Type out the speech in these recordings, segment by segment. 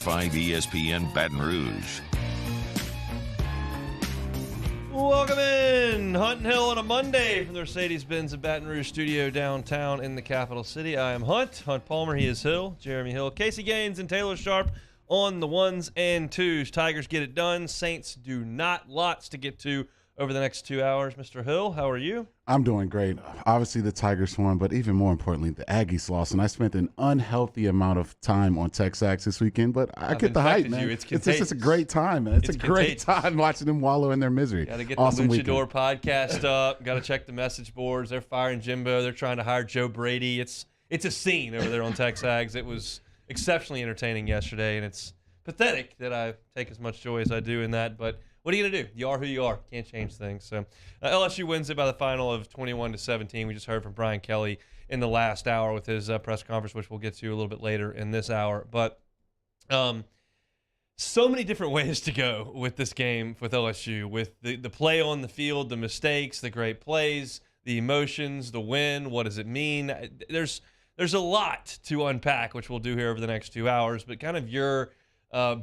98.5 ESPN Baton Rouge. Welcome in, Hunt and Hill on a Monday from the Mercedes-Benz of Baton Rouge studio downtown in the capital city. I am Hunt Palmer, he is Hill, Jeremy Hill, Casey Gaines, and Taylor Sharp on the ones and twos. Tigers get it done. Saints do not. Lots to get to over the next 2 hours. Mr. Hill, how are you? I'm doing great. Obviously, the Tigers won, but even more importantly, the Aggies lost. And I spent an unhealthy amount of time on Texags this weekend, but I get the hype, man. It's just a great time, man. It's a great time watching them wallow in their misery. Got to get awesome the Luchador weekend. podcast up. Got to check the message boards. They're firing Jimbo. They're trying to hire Joe Brady. It's a scene over there on Texags. It was exceptionally entertaining yesterday, and it's pathetic that I take as much joy as I do in that, but what are you going to do? You are who you are. Can't change things. So LSU wins it by the final of 21-17. We just heard from Brian Kelly in the last hour with his press conference, which we'll get to a little bit later in this hour. But so many different ways to go with this game with LSU, with the play on the field, the mistakes, the great plays, the emotions, the win. What does it mean? There's a lot to unpack, which we'll do here over the next 2 hours. But kind of your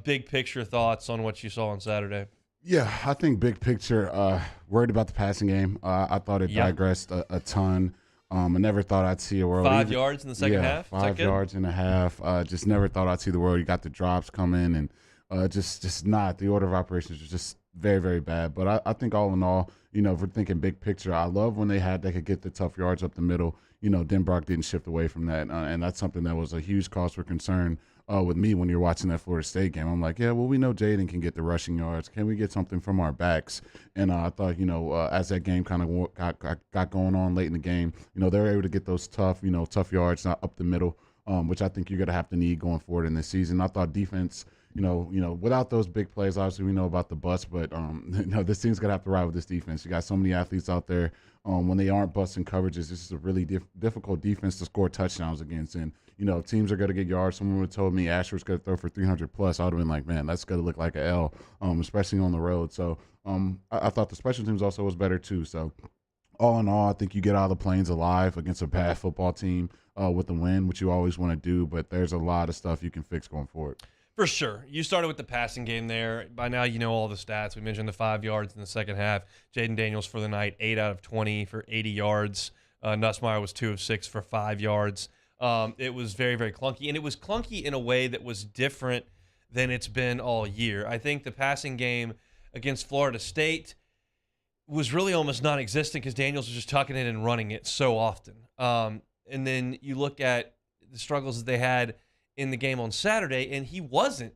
big picture thoughts on what you saw on Saturday. Yeah, I think big picture, worried about the passing game. I thought it digressed a ton. I never thought I'd see a world. 5 yards in the second half? 5 yards and a half. Just never thought I'd see the world. You got the drops coming, and just not. The order of operations was just very, very bad. But I think all in all, if we're thinking big picture, I love when they could get the tough yards up the middle. Denbrock didn't shift away from that, and that's something that was a huge cause for concern with me when you're watching that Florida State game. I'm like, yeah, well, we know Jaden can get the rushing yards. Can we get something from our backs? And I thought, as that game kind of got going on late in the game, they were able to get those tough yards up the middle, which I think you're going to have to need going forward in this season. I thought defense, without those big plays, obviously we know about the bust, but this team's gonna have to ride with this defense. You got so many athletes out there. When they aren't busting coverages, this is a really difficult defense to score touchdowns against. And teams are gonna get yards. Someone would have told me Asher's gonna throw for 300 plus. I would have been like, man, that's gonna look like an L, especially on the road. So I thought the special teams also was better too. So all in all, I think you get out of the Plains alive against a bad football team with the win, which you always want to do. But there's a lot of stuff you can fix going forward. For sure. You started with the passing game there. By now you know all the stats. We mentioned the 5 yards in the second half. Jaden Daniels for the night, 8 out of 20 for 80 yards. Nussmeier was 2 of 6 for 5 yards. It was very, very clunky, and it was clunky in a way that was different than it's been all year. I think the passing game against Florida State was really almost non-existent because Daniels was just tucking it and running it so often. And then you look at the struggles that they had in the game on Saturday, and he wasn't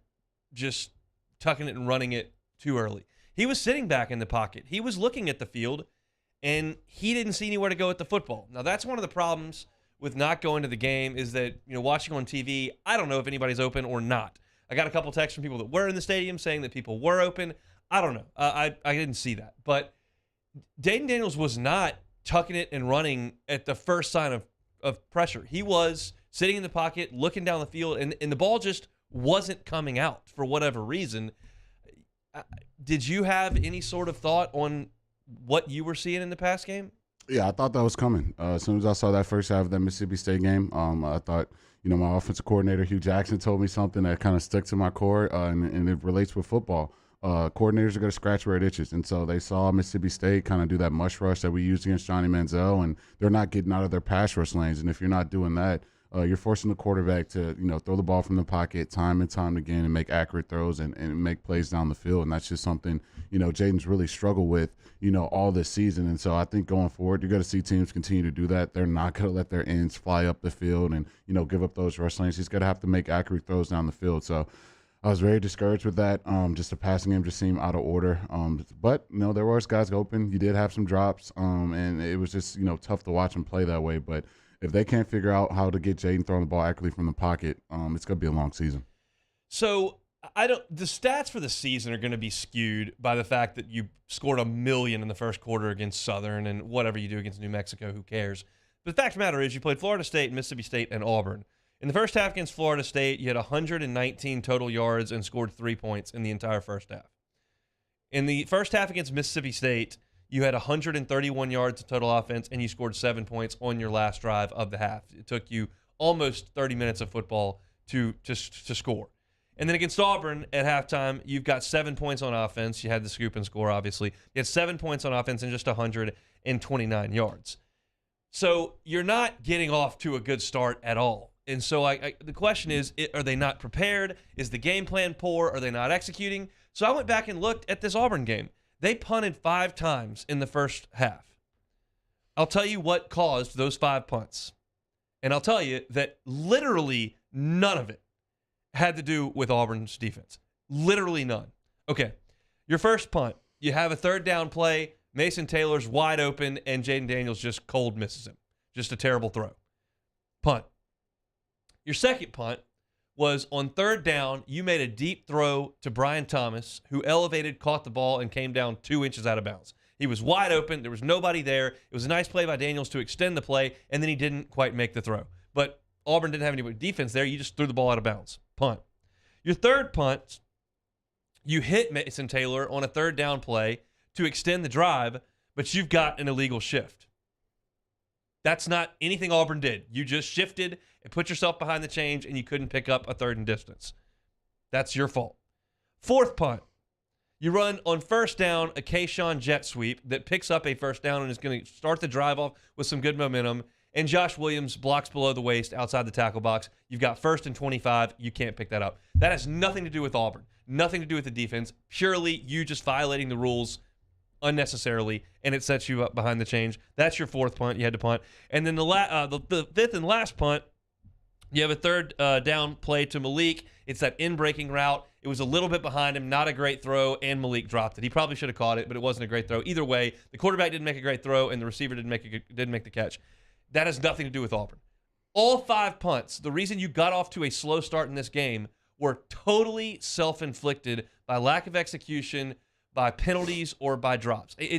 just tucking it and running it too early. He was sitting back in the pocket. He was looking at the field, and he didn't see anywhere to go with the football. Now, that's one of the problems with not going to the game is that, watching on TV, I don't know if anybody's open or not. I got a couple texts from people that were in the stadium saying that people were open. I don't know. I didn't see that. But Jaden Daniels was not tucking it and running at the first sign of pressure. He was sitting in the pocket, looking down the field, and the ball just wasn't coming out for whatever reason. Did you have any sort of thought on what you were seeing in the pass game? Yeah, I thought that was coming. As soon as I saw that first half of that Mississippi State game, I thought, my offensive coordinator, Hugh Jackson, told me something that kind of stuck to my core, and it relates with football. Coordinators are going to scratch where it itches. And so they saw Mississippi State kind of do that mush rush that we used against Johnny Manziel, and they're not getting out of their pass rush lanes. And if you're not doing that, you're forcing the quarterback to, throw the ball from the pocket time and time again and make accurate throws and make plays down the field. And that's just something, Jaden's really struggled with, all this season. And so I think going forward, you're going to see teams continue to do that. They're not going to let their ends fly up the field and, give up those rush lanes. He's going to have to make accurate throws down the field. So I was very discouraged with that. Just the passing game just seemed out of order. But, there was guys open. You did have some drops, and it was just, tough to watch him play that way. But if they can't figure out how to get Jaden throwing the ball accurately from the pocket, it's going to be a long season. So the stats for the season are going to be skewed by the fact that you scored 1 million in the first quarter against Southern, and whatever you do against New Mexico, who cares? But the fact of the matter is you played Florida State, Mississippi State, and Auburn. In the first half against Florida State, you had 119 total yards and scored 3 points in the entire first half. In the first half against Mississippi State, you had 131 yards of total offense, and you scored 7 points on your last drive of the half. It took you almost 30 minutes of football to score. And then against Auburn at halftime, you've got 7 points on offense. You had the scoop and score, obviously. You had 7 points on offense and just 129 yards. So you're not getting off to a good start at all. And so the question is, are they not prepared? Is the game plan poor? Are they not executing? So I went back and looked at this Auburn game. They punted 5 times in the first half. I'll tell you what caused those 5 punts. And I'll tell you that literally none of it had to do with Auburn's defense. Literally none. Okay, your first punt, you have a third down play. Mason Taylor's wide open, and Jaden Daniels just cold misses him. Just a terrible throw. Punt. Your second punt was on third down. You made a deep throw to Brian Thomas, who elevated, caught the ball, and came down 2 inches out of bounds. He was wide open. There was nobody there. It was a nice play by Daniels to extend the play, and then he didn't quite make the throw. But Auburn didn't have any defense there. You just threw the ball out of bounds. Punt. Your third punt, you hit Mason Taylor on a third down play to extend the drive, but you've got an illegal shift. That's not anything Auburn did. You just shifted and put yourself behind the change, and you couldn't pick up a third and distance. That's your fault. Fourth punt, you run on first down a Kayshawn jet sweep that picks up a first down and is going to start the drive off with some good momentum, and Josh Williams blocks below the waist outside the tackle box. You've got 1st and 25. You can't pick that up. That has nothing to do with Auburn, nothing to do with the defense, purely you just violating the rules unnecessarily, and it sets you up behind the change. That's your fourth punt. You had to punt. And then the fifth and last punt, you have a third down play to Malik. It's that in-breaking route. It was a little bit behind him, not a great throw, and Malik dropped it. He probably should have caught it, but it wasn't a great throw. Either way, the quarterback didn't make a great throw, and the receiver didn't make the catch. That has nothing to do with Auburn. All 5 punts, the reason you got off to a slow start in this game, were totally self-inflicted by lack of execution, by penalties, or by drops. I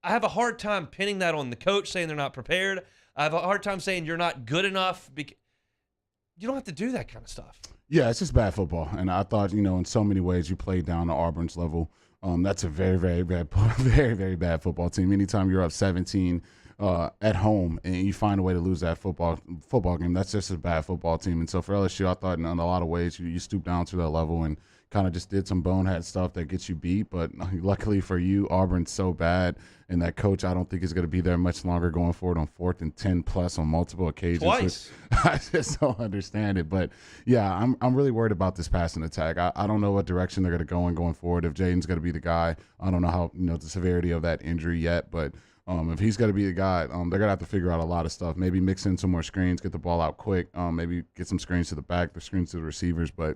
have a hard time pinning that on the coach, saying they're not prepared. I have a hard time saying you're not good enough. You don't have to do that kind of stuff. Yeah, it's just bad football. And I thought, in so many ways you played down to Auburn's level. That's a very, very bad, very, very bad football team. Anytime you're up 17 at home and you find a way to lose that football game, that's just a bad football team. And so for LSU, I thought in a lot of ways you stooped down to that level and kind of just did some bonehead stuff that gets you beat. But luckily for you, Auburn's so bad, and that coach I don't think is going to be there much longer going forward on 4th and 10 plus on multiple occasions. Twice. I just don't understand it. But yeah, I'm really worried about this passing attack. I don't know what direction they're going to go in going forward. If Jaden's going to be the guy, I don't know how the severity of that injury yet, but if he's going to be the guy, they're going to have to figure out a lot of stuff. Maybe mix in some more screens, get the ball out quick, maybe get some screens to the back, the screens to the receivers. But,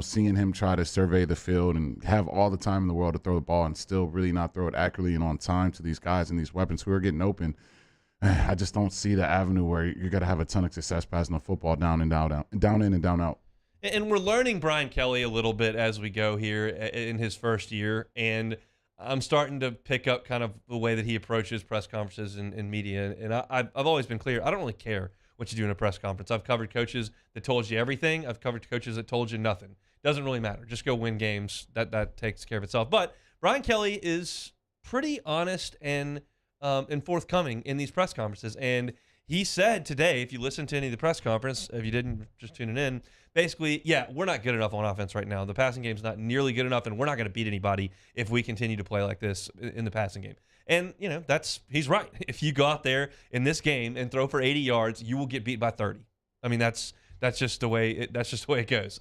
seeing him try to survey the field and have all the time in the world to throw the ball and still really not throw it accurately and on time to these guys and these weapons who are getting open, I just don't see the avenue where you're going to have a ton of success passing the football down in and down out. And we're learning Brian Kelly a little bit as we go here in his first year, and I'm starting to pick up kind of the way that he approaches press conferences and media. And I've always been clear, I don't really care what you do in a press conference. I've covered coaches that told you everything. I've covered coaches that told you nothing. Doesn't really matter. Just go win games. That takes care of itself. But Brian Kelly is pretty honest and forthcoming in these press conferences. And he said today, if you listen to any of the press conference, if you didn't, just tuning in, basically, yeah, we're not good enough on offense right now. The passing game's not nearly good enough, and we're not going to beat anybody if we continue to play like this in the passing game. And, he's right. If you go out there in this game and throw for 80 yards, you will get beat by 30. I mean, that's just the way it goes.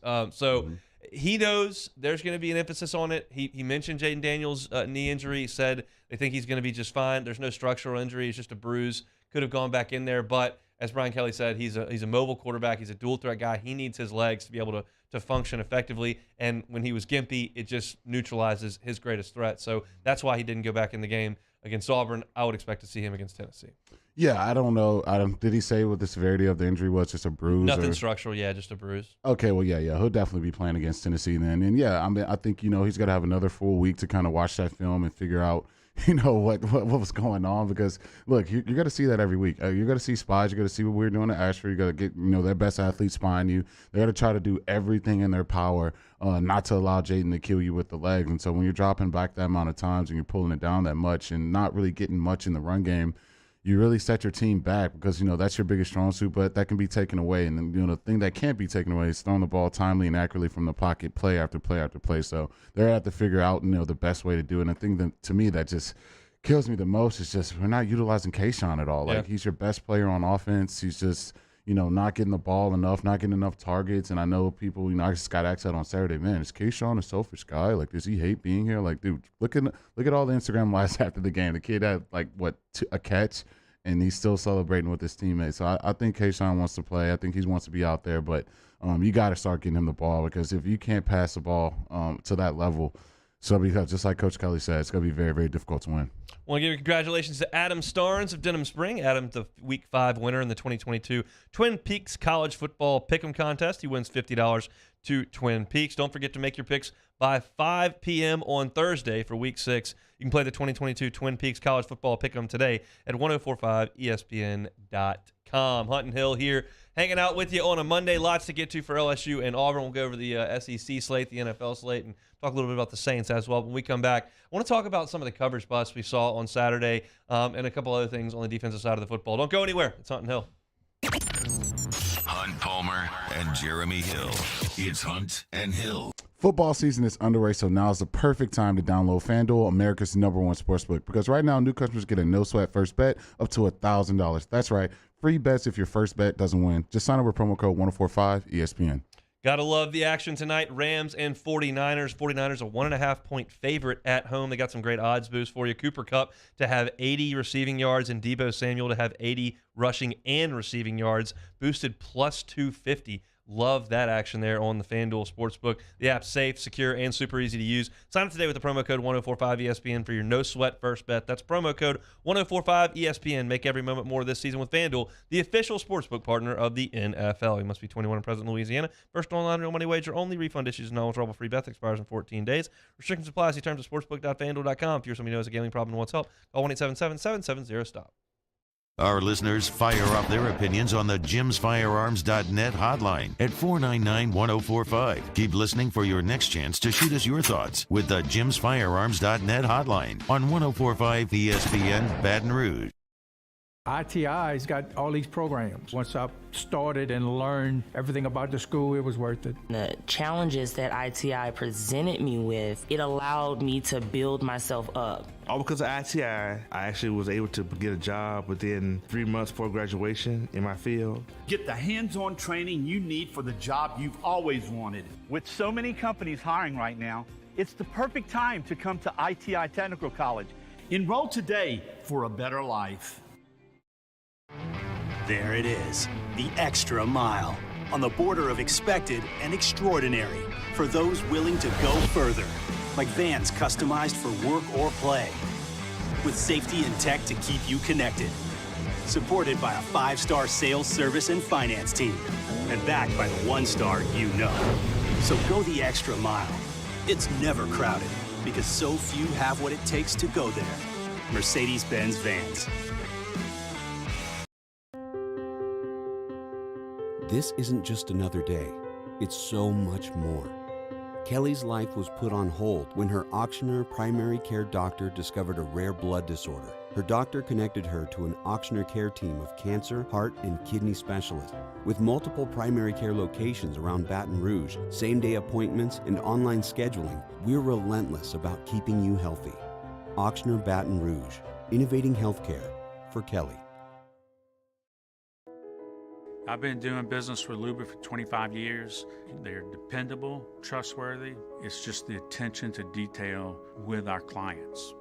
He knows there's going to be an emphasis on it. He mentioned Jaden Daniels' knee injury. He said they think he's going to be just fine. There's no structural injury. It's just a bruise. Could have gone back in there, but as Brian Kelly said, he's a mobile quarterback. He's a dual threat guy. He needs his legs to be able to function effectively. And when he was gimpy, it just neutralizes his greatest threat. So that's why he didn't go back in the game against Auburn. I would expect to see him against Tennessee. Yeah, I don't know. Did he say what the severity of the injury was? Just a bruise? Nothing structural. Yeah, just a bruise. Okay, well, yeah, he'll definitely be playing against Tennessee then. And yeah, I think he's got to have another full week to kind of watch that film and figure out what was going on, because look, you got to see that every week. You got to see spies. You got to see what we're doing at Ashford. You got to get their best athletes spying you. They got to try to do everything in their power not to allow Jaden to kill you with the legs. And so when you're dropping back that amount of times and you're pulling it down that much and not really getting much in the run game, you really set your team back because, that's your biggest strong suit, but that can be taken away. And then, the thing that can't be taken away is throwing the ball timely and accurately from the pocket, play after play after play. So they're going to have to figure out, the best way to do it. And I think that, to me, that just kills me the most is just we're not utilizing Kayshawn at all. Like, he's your best player on offense. He's just, not getting the ball enough, not getting enough targets. And I know people, I just got asked that on Saturday, man, is Kayshawn a selfish guy? Like, does he hate being here? Like, dude, look at all the Instagram lives after the game. The kid had, a catch, and he's still celebrating with his teammates. So I think Kayshawn wants to play. I think he wants to be out there. But you got to start getting him the ball because if you can't pass the ball to that level, so because just like Coach Kelly said, it's going to be very, very difficult to win. I want to give congratulations to Adam Starnes of Denham Spring. Adam's the Week 5 winner in the 2022 Twin Peaks College Football Pick'em Contest. He wins $50 to Twin Peaks. Don't forget to make your picks by 5 p.m. on Thursday for Week 6. You can play the 2022 Twin Peaks College Football Pick'em today at 1045ESPN.com. Hunt and Hill here, hanging out with you on a Monday. Lots to get to for LSU and Auburn. We'll go over the SEC slate, the NFL slate, and talk a little bit about the Saints as well. When we come back, I want to talk about some of the coverage busts we saw on Saturday and a couple other things on the defensive side of the football. Don't go anywhere. It's Hunt and Hill. Hunt Palmer and Jeremy Hill. It's Hunt and Hill. Football season is underway, so now is the perfect time to download FanDuel, America's #1 sportsbook, because right now new customers get a no-sweat first bet up to $1,000. That's right, free bets if your first bet doesn't win. Just sign up with promo code 1045ESPN. Gotta love the action tonight. Rams and 49ers. 49ers a 1.5-point favorite at home. They got some great odds boost for you. Cooper Kupp to have 80 receiving yards and Deebo Samuel to have 80 rushing and receiving yards, boosted plus 250. Love that action there on the FanDuel Sportsbook. The app's safe, secure, and super easy to use. Sign up today with the promo code 1045ESPN for your no-sweat first bet. That's promo code 1045ESPN. Make every moment more this season with FanDuel, the official sportsbook partner of the NFL. You must be 21 and present in Louisiana. First online real money wager only. Refund issues and non-withdrawable free bet expires in 14 days. Restrictions apply. See terms at sportsbook.fanduel.com. If you're somebody who knows a gambling problem and wants help, call 1-877-770-STOP. Our listeners fire off their opinions on the jimsfirearms.net hotline at 499-1045. Keep listening for your next chance to shoot us your thoughts with the jimsfirearms.net hotline on 1045 ESPN Baton Rouge. ITI's got all these programs. Once I started and learned everything about the school, it was worth it. The challenges that ITI presented me with, it allowed me to build myself up. All because of ITI, I actually was able to get a job within 3 months before graduation in my field. Get the hands-on training you need for the job you've always wanted. With so many companies hiring right now, it's the perfect time to come to ITI Technical College. Enroll today for a better life. There it is, the extra mile, on the border of expected and extraordinary for those willing to go further, like vans customized for work or play, with safety and tech to keep you connected, supported by a 5-star sales, service, and finance team, and backed by the 1-star you know. So go the extra mile. It's never crowded, because so few have what it takes to go there. Mercedes-Benz Vans. This isn't just another day. It's so much more. Kelly's life was put on hold when her auctioneer primary care doctor discovered a rare blood disorder. Her doctor connected her to an auctioneer care team of cancer, heart, and kidney specialists. With multiple primary care locations around Baton Rouge, same-day appointments, and online scheduling, we're relentless about keeping you healthy. Auctioneer Baton Rouge, innovating healthcare for Kelly. I've been doing business with Luba for 25 years. They're dependable, trustworthy. It's just the attention to detail with our clients.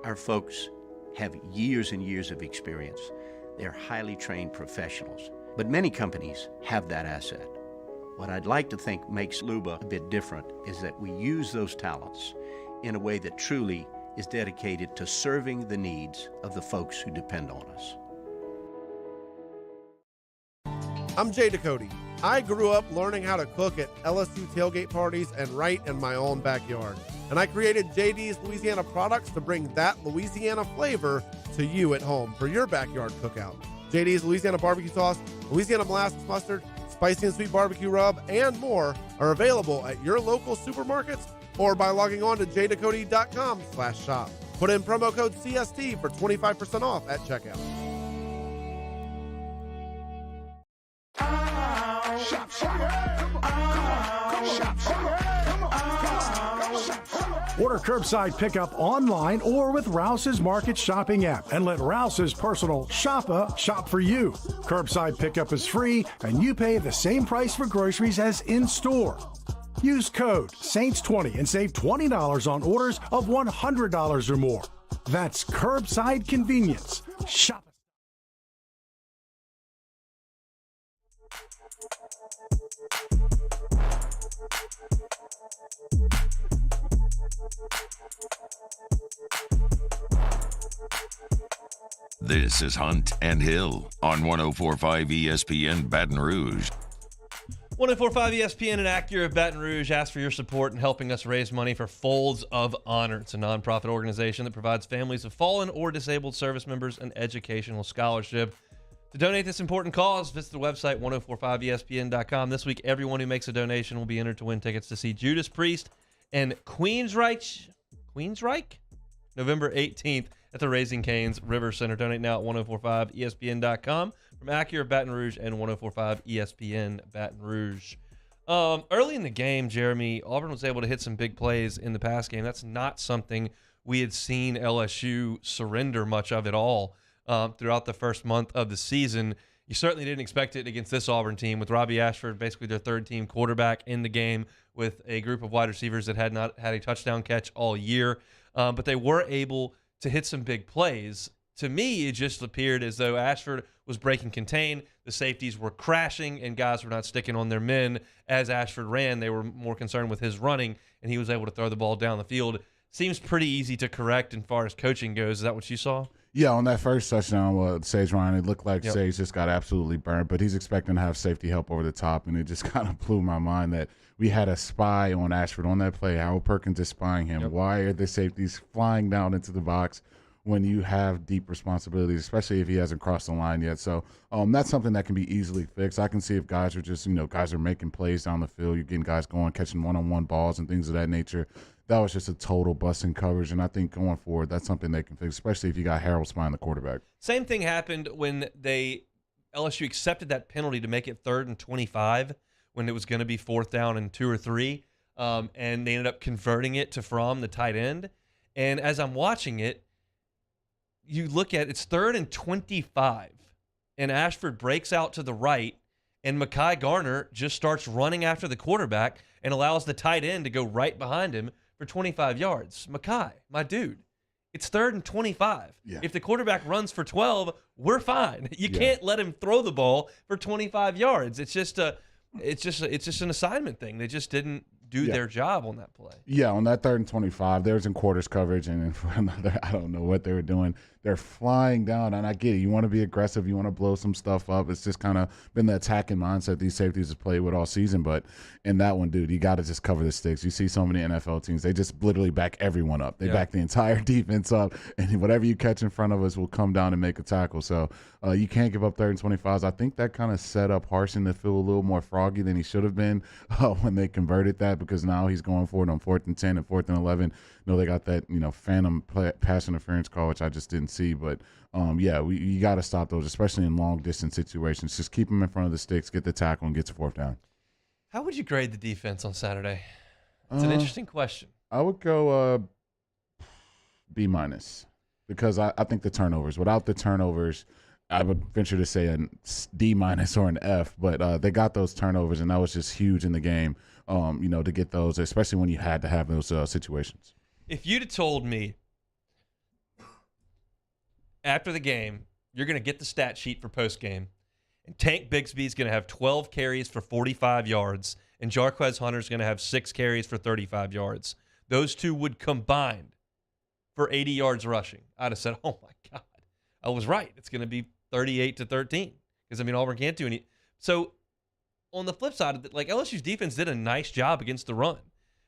Our folks have years and years of experience. They're highly trained professionals, but many companies have that asset. What I'd like to think makes Luba a bit different is that we use those talents in a way that truly is dedicated to serving the needs of the folks who depend on us. I'm Jay Ducote. I grew up learning how to cook at LSU tailgate parties and right in my own backyard. And I created JD's Louisiana products to bring that Louisiana flavor to you at home for your backyard cookout. JD's Louisiana barbecue sauce, Louisiana molasses mustard, spicy and sweet barbecue rub, and more are available at your local supermarkets or by logging on to jducote.com/shop. Put in promo code CST for 25% off at checkout. Order curbside pickup online or with Rouse's Market Shopping app and let Rouse's personal shopper shop for you. Curbside pickup is free and you pay the same price for groceries as in-store. Use code SAINTS20 and save $20 on orders of $100 or more. That's curbside convenience. Shop. This is Hunt and Hill on 104.5 ESPN Baton Rouge. 104.5 ESPN and Acura Baton Rouge ask for your support in helping us raise money for Folds of Honor. It's a nonprofit organization that provides families of fallen or disabled service members an educational scholarship. To donate this important cause, visit the website 1045ESPN.com. This week, everyone who makes a donation will be entered to win tickets to see Judas Priest and Queensryche, November 18th at the Raising Cane's River Center. Donate now at 1045ESPN.com. From Acura Baton Rouge and 1045 ESPN Baton Rouge. Early in the game, Jeremy, Auburn was able to hit some big plays in the pass game. That's not something we had seen LSU surrender much of at all throughout the first month of the season. You certainly didn't expect it against this Auburn team with Robbie Ashford, basically their third-team quarterback in the game, with a group of wide receivers that had not had a touchdown catch all year. But they were able to hit some big plays. To me, it just appeared as though Ashford was breaking contain, the safeties were crashing, and guys were not sticking on their men. As Ashford ran, they were more concerned with his running, and he was able to throw the ball down the field. Seems pretty easy to correct as far as coaching goes. Is that what you saw? Yeah, on that first touchdown with Sage Ryan, it looked like Sage just got absolutely burned, but he's expecting to have safety help over the top, and it just kind of blew my mind that we had a spy on Ashford on that play. How Perkins is spying him. Why are the safeties flying down into the box when you have deep responsibilities, especially if he hasn't crossed the line yet? So that's something that can be easily fixed. I can see if guys are just, guys are making plays down the field. You're getting guys going, catching one-on-one balls and things of that nature. That was just a total busting coverage, and I think going forward, that's something they can fix, especially if you got Harold spying the quarterback. Same thing happened when LSU accepted that penalty to make it 3rd and 25 when it was going to be 4th down and 2 or 3, and they ended up converting it to Fromm, the tight end. And as I'm watching it, you look at it's 3rd and 25, and Ashford breaks out to the right, and Mekhi Garner just starts running after the quarterback and allows the tight end to go right behind him for 25 yards. Mekhi, my dude, it's 3rd and 25. Yeah. If the quarterback runs for 12, we're fine. You can't let him throw the ball for 25 yards. It's just an assignment thing. They just didn't do their job on that play. Yeah, on that 3rd and 25, they was in quarters coverage, and for another, I don't know what they were doing. They're flying down, and I get it. You want to be aggressive. You want to blow some stuff up. It's just kind of been the attacking mindset these safeties have played with all season. But in that one, dude, you got to just cover the sticks. You see so many NFL teams, they just literally back everyone up. They back the entire defense up, and whatever you catch in front of us will come down and make a tackle. So you can't give up 3rd and 25s. I think that kind of set up Harsin to feel a little more froggy than he should have been when they converted that, because now he's going for it on 4th and 10 and 4th and 11. They got that, phantom pass interference call, which I just didn't see. But, you got to stop those, especially in long-distance situations. Just keep them in front of the sticks, get the tackle, and get to 4th down. How would you grade the defense on Saturday? It's an interesting question. I would go B-, because I think the turnovers. Without the turnovers, I would venture to say a D- or an F, but they got those turnovers, and that was just huge in the game, to get those, especially when you had to have those situations. If you'd have told me after the game, you're going to get the stat sheet for postgame, and Tank Bigsby's going to have 12 carries for 45 yards, and Jarquez Hunter's going to have 6 carries for 35 yards, those two would combine for 80 yards rushing, I'd have said, oh, my God, I was right. It's going to be 38-13 because, Auburn can't do any. So on the flip side, LSU's defense did a nice job against the run,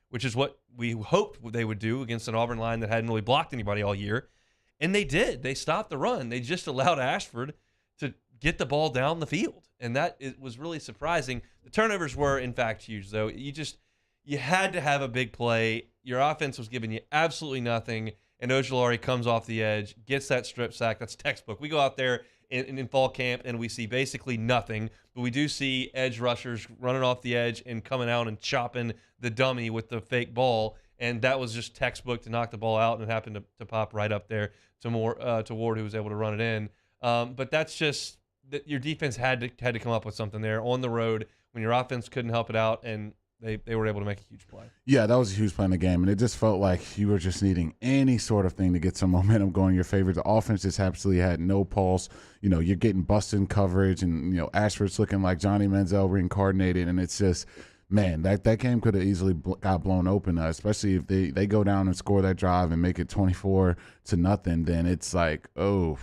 which is what we hoped they would do against an Auburn line that hadn't really blocked anybody all year. And they did. They stopped the run. They just allowed Ashford to get the ball down the field. And that was really surprising. The turnovers were, in fact, huge, though. You had to have a big play. Your offense was giving you absolutely nothing. And Ojulari comes off the edge, gets that strip sack. That's textbook. We go out there in fall camp, and we see basically nothing. But we do see edge rushers running off the edge and coming out and chopping the dummy with the fake ball. and that was just textbook to knock the ball out, and it happened to pop right up there to Ward, who was able to run it in. But that's just that your defense had to come up with something there on the road when your offense couldn't help it out, and they were able to make a huge play. Yeah, that was a huge play in the game, and it just felt like you were just needing any sort of thing to get some momentum going in your favor. The offense just absolutely had no pulse. You're getting busted in coverage, and Ashford's looking like Johnny Manziel reincarnated, and it's just, man, that game could have easily got blown open, especially if they go down and score that drive and make it 24-0. Then it's like, oh,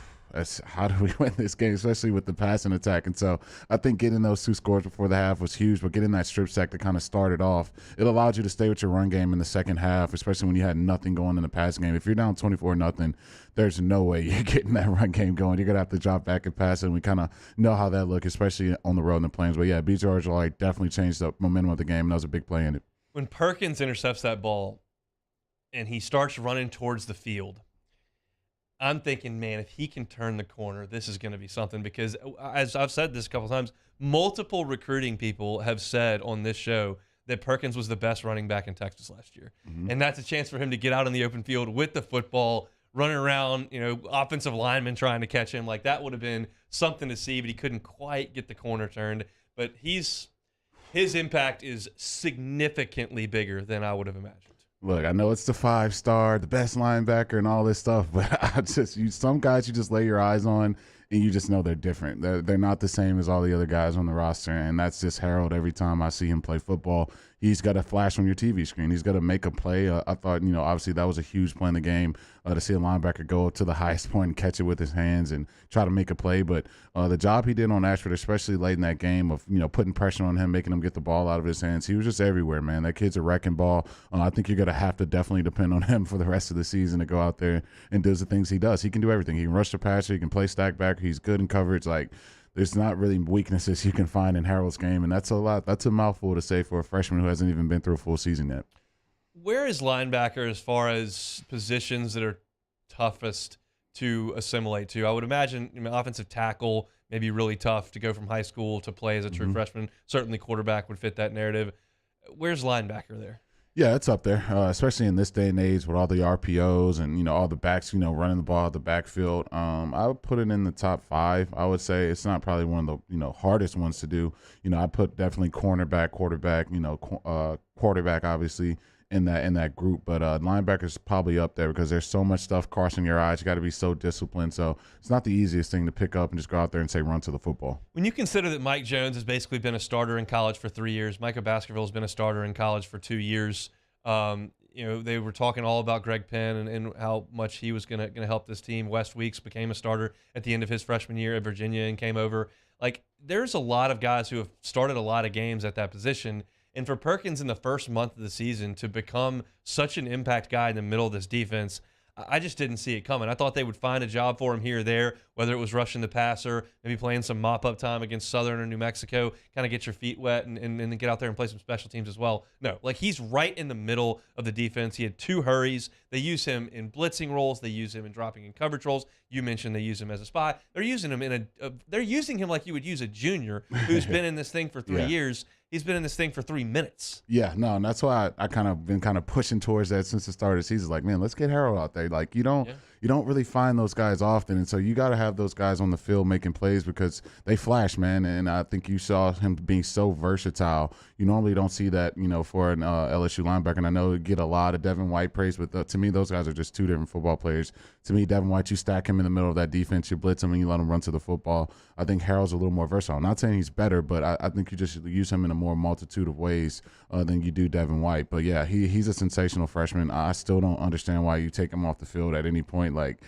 how do we win this game, especially with the passing attack? And so I think getting those 2 scores before the half was huge, but getting that strip sack to kind of start it off, it allowed you to stay with your run game in the second half, especially when you had nothing going in the passing game. If you're down 24-0, there's no way you're getting that run game going. You're going to have to drop back and pass it, and we kind of know how that look, especially on the road in the Plains. But, yeah, B.J. Ojolari definitely changed the momentum of the game, and that was a big play in it. When Perkins intercepts that ball and he starts running towards the field, I'm thinking, man, if he can turn the corner, this is going to be something, because as I've said this a couple times, multiple recruiting people have said on this show that Perkins was the best running back in Texas last year. Mm-hmm. And that's a chance for him to get out in the open field with the football, running around, offensive linemen trying to catch him. Like, that would have been something to see, but he couldn't quite get the corner turned. But his impact is significantly bigger than I would have imagined. Look, I know it's the 5-star, the best linebacker and all this stuff, but some guys you just lay your eyes on and you just know they're different. They're not the same as all the other guys on the roster, and that's just Harold every time I see him play football. He's got to flash on your TV screen. He's got to make a play. I thought, obviously that was a huge play in the game to see a linebacker go to the highest point and catch it with his hands and try to make a play. But the job he did on Ashford, especially late in that game of, putting pressure on him, making him get the ball out of his hands, he was just everywhere, man. That kid's a wrecking ball. I think you're going to have to definitely depend on him for the rest of the season to go out there and do the things he does. He can do everything. He can rush the passer. He can play stack back. He's good in coverage. Like, there's not really weaknesses you can find in Harold's game, and that's a lot. That's a mouthful to say for a freshman who hasn't even been through a full season yet. Where is linebacker as far as positions that are toughest to assimilate to? I would imagine offensive tackle may be really tough to go from high school to play as a true freshman. Certainly quarterback would fit that narrative. Where's linebacker there? Yeah, it's up there, especially in this day and age with all the RPOs and, all the backs, running the ball out the backfield. I would put it in the top 5. I would say it's not probably one of the, hardest ones to do. I put definitely cornerback, quarterback, quarterback obviously in that group. But linebacker is probably up there because there's so much stuff crossing your eyes. You got to be so disciplined. So it's not the easiest thing to pick up and just go out there and say run to the football. When you consider that Mike Jones has basically been a starter in college for 3 years, Micah Baskerville has been a starter in college for 2 years. They were talking all about Greg Penn and how much he was going to help this team. Wes Weeks became a starter at the end of his freshman year at Virginia and came over. Like, there's a lot of guys who have started a lot of games at that position. And for Perkins in the first month of the season to become such an impact guy in the middle of this defense, I just didn't see it coming. I thought they would find a job for him here or there, whether it was rushing the passer, maybe playing some mop-up time against Southern or New Mexico, kind of get your feet wet and then get out there and play some special teams as well. No, like, he's right in the middle of the defense. He had 2 hurries. They use him in blitzing roles. They use him in dropping in coverage roles. You mentioned they use him as a spy. They're using him they're using him like you would use a junior who's been in this thing for 3 years. He's been in this thing for 3 minutes. Yeah, no, and that's why I kind of been kind of pushing towards that since the start of the season. Like, man, let's get Harold out there. Like, you don't really find those guys often, and so you got to have those guys on the field making plays because they flash, man. And I think you saw him being so versatile. You normally don't see that, for an LSU linebacker. And I know you get a lot of Devin White praise, but to me, those guys are just 2 different football players. To me, Devin White, you stack him in the middle of that defense, you blitz him, and you let him run to the football. I think Harold's a little more versatile. I'm not saying he's better, but I think you just use him in a more multitude of ways than you do Devin White. But yeah, he's a sensational freshman. I still don't understand why you take him off the field at any point. Like,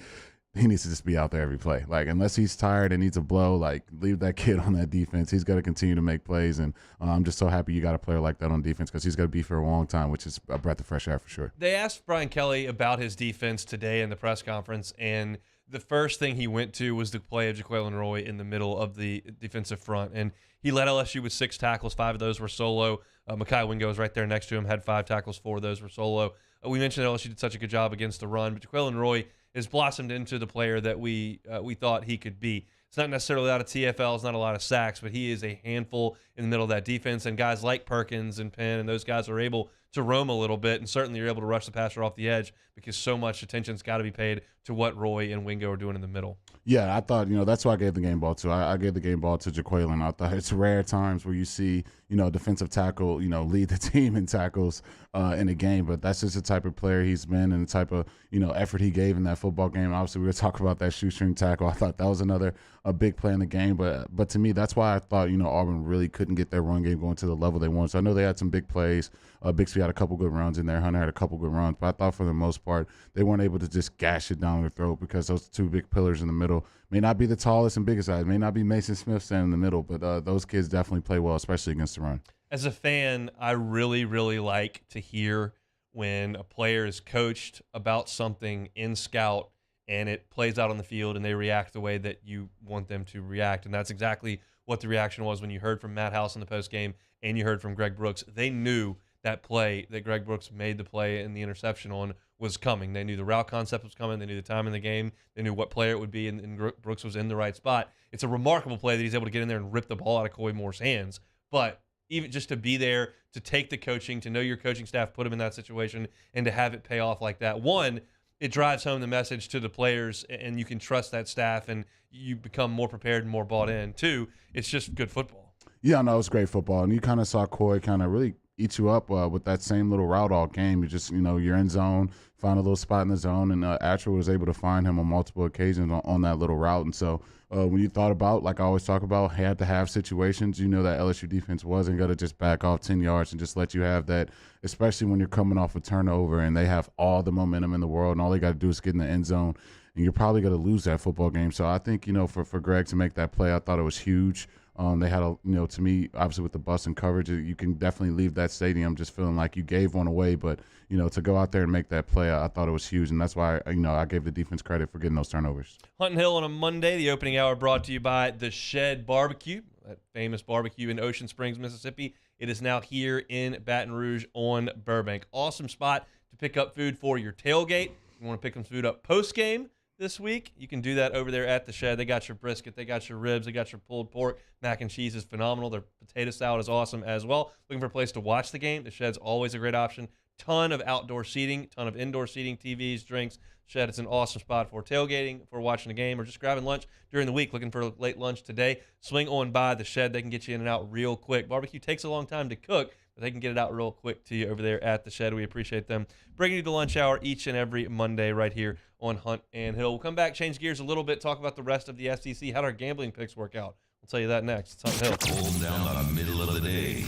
he needs to just be out there every play. Like, unless he's tired and needs a blow, like, leave that kid on that defense. He's got to continue to make plays, and I'm just so happy you got a player like that on defense because he's got to be for a long time, which is a breath of fresh air for sure. They asked Brian Kelly about his defense today in the press conference, and the first thing he went to was the play of Jaquelin Roy in the middle of the defensive front, and he led LSU with 6 tackles. 5 of those were solo. Makai Wingo was right there next to him, had 5 tackles. 4 of those were solo. We mentioned LSU did such a good job against the run, but Jaquelin Roy has blossomed into the player that we thought he could be. It's not necessarily a lot of TFLs, not a lot of sacks, but he is a handful in the middle of that defense. And guys like Perkins and Penn and those guys are able to roam a little bit, and certainly you're able to rush the passer off the edge because so much attention's got to be paid to what Roy and Wingo are doing in the middle. Yeah, I thought, that's who I gave the game ball to. I gave the game ball to Jaquelin. I thought it's rare times where you see, defensive tackle, lead the team in tackles in a game, but that's just the type of player he's been and the type of, effort he gave in that football game. Obviously, we were talking about that shoestring tackle. I thought that was a big play in the game, but to me, that's why I thought, Auburn really couldn't get their run game going to the level they wanted. So I know they had some big plays. Bixby had a couple good runs in there. Hunter had a couple good runs, but I thought for the most part, they weren't able to just gash it down their throat because those two big pillars in the middle may not be the tallest and biggest guys, may not be Mason Smith standing in the middle, but those kids definitely play well, especially against the run. As a fan, I really, really like to hear when a player is coached about something in scout and it plays out on the field and they react the way that you want them to react. And that's exactly what the reaction was when you heard from Matt House in the postgame and you heard from Greg Brooks. They knew that play that Greg Brooks made the play and the interception on was coming. They knew the route concept was coming. They knew the time in the game. They knew what player it would be, and Brooks was in the right spot. It's a remarkable play that he's able to get in there and rip the ball out of Coy Moore's hands. But even just to be there, to take the coaching, to know your coaching staff put him in that situation, and to have it pay off like that. One, it drives home the message to the players, and you can trust that staff, and you become more prepared and more bought in. Two, it's just good football. Yeah, no, it was great football. And you kind of saw Coy kind of really eat you up with that same little route all game. You just, you're in zone, find a little spot in the zone, and Atchell was able to find him on multiple occasions on that little route. And so when you thought about, like I always talk about, had to have situations, that LSU defense wasn't going to just back off 10 yards and just let you have that, especially when you're coming off a turnover and they have all the momentum in the world and all they got to do is get in the end zone. And you're probably going to lose that football game. So I think, for Greg to make that play, I thought it was huge. They had to me, obviously with the bus and coverage, you can definitely leave that stadium just feeling like you gave one away. But, to go out there and make that play, I thought it was huge. And that's why, I gave the defense credit for getting those turnovers. Hunt and Hill on a Monday, the opening hour brought to you by The Shed Barbecue, that famous barbecue in Ocean Springs, Mississippi. It is now here in Baton Rouge on Burbank. Awesome spot to pick up food for your tailgate. You want to pick some food up post-game this week, you can do that over there at The Shed. They got your brisket, they got your ribs, they got your pulled pork. Mac and cheese is phenomenal. Their potato salad is awesome as well. Looking for a place to watch the game? The Shed's always a great option. Ton of outdoor seating, ton of indoor seating, TVs, drinks. Shed, it's an awesome spot for tailgating, for watching a game, or just grabbing lunch during the week. Looking for a late lunch today? Swing on by The Shed. They can get you in and out real quick. Barbecue takes a long time to cook, but they can get it out real quick to you over there at The Shed. We appreciate them bringing you the lunch hour each and every Monday right here on Hunt and Hill. We'll come back, change gears a little bit, talk about the rest of the SEC. How did our gambling picks work out? We'll tell you that next. It's Hunt and Hill. Hold down the middle of the day.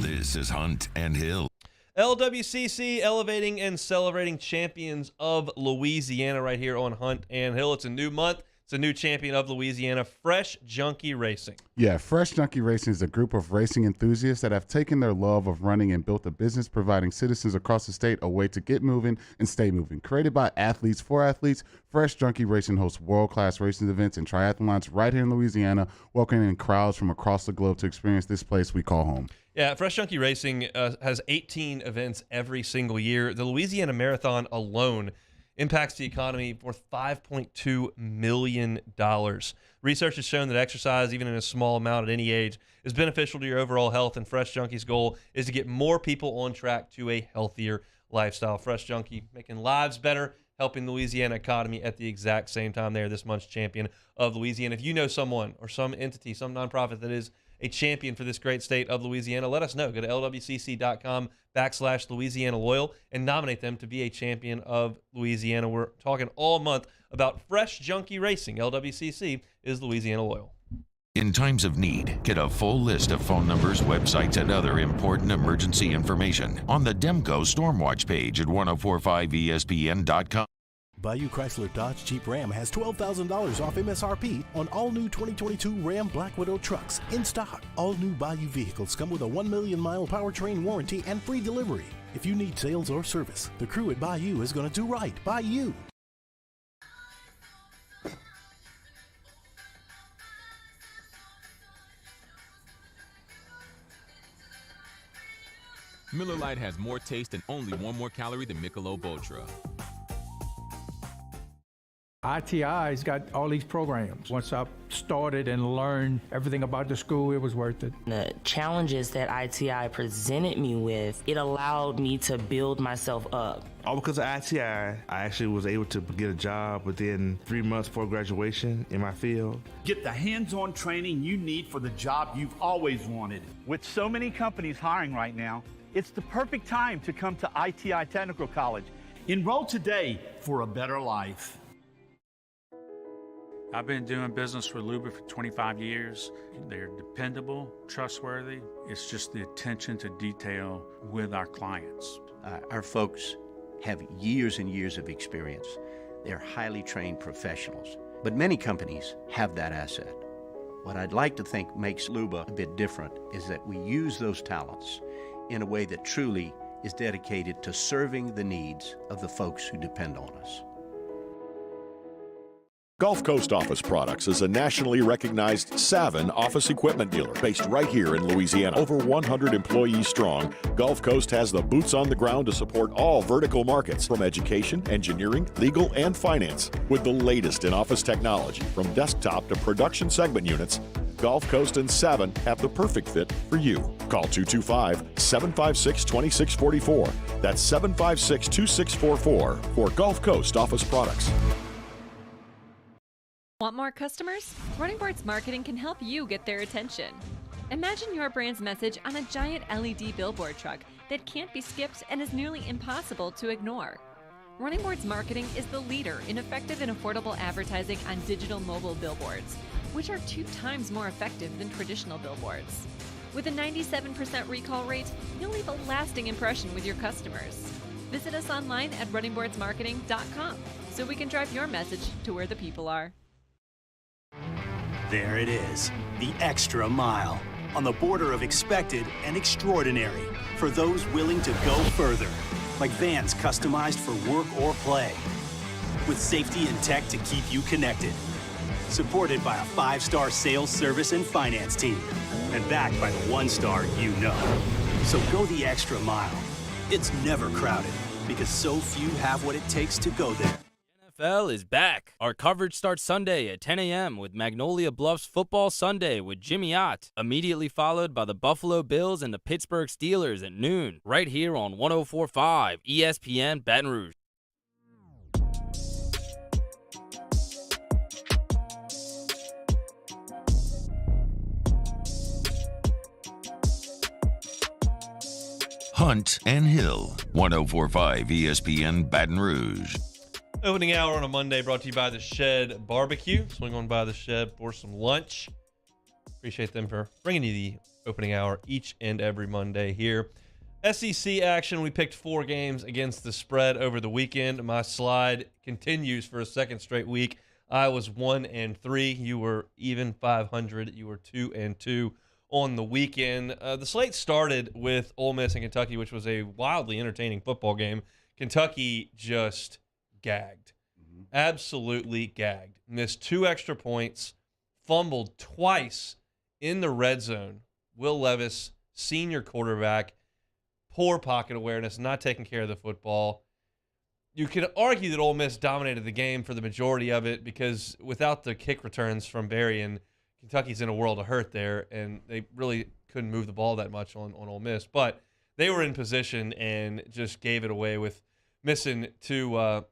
This is Hunt and Hill. LWCC, elevating and celebrating champions of Louisiana right here on Hunt and Hill. It's a new month. It's a new champion of Louisiana, Fresh Junkie Racing. Yeah, Fresh Junkie Racing is a group of racing enthusiasts that have taken their love of running and built a business providing citizens across the state a way to get moving and stay moving. Created by athletes for athletes, Fresh Junkie Racing hosts world-class racing events and triathlons right here in Louisiana, welcoming crowds from across the globe to experience this place we call home. Yeah, Fresh Junkie Racing has 18 events every single year. The Louisiana Marathon alone impacts the economy worth $5.2 million. Research has shown that exercise, even in a small amount at any age, is beneficial to your overall health, and Fresh Junkie's goal is to get more people on track to a healthier lifestyle. Fresh Junkie, making lives better, helping the Louisiana economy at the exact same time. They are this month's champion of Louisiana. If you know someone or some entity, some nonprofit that is a champion for this great state of Louisiana, let us know. Go to lwcc.com/Louisiana Loyal and nominate them to be a champion of Louisiana. We're talking all month about Fresh Junkie Racing. LWCC is Louisiana Loyal. In times of need, get a full list of phone numbers, websites, and other important emergency information on the Demco Stormwatch page at 1045ESPN.com. Bayou Chrysler Dodge Jeep Ram has $12,000 off MSRP on all new 2022 Ram Black Widow trucks in stock. All new Bayou vehicles come with a 1 million mile powertrain warranty and free delivery. If you need sales or service, the crew at Bayou is going to do right by you. Miller Lite has more taste and only 1 more calorie than Michelob Ultra. ITI's got all these programs. Once I started and learned everything about the school, it was worth it. The challenges that ITI presented me with, it allowed me to build myself up. All because of ITI, I actually was able to get a job within 3 months before graduation in my field. Get the hands-on training you need for the job you've always wanted. With so many companies hiring right now, it's the perfect time to come to ITI Technical College. Enroll today for a better life. I've been doing business with Luba for 25 years. They're dependable, trustworthy. It's just the attention to detail with our clients. Our folks have years and years of experience. They're highly trained professionals. But many companies have that asset. What I'd like to think makes Luba a bit different is that we use those talents in a way that truly is dedicated to serving the needs of the folks who depend on us. Gulf Coast Office Products is a nationally recognized Savin office equipment dealer based right here in Louisiana. Over 100 employees strong, Gulf Coast has the boots on the ground to support all vertical markets, from education, engineering, legal, and finance. With the latest in office technology, from desktop to production segment units, Gulf Coast and Savin have the perfect fit for you. Call 225-756-2644. That's 756-2644 for Gulf Coast Office Products. Want more customers? Running Boards Marketing can help you get their attention. Imagine your brand's message on a giant LED billboard truck that can't be skipped and is nearly impossible to ignore. Running Boards Marketing is the leader in effective and affordable advertising on digital mobile billboards, which are 2 times more effective than traditional billboards. With a 97% recall rate, you'll leave a lasting impression with your customers. Visit us online at runningboardsmarketing.com so we can drive your message to where the people are. There it is, the extra mile, on the border of expected and extraordinary, for those willing to go further, like vans customized for work or play, with safety and tech to keep you connected, supported by a 5-star sales, service, and finance team, and backed by the 1-star you know. So go the extra mile. It's never crowded, because so few have what it takes to go there. NFL is back. Our coverage starts Sunday at 10 a.m. with Magnolia Bluffs Football Sunday with Jimmy Ott, immediately followed by the Buffalo Bills and the Pittsburgh Steelers at noon, right here on 104.5 ESPN Baton Rouge. Hunt and Hill, 104.5 ESPN Baton Rouge. Opening hour on a Monday brought to you by The Shed Barbecue. Swing on by The Shed for some lunch. Appreciate them for bringing you the opening hour each and every Monday here. SEC action, we picked 4 games against the spread over the weekend. My slide continues for a second straight week. I was 1-3. You were even 500. You were 2-2 on the weekend. The slate started with Ole Miss and Kentucky, which was a wildly entertaining football game. Kentucky just gagged. Absolutely gagged. Missed 2 extra points, fumbled twice in the red zone. Will Levis, senior quarterback, poor pocket awareness, not taking care of the football. You could argue that Ole Miss dominated the game for the majority of it because without the kick returns from Berrien, Kentucky's in a world of hurt there, and they really couldn't move the ball that much on Ole Miss. But they were in position and just gave it away with missing two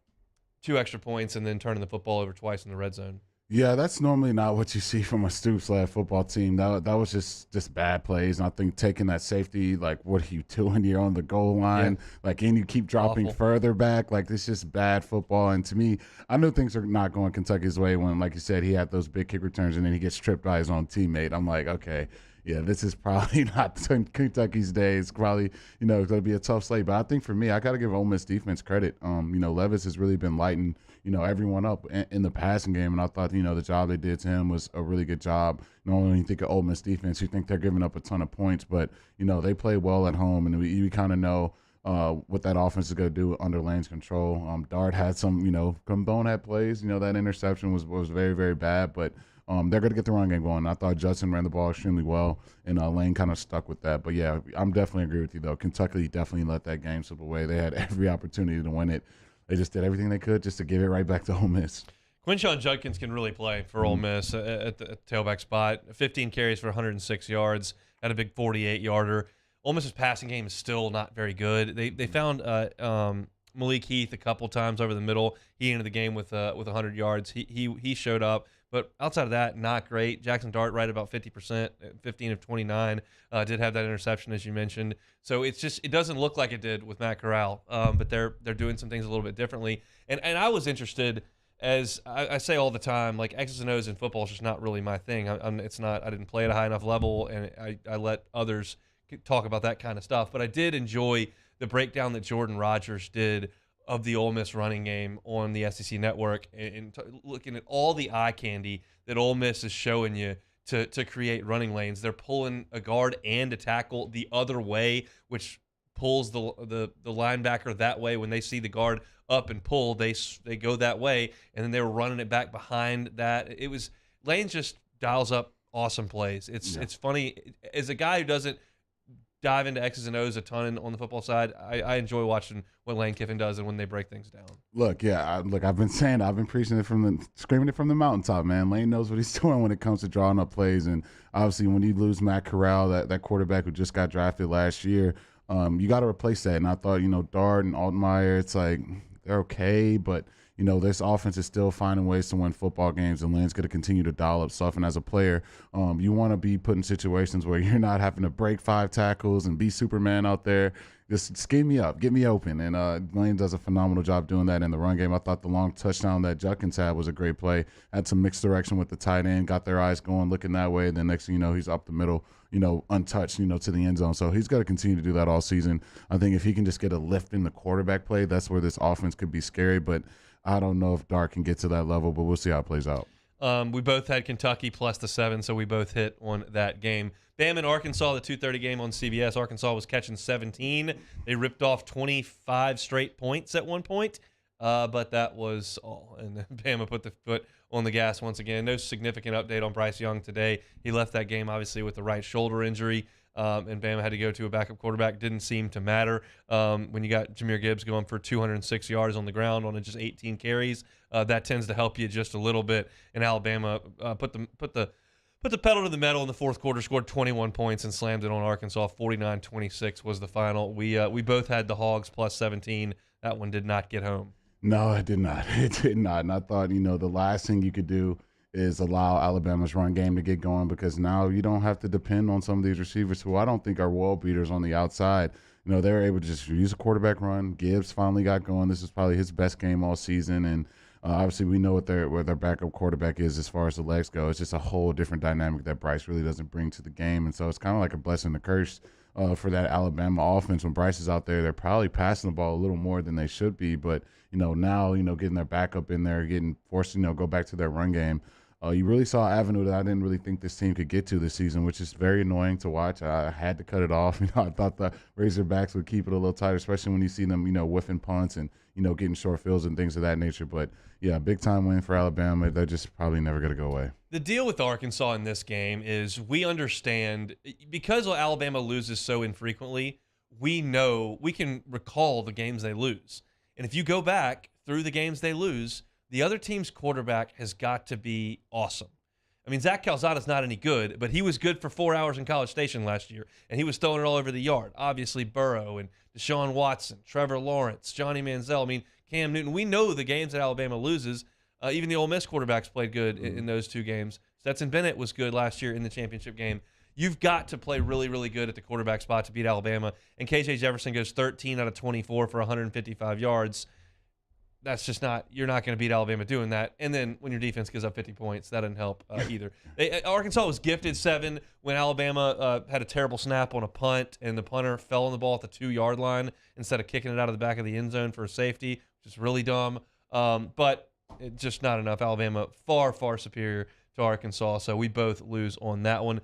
extra points and then turning the football over twice in the red zone. Yeah, that's normally not what you see from a Stoops-led football team. That was just bad plays. And I think taking that safety, like, what are you doing here on the goal line? Yeah. Like, and you keep dropping further back. Like, it's just bad football. And to me, I knew things are not going Kentucky's way when, like you said, he had those big kick returns and then he gets tripped by his own teammate. I'm like, okay, yeah, this is probably not Kentucky's day. It's probably, going to be a tough slate. But I think for me, I got to give Ole Miss defense credit. Levis has really been lighting, everyone up in the passing game. And I thought, the job they did to him was a really good job. When you think of Ole Miss defense, you think they're giving up a ton of points. But, they play well at home. And we kind of know what that offense is going to do under Lane's control. Dart had some, bonehead plays. That interception was very, very bad. But they're going to get the run game going. I thought Judson ran the ball extremely well, and Lane kind of stuck with that. But, yeah, I'm definitely agree with you, though. Kentucky definitely let that game slip away. They had every opportunity to win it. They just did everything they could just to give it right back to Ole Miss. Quinshon Judkins can really play for Ole Miss at the tailback spot. 15 carries for 106 yards, had a big 48-yarder. Ole Miss's passing game is still not very good. They found Malik Heath a couple times over the middle. He ended the game with 100 yards. He showed up, but outside of that, not great. Jackson Dart right about 50%, 15 of 29. Did have that interception as you mentioned. So it doesn't look like it did with Matt Corral. But they're doing some things a little bit differently. And I was interested. As I say all the time, like X's and O's in football is just not really my thing. I didn't play at a high enough level, and I let others talk about that kind of stuff. But I did enjoy the breakdown that Jordan Rodgers did of the Ole Miss running game on the SEC Network, and looking at all the eye candy that Ole Miss is showing you to create running lanes. They're pulling a guard and a tackle the other way, which pulls the linebacker that way. When they see the guard up and pull, they go that way, and then they were running it back behind that. It was Lane just dials up awesome plays. It's funny as a guy who doesn't dive into X's and O's a ton on the football side. I enjoy watching what Lane Kiffin does and when they break things down. Look, I've been preaching it screaming it from the mountaintop, man. Lane knows what he's doing when it comes to drawing up plays, and obviously when you lose Matt Corral, that quarterback who just got drafted last year, you got to replace that. And I thought, Dart and Altmaier, it's like they're okay, but this offense is still finding ways to win football games, and Lane's going to continue to dial up stuff. And as a player, you want to be put in situations where you're not having to break 5 tackles and be Superman out there. Just scheme me up, get me open. And Lane does a phenomenal job doing that in the run game. I thought the long touchdown that Judkins had was a great play. Had some mixed direction with the tight end, got their eyes going, looking that way. Then next thing you know, he's up the middle, untouched, to the end zone. So he's got to continue to do that all season. I think if he can just get a lift in the quarterback play, that's where this offense could be scary. But I don't know if Dart can get to that level, but we'll see how it plays out. We both had Kentucky plus the 7, so we both hit on that game. Bama and Arkansas, the 2:30 game on CBS. Arkansas was catching 17. They ripped off 25 straight points at one point, but that was all. And Bama put the foot on the gas once again. No significant update on Bryce Young today. He left that game, obviously, with the right shoulder injury, and Bama had to go to a backup quarterback. Didn't seem to matter when you got Jahmyr Gibbs going for 206 yards on the ground on just 18 carries. That tends to help you just a little bit. And Alabama put the pedal to the metal in the fourth quarter, scored 21 points and slammed it on Arkansas. 49-26 was the final. We both had the Hogs plus 17. That one did not get home. No, it did not. It did not. And I thought, the last thing you could do is allow Alabama's run game to get going, because now you don't have to depend on some of these receivers who I don't think are world beaters on the outside. They were able to just use a quarterback run. Gibbs finally got going. This is probably his best game all season. And obviously we know what their backup quarterback is as far as the legs go. It's just a whole different dynamic that Bryce really doesn't bring to the game. And so it's kind of like a blessing and a curse for that Alabama offense. When Bryce is out there, they're probably passing the ball a little more than they should be. But, now, getting their backup in there, getting forced to, go back to their run game. You really saw an avenue that I didn't really think this team could get to this season, which is very annoying to watch. I had to cut it off. I thought the Razorbacks would keep it a little tighter, especially when you see them, whiffing punts and, getting short fields and things of that nature. But, yeah, big-time win for Alabama. They're just probably never going to go away. The deal with Arkansas in this game is we understand, because Alabama loses so infrequently, we know we can recall the games they lose. And if you go back through the games they lose, the other team's quarterback has got to be awesome. I mean, Zach Calzada's not any good, but he was good for 4 hours in College Station last year, and he was throwing it all over the yard. Obviously, Burrow and Deshaun Watson, Trevor Lawrence, Johnny Manziel. I mean, Cam Newton. We know the games that Alabama loses. Even the Ole Miss quarterbacks played good in those 2 games. Stetson Bennett was good last year in the championship game. You've got to play really, really good at the quarterback spot to beat Alabama. And KJ Jefferson goes 13 out of 24 for 155 yards. That's just not – you're not going to beat Alabama doing that. And then when your defense gives up 50 points, that doesn't help either. Arkansas was gifted 7 when Alabama had a terrible snap on a punt, and the punter fell on the ball at the 2-yard line instead of kicking it out of the back of the end zone for a safety, which is really dumb. But it's just not enough. Alabama far, far superior to Arkansas, so we both lose on that one.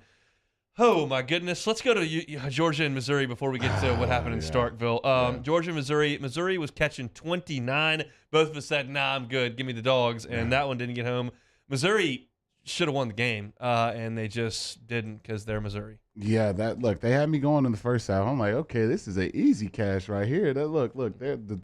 Oh, my goodness. Let's go to Georgia and Missouri before we get to what happened in Starkville. Georgia, Missouri. Missouri was catching 29. Both of us said, nah, I'm good. Give me the dogs. And that one didn't get home. Missouri should have won the game, and they just didn't because they're Missouri. Yeah, they had me going in the first half. I'm like, okay, this is an easy cash right here. The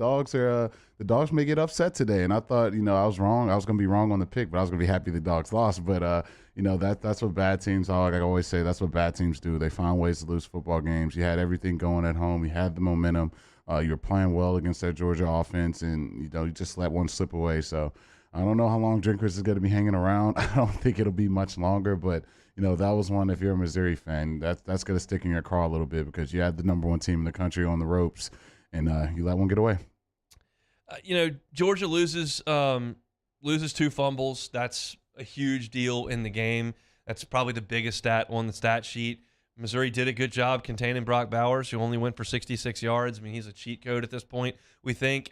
dogs may get upset today. And I thought, I was wrong. I was going to be wrong on the pick, but I was going to be happy the dogs lost. But, that's what bad teams are. Like I always say, that's what bad teams do. They find ways to lose football games. You had everything going at home. You had the momentum. You were playing well against that Georgia offense, and, you just let one slip away. So I don't know how long Drinkers is going to be hanging around. I don't think it'll be much longer, but that was one, if you're a Missouri fan, that's going to stick in your craw a little bit because you had the number one team in the country on the ropes, and you let one get away. Georgia loses 2 fumbles. That's a huge deal in the game. That's probably the biggest stat on the stat sheet. Missouri did a good job containing Brock Bowers, who only went for 66 yards. I mean, he's a cheat code at this point, we think.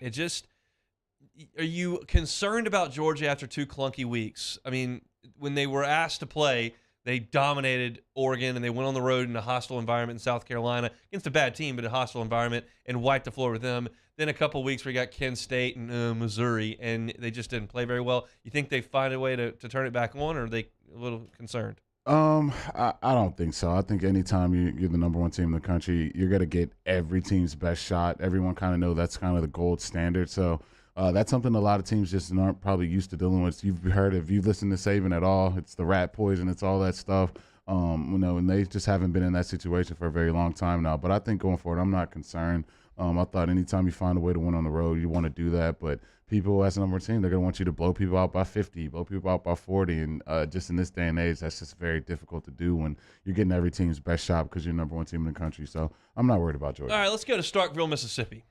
Are you concerned about Georgia after 2 clunky weeks? I mean, when they were asked to play, they dominated Oregon, and they went on the road in a hostile environment in South Carolina against a bad team, but a hostile environment, and wiped the floor with them. Then a couple of weeks where you got Kent State and Missouri, and they just didn't play very well. You think they find a way to turn it back on, or are they a little concerned? I don't think so. I think anytime you're the number one team in the country, you're going to get every team's best shot. Everyone kind of know that's kind of the gold standard. So that's something a lot of teams just aren't probably used to dealing with. You've heard, if you've listened to Saban at all, it's the rat poison, it's all that stuff. And they just haven't been in that situation for a very long time now. But I think going forward, I'm not concerned. I thought anytime you find a way to win on the road, you want to do that. But people as a number one team, they're going to want you to blow people out by 50, blow people out by 40. And just in this day and age, that's just very difficult to do when you're getting every team's best shot because you're number one team in the country. So I'm not worried about Georgia. All right, let's go to Starkville, Mississippi.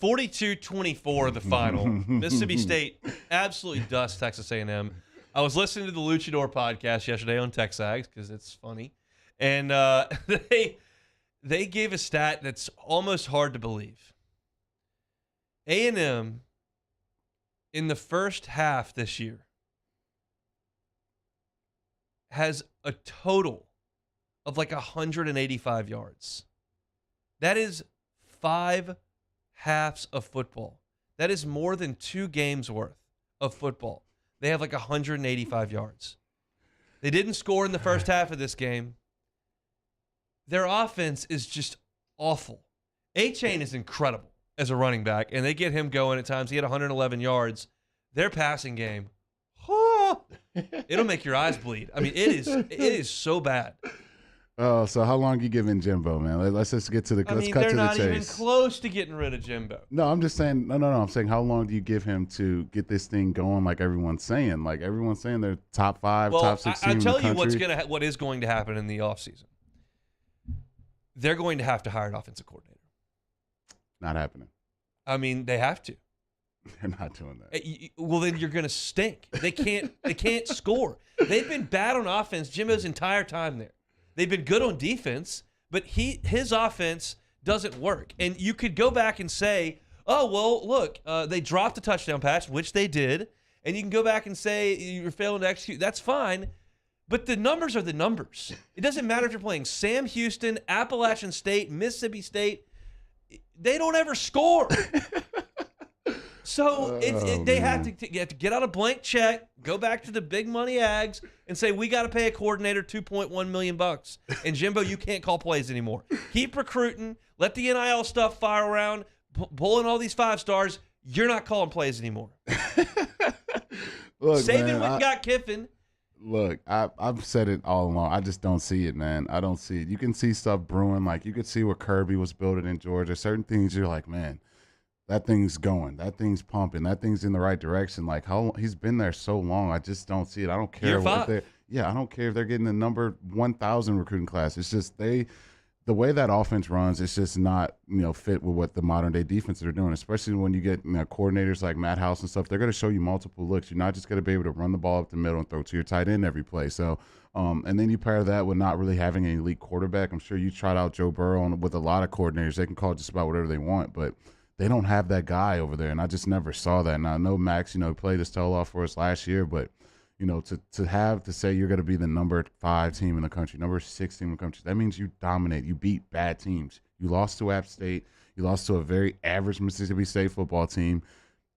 42-24 the final. Mississippi State absolutely dusts Texas A&M. I was listening to the Luchador podcast yesterday on Texags because it's funny. And they gave a stat that's almost hard to believe. A&M in the first half this year has a total of like 185 yards. That is 5 halves of football. That is more than 2 games worth of football. They have like 185 yards. They didn't score in the first half of this game. Their offense is just awful. A-Chain is incredible as a running back, and they get him going at times. He had 111 yards. Their passing game, it'll make your eyes bleed. I mean, it is so bad. Oh, so how long you giving Jimbo, man? Let's just get to the let's cut to the chase. They're not even close to getting rid of Jimbo. No, I'm just saying. No. I'm saying how long do you give him to get this thing going? Like everyone's saying, they're top 5, top 6 team in the country. I'll tell you what is going to happen in the offseason. They're going to have to hire an offensive coordinator. Not happening. I mean, they have to. They're not doing that. Well, then you're going to stink. They can't score. They've been bad on offense Jimbo's entire time there. They've been good on defense, but his offense doesn't work. And you could go back and say, oh, well, look, they dropped a touchdown pass, which they did, and you can go back and say you're failing to execute. That's fine, but the numbers are the numbers. It doesn't matter if you're playing Sam Houston, Appalachian State, Mississippi State. They don't ever score. So they have to get out a blank check, go back to the big money Ags, and say, we got to pay a coordinator $2.1 million. And Jimbo, you can't call plays anymore. Keep recruiting. Let the NIL stuff fire around. Pulling all these 5 stars. You're not calling plays anymore. Look, Saban man, went and got Kiffin. Look, I've said it all along. I just don't see it, man. I don't see it. You can see stuff brewing. Like, you could see what Kirby was building in Georgia. Certain things you're like, man, that thing's going. That thing's pumping. That thing's in the right direction. Like, he's been there so long. I just don't see it. I don't care what they're. Yeah, I don't care if they're getting the number 1,000 recruiting class. It's just the way that offense runs, it's just not fit with what the modern day defenses are doing. Especially when you get coordinators like Matt House and stuff. They're going to show you multiple looks. You're not just going to be able to run the ball up the middle and throw to your tight end every play. So, and then you pair that with not really having an elite quarterback. I'm sure you tried out Joe Burrow with a lot of coordinators. They can call just about whatever they want, but they don't have that guy over there, and I just never saw that. And I know Max, played his tail off for us last year, but to say you're going to be the number 5 team in the country, number 6 team in the country, that means you dominate. You beat bad teams. You lost to App State. You lost to a very average Mississippi State football team.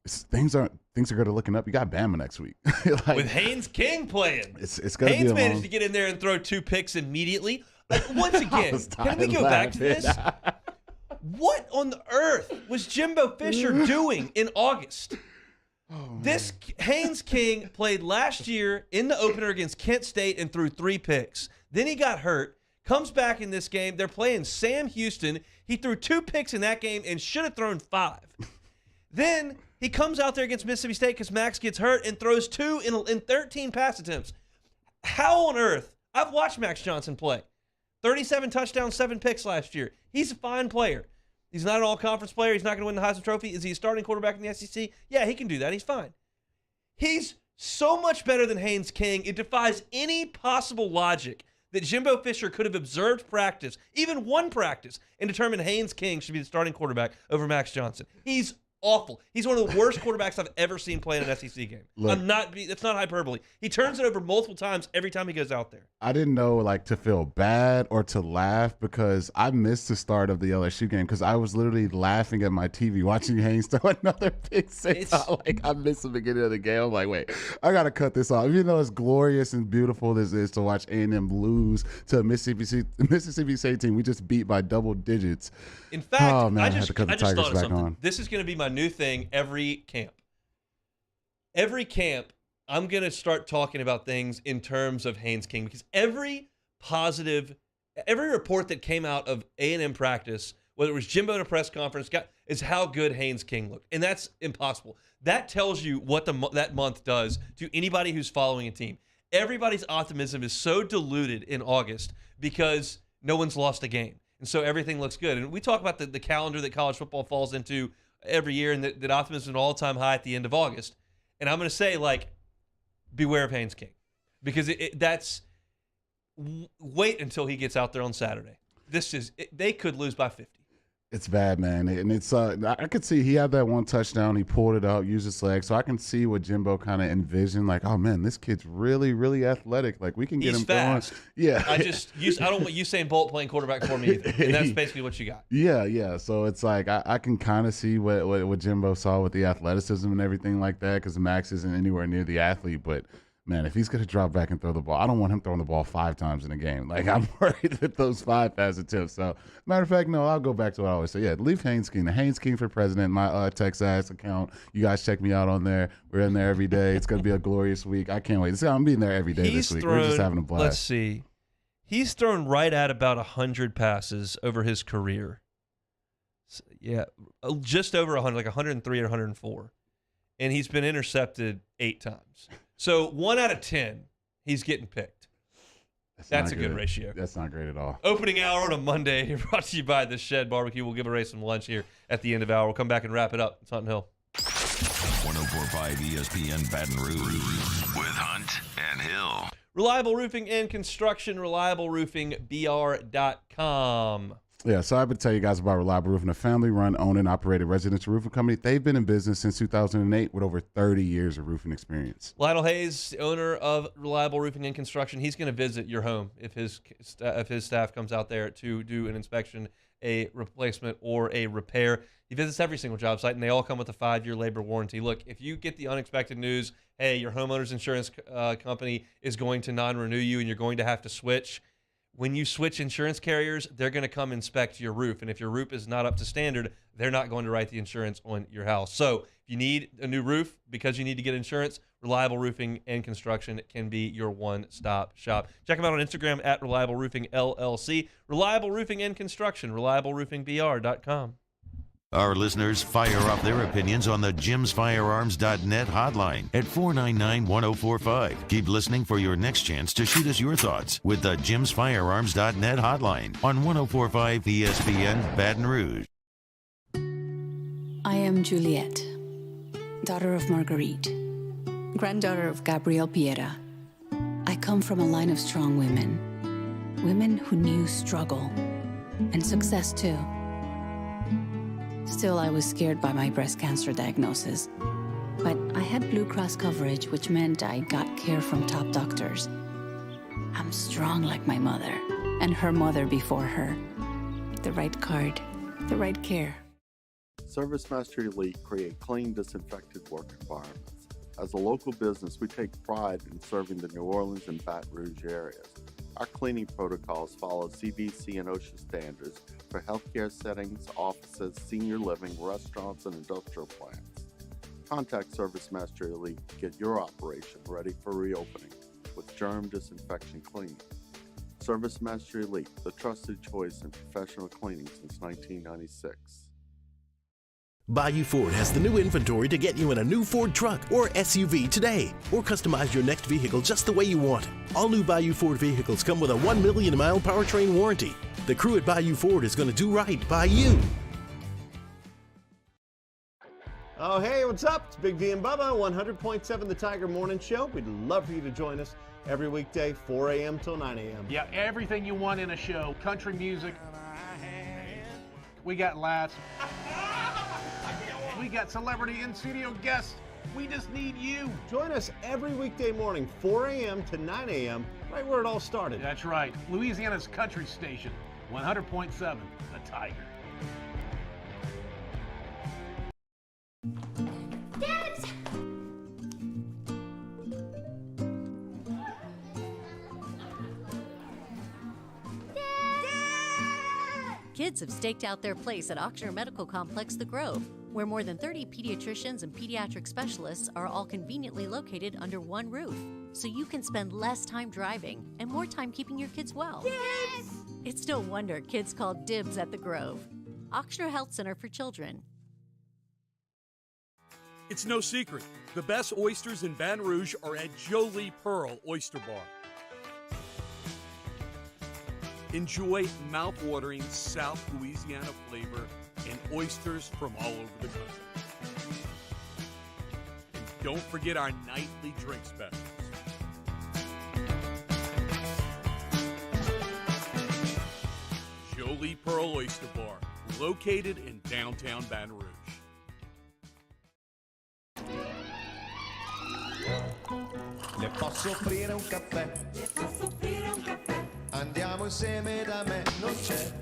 things are going to looking up. You got Bama next week. Like, with Haynes King playing. It's going to be Haynes managed to get in there and throw 2 picks immediately. Once again, can we go back to this? What on the earth was Jimbo Fisher doing in August? This Haynes King played last year in the opener against Kent State and threw 3 picks. Then he got hurt, comes back in this game. They're playing Sam Houston. He threw 2 picks in that game and should have thrown 5. Then he comes out there against Mississippi State because Max gets hurt and throws 2 in 13 pass attempts. How on earth? I've watched Max Johnson play. 37 touchdowns, 7 picks last year. He's a fine player. He's not an all-conference player. He's not going to win the Heisman Trophy. Is he a starting quarterback in the SEC? Yeah, he can do that. He's fine. He's so much better than Haynes King. It defies any possible logic that Jimbo Fisher could have observed practice, even one practice, and determined Haynes King should be the starting quarterback over Max Johnson. He's awful. He's one of the worst quarterbacks I've ever seen play in an SEC game. Look, it's not hyperbole. He turns it over multiple times every time he goes out there. I didn't know like to feel bad or to laugh because I missed the start of the LSU game because I was literally laughing at my TV watching Haynes throw another pick six. I missed the beginning of the game. I'm like, wait, I got to cut this off. Even though as glorious and beautiful this is to watch A&M lose to a Mississippi State team we just beat by double digits. In fact, I just thought of something. This is going to be my new thing every camp. Every camp, I'm going to start talking about things in terms of Haynes King because every report that came out of A&M practice, whether it was Jimbo in a press conference, is how good Haynes King looked. And that's impossible. That tells you what that month does to anybody who's following a team. Everybody's optimism is so diluted in August because no one's lost a game. And so everything looks good. And we talk about the calendar that college football falls into every year and that optimism is an all-time high at the end of August. And I'm going to say, beware of Haynes King. Because wait until he gets out there on Saturday. They could lose by 50. It's bad, man. And it's I could see he had that one touchdown. He pulled it out, used his leg. So I can see what Jimbo kind of envisioned. Like, oh, man, this kid's really, really athletic. Like, we can get him fast. going. Yeah. I don't want Usain Bolt playing quarterback for me either. And that's basically what you got. Yeah. So it's like I can kind of see what Jimbo saw with the athleticism and everything like that because Max isn't anywhere near the athlete. But, man, if he's going to drop back and throw the ball, I don't want him throwing the ball 5 times in a game. Like, I'm worried that those 5 pass attempts. So, matter of fact, no, I'll go back to what I always say. Yeah, leave Haynes King. The Haynes King for president, my Texas account. You guys check me out on there. We're in there every day. It's going to be a glorious week. I can't wait. I'm being there every day this week. We're just having a blast. Let's see. He's thrown right at about 100 passes over his career. So, yeah, just over 100, like 103 or 104. And he's been intercepted 8 times. So 1 out of 10, he's getting picked. That's a good ratio. That's not great at all. Opening hour on a Monday, brought to you by the Shed Barbecue. We'll give away some lunch here at the end of the hour. We'll come back and wrap it up. It's Hunt Hill. 104.5 ESPN Baton Rouge with Hunt and Hill. Reliable Roofing and Construction, reliableroofing.br.com. Yeah, so I've been telling you guys about Reliable Roofing, a family-run, owned, and operated residential roofing company. They've been in business since 2008 with over 30 years of roofing experience. Lionel Hayes, owner of Reliable Roofing and Construction, he's going to visit your home if his staff comes out there to do an inspection, a replacement, or a repair. He visits every single job site, and they all come with a 5-year labor warranty. Look, if you get the unexpected news, hey, your homeowner's insurance company is going to non-renew you and you're going to have to switch, when you switch insurance carriers, they're going to come inspect your roof. And if your roof is not up to standard, they're not going to write the insurance on your house. So if you need a new roof because you need to get insurance, Reliable Roofing and Construction can be your one-stop shop. Check them out on Instagram at Reliable Roofing LLC. Reliable Roofing and Construction, reliableroofing.br.com. Our listeners fire up their opinions on the jimsfirearms.net hotline at 499-1045. Keep listening for your next chance to shoot us your thoughts with the jimsfirearms.net hotline on 104.5 ESPN Baton Rouge. I am Juliet, daughter of Marguerite, granddaughter of Gabriel Piera. I come from a line of strong women who knew struggle and success too. Still, I was scared by my breast cancer diagnosis. But I had Blue Cross coverage, which meant I got care from top doctors. I'm strong like my mother, and her mother before her. The right card, the right care. ServiceMaster Elite create clean, disinfected work environments. As a local business, we take pride in serving the New Orleans and Baton Rouge areas. Our cleaning protocols follow CDC and OSHA standards for healthcare settings, offices, senior living, restaurants, and industrial plants. Contact ServiceMaster Elite to get your operation ready for reopening with germ disinfection cleaning. ServiceMaster Elite, the trusted choice in professional cleaning since 1996. Bayou Ford has the new inventory to get you in a new Ford truck or SUV today, or customize your next vehicle just the way you want it. All new Bayou Ford vehicles come with a 1 million mile powertrain warranty. The crew at Bayou Ford is going to do right by you. Oh, hey, what's up? It's Big D and Bubba, 100.7 The Tiger Morning Show. We'd love for you to join us every weekday, 4 a.m. till 9 a.m. Yeah, everything you want in a show. Country music. We got laughs. We got celebrity in-studio guests. We just need you. Join us every weekday morning, 4 a.m. to 9 a.m., right where it all started. That's right. Louisiana's country station, 100.7 The Tiger. Kids have staked out their place at Ochsner Medical Complex The Grove, where more than 30 pediatricians and pediatric specialists are all conveniently located under one roof, so you can spend less time driving and more time keeping your kids well. Yes! It's no wonder kids call dibs at The Grove. Ochsner Health Center for Children. It's no secret, the best oysters in Baton Rouge are at Jolie Pearl Oyster Bar. Enjoy mouth-watering South Louisiana flavor and oysters from all over the country. And don't forget our nightly drink specials. Jolie Pearl Oyster Bar, located in downtown Baton Rouge. Le posso offrire un caffè? Le posso offrire un caffè? Andiamo insieme da me, non c'è.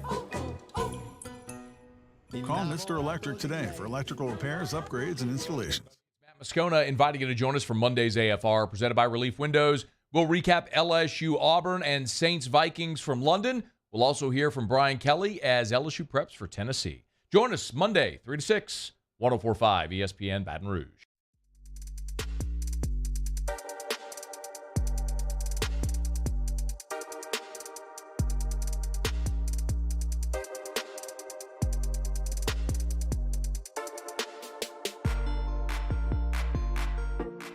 Call Mr. Electric today for electrical repairs, upgrades, and installations. Matt Moscona inviting you to join us for Monday's AFR, presented by Relief Windows. We'll recap LSU Auburn and Saints Vikings from London. We'll also hear from Brian Kelly as LSU preps for Tennessee. Join us Monday, 3 to 6, 104.5 ESPN Baton Rouge.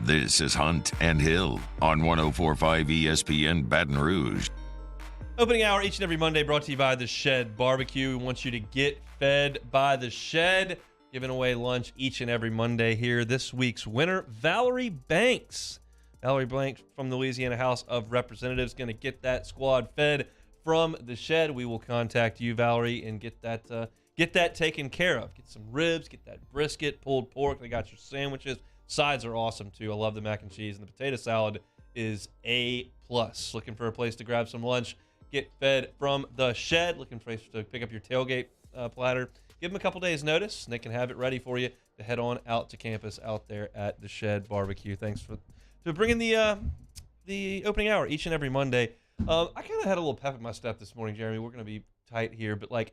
This is Hunt and Hill on 104.5 ESPN Baton Rouge. Opening hour each and every Monday brought to you by The Shed Barbecue. We want you to get fed by The Shed. Giving away lunch each and every Monday here. This week's winner, Valerie Banks. Valerie Banks from the Louisiana House of Representatives going to get that squad fed from The Shed. We will contact you, Valerie, and get that taken care of. Get some ribs, get that brisket, pulled pork. They got your sandwiches. Sides are awesome, too. I love the mac and cheese, and the potato salad is A+. Looking for a place to grab some lunch, get fed from The Shed. Looking for a place to pick up your tailgate platter. Give them a couple days' notice, and they can have it ready for you to head on out to campus out there at The Shed Barbecue. Thanks for bringing the opening hour each and every Monday. I kind of had a little pep in my step this morning, Jeremy. We're going to be tight here, but,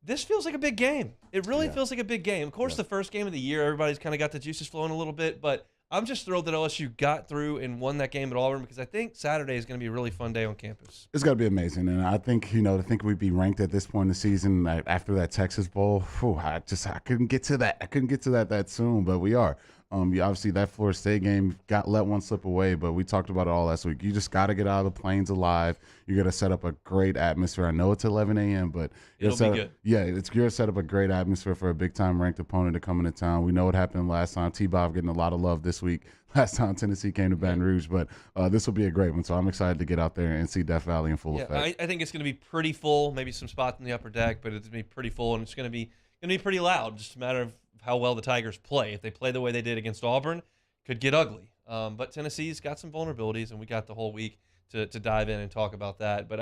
this feels like a big game. It really feels like a big game. Of course, the first game of the year, everybody's kind of got the juices flowing a little bit, but I'm just thrilled that LSU got through and won that game at Auburn because I think Saturday is going to be a really fun day on campus. It's going to be amazing, and I think to think we'd be ranked at this point in the season after that Texas Bowl. I couldn't get to that. I couldn't get to that soon, but we are. Obviously, that Florida State game let one slip away, but we talked about it all last week. You just got to get out of the plains alive. You got to set up a great atmosphere. I know it's 11 a.m., but it'll be good. You're going to set up a great atmosphere for a big-time ranked opponent to come into town. We know what happened last time. T-Bob getting a lot of love this week. Last time Tennessee came to Baton Rouge, but this will be a great one. So I'm excited to get out there and see Death Valley in full effect. I think it's going to be pretty full. Maybe some spots in the upper deck, but it's going to be pretty full, and it's going to be pretty loud. Just a matter of how well the Tigers play. If they play the way they did against Auburn, could get ugly. But Tennessee's got some vulnerabilities, and we got the whole week to dive in and talk about that. But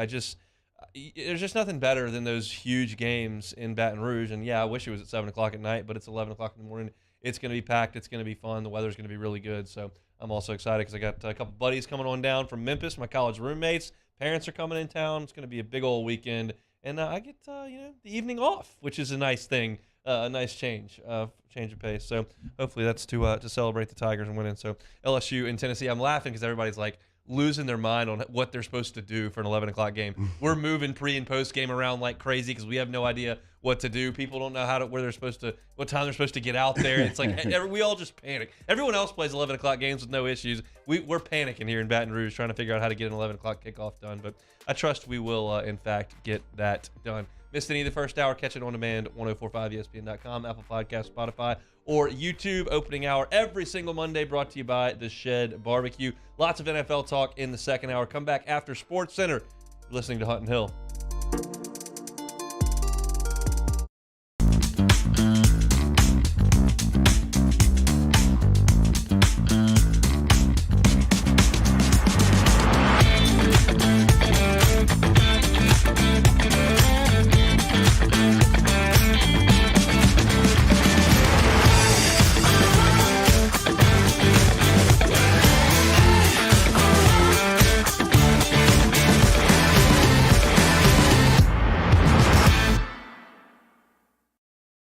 there's just nothing better than those huge games in Baton Rouge. And yeah, I wish it was at 7 o'clock at night, but it's 11 o'clock in the morning. It's going to be packed. It's going to be fun. The weather's going to be really good. So I'm also excited because I got a couple buddies coming on down from Memphis, my college roommates. Parents are coming in town. It's going to be a big old weekend. And I get, the evening off, which is a nice thing, a nice change of pace. So hopefully that's to celebrate the Tigers and winning. So LSU and Tennessee, I'm laughing because everybody's like losing their mind on what they're supposed to do for an 11 o'clock game. We're moving pre and post game around like crazy because we have no idea what to do. People don't know what time they're supposed to get out there. It's like we all just panic. Everyone else plays 11 o'clock games with no issues. We're panicking here in Baton Rouge trying to figure out how to get an 11 o'clock kickoff done. But I trust we will, in fact, get that done. Missed any of the first hour? Catch it on demand, 1045ESPN.com, Apple Podcasts, Spotify, or YouTube. Opening hour every single Monday, brought to you by The Shed Barbecue. Lots of NFL talk in the second hour. Come back after Sports Center. You're listening to Hunt and Hill.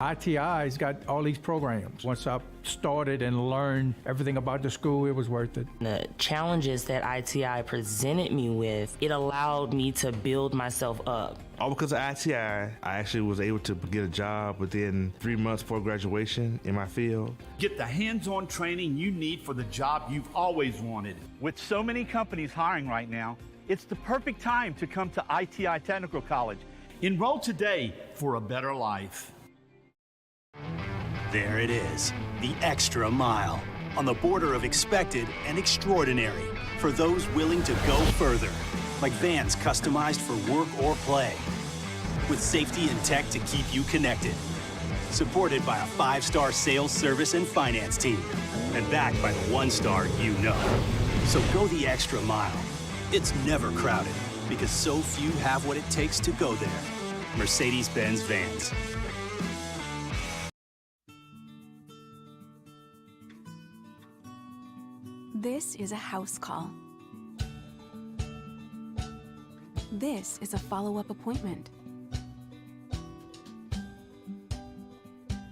ITI's got all these programs. Once I started and learned everything about the school, it was worth it. The challenges that ITI presented me with, it allowed me to build myself up. All because of ITI, I actually was able to get a job within 3 months before graduation in my field. Get the hands-on training you need for the job you've always wanted. With so many companies hiring right now, it's the perfect time to come to ITI Technical College. Enroll today for a better life. There it is, the extra mile, on the border of expected and extraordinary, for those willing to go further, like vans customized for work or play, with safety and tech to keep you connected, supported by a 5-star sales, service, and finance team, and backed by the 1-star you know. So go the extra mile. It's never crowded, because so few have what it takes to go there. Mercedes-Benz Vans. This is a house call. This is a follow-up appointment.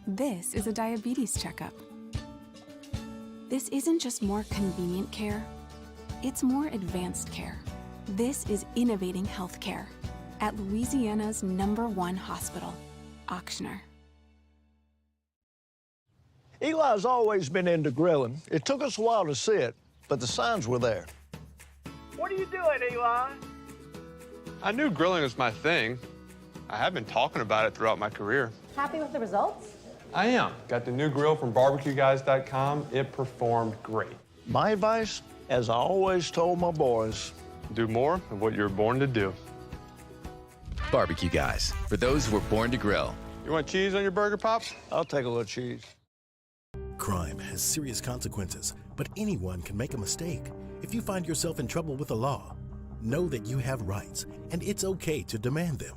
This is a diabetes checkup. This isn't just more convenient care, it's more advanced care. This is innovating healthcare at Louisiana's #1 hospital, Ochsner. Eli's always been into grilling. It took us a while to see it, but the signs were there. What are you doing, Eli? I knew grilling was my thing. I have been talking about it throughout my career. Happy with the results? I am. Got the new grill from barbecueguys.com. It performed great. My advice, as I always told my boys, do more of what you were born to do. Barbecue Guys, for those who were born to grill. You want cheese on your burger, Pops? I'll take a little cheese. Crime has serious consequences, but anyone can make a mistake. If you find yourself in trouble with the law, know that you have rights, and it's okay to demand them.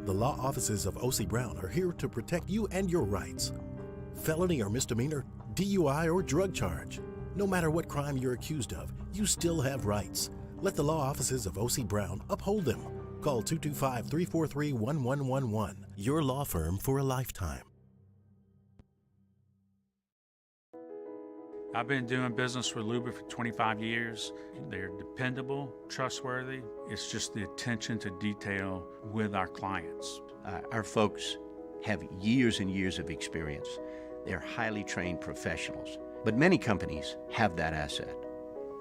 The law offices of O.C. Brown are here to protect you and your rights. Felony or misdemeanor, DUI or drug charge. No matter what crime you're accused of, you still have rights. Let the law offices of O.C. Brown uphold them. Call 225-343-1111. Your law firm for a lifetime. I've been doing business with Luba for 25 years. They're dependable, trustworthy. It's just the attention to detail with our clients. Our folks have years and years of experience. They're highly trained professionals, but many companies have that asset.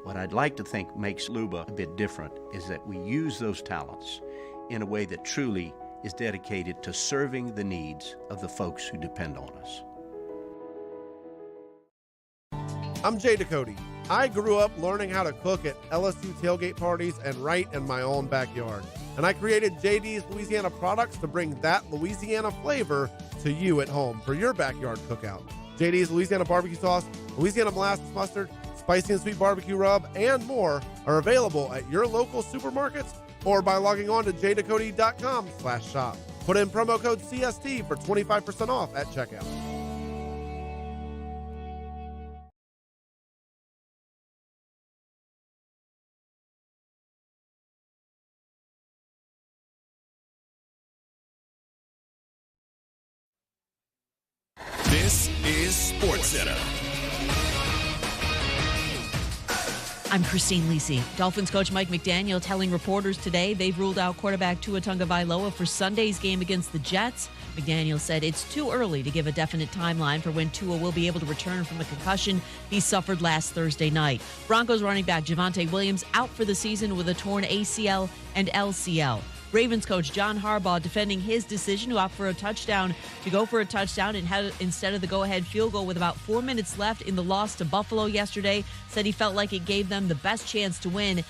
What I'd like to think makes Luba a bit different is that we use those talents in a way that truly is dedicated to serving the needs of the folks who depend on us. I'm Jay Ducote. I grew up learning how to cook at LSU tailgate parties and right in my own backyard. And I created JD's Louisiana products to bring that Louisiana flavor to you at home for your backyard cookout. JD's Louisiana barbecue sauce, Louisiana molasses mustard, spicy and sweet barbecue rub, and more are available at your local supermarkets or by logging on to jdacody.com/shop. Put in promo code CST for 25% off at checkout. This is SportsCenter. I'm Christine Lisi. Dolphins coach Mike McDaniel telling reporters today they've ruled out quarterback Tua Tagovailoa for Sunday's game against the Jets. McDaniel said it's too early to give a definite timeline for when Tua will be able to return from the concussion he suffered last Thursday night. Broncos running back Javonte Williams out for the season with a torn ACL and LCL. Ravens coach John Harbaugh defending his decision to opt for a touchdown, to go for a touchdown instead of the go-ahead field goal with about 4 minutes left in the loss to Buffalo yesterday, said he felt like it gave them the best chance to win.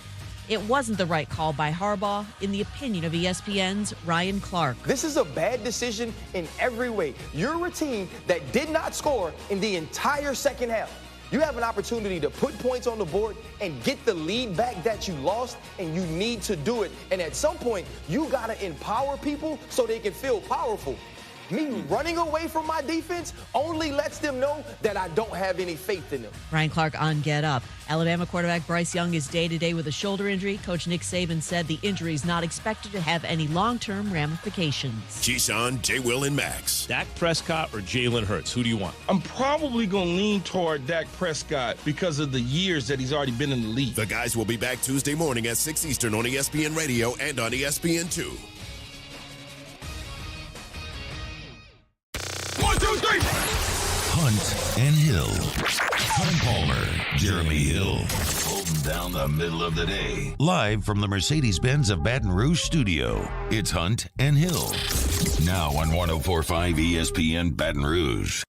It wasn't the right call by Harbaugh, in the opinion of ESPN's Ryan Clark. This is a bad decision in every way. You're a team that did not score in the entire second half. You have an opportunity to put points on the board and get the lead back that you lost, and you need to do it. And at some point, you got to empower people so they can feel powerful. Me running away from my defense only lets them know that I don't have any faith in them. Ryan Clark on Get Up. Alabama quarterback Bryce Young is day-to-day with a shoulder injury. Coach Nick Saban said the injury is not expected to have any long-term ramifications. Keyshawn, J. Will, and Max. Dak Prescott or Jalen Hurts? Who do you want? I'm probably going to lean toward Dak Prescott because of the years that he's already been in the league. The guys will be back Tuesday morning at 6 Eastern on ESPN Radio and on ESPN2. 1, 2, 3. Hunt and Hill. Tom Palmer, Jeremy Hill, holding down the middle of the day. Live from the Mercedes-Benz of Baton Rouge studio, it's Hunt and Hill. Now on 104.5 ESPN Baton Rouge.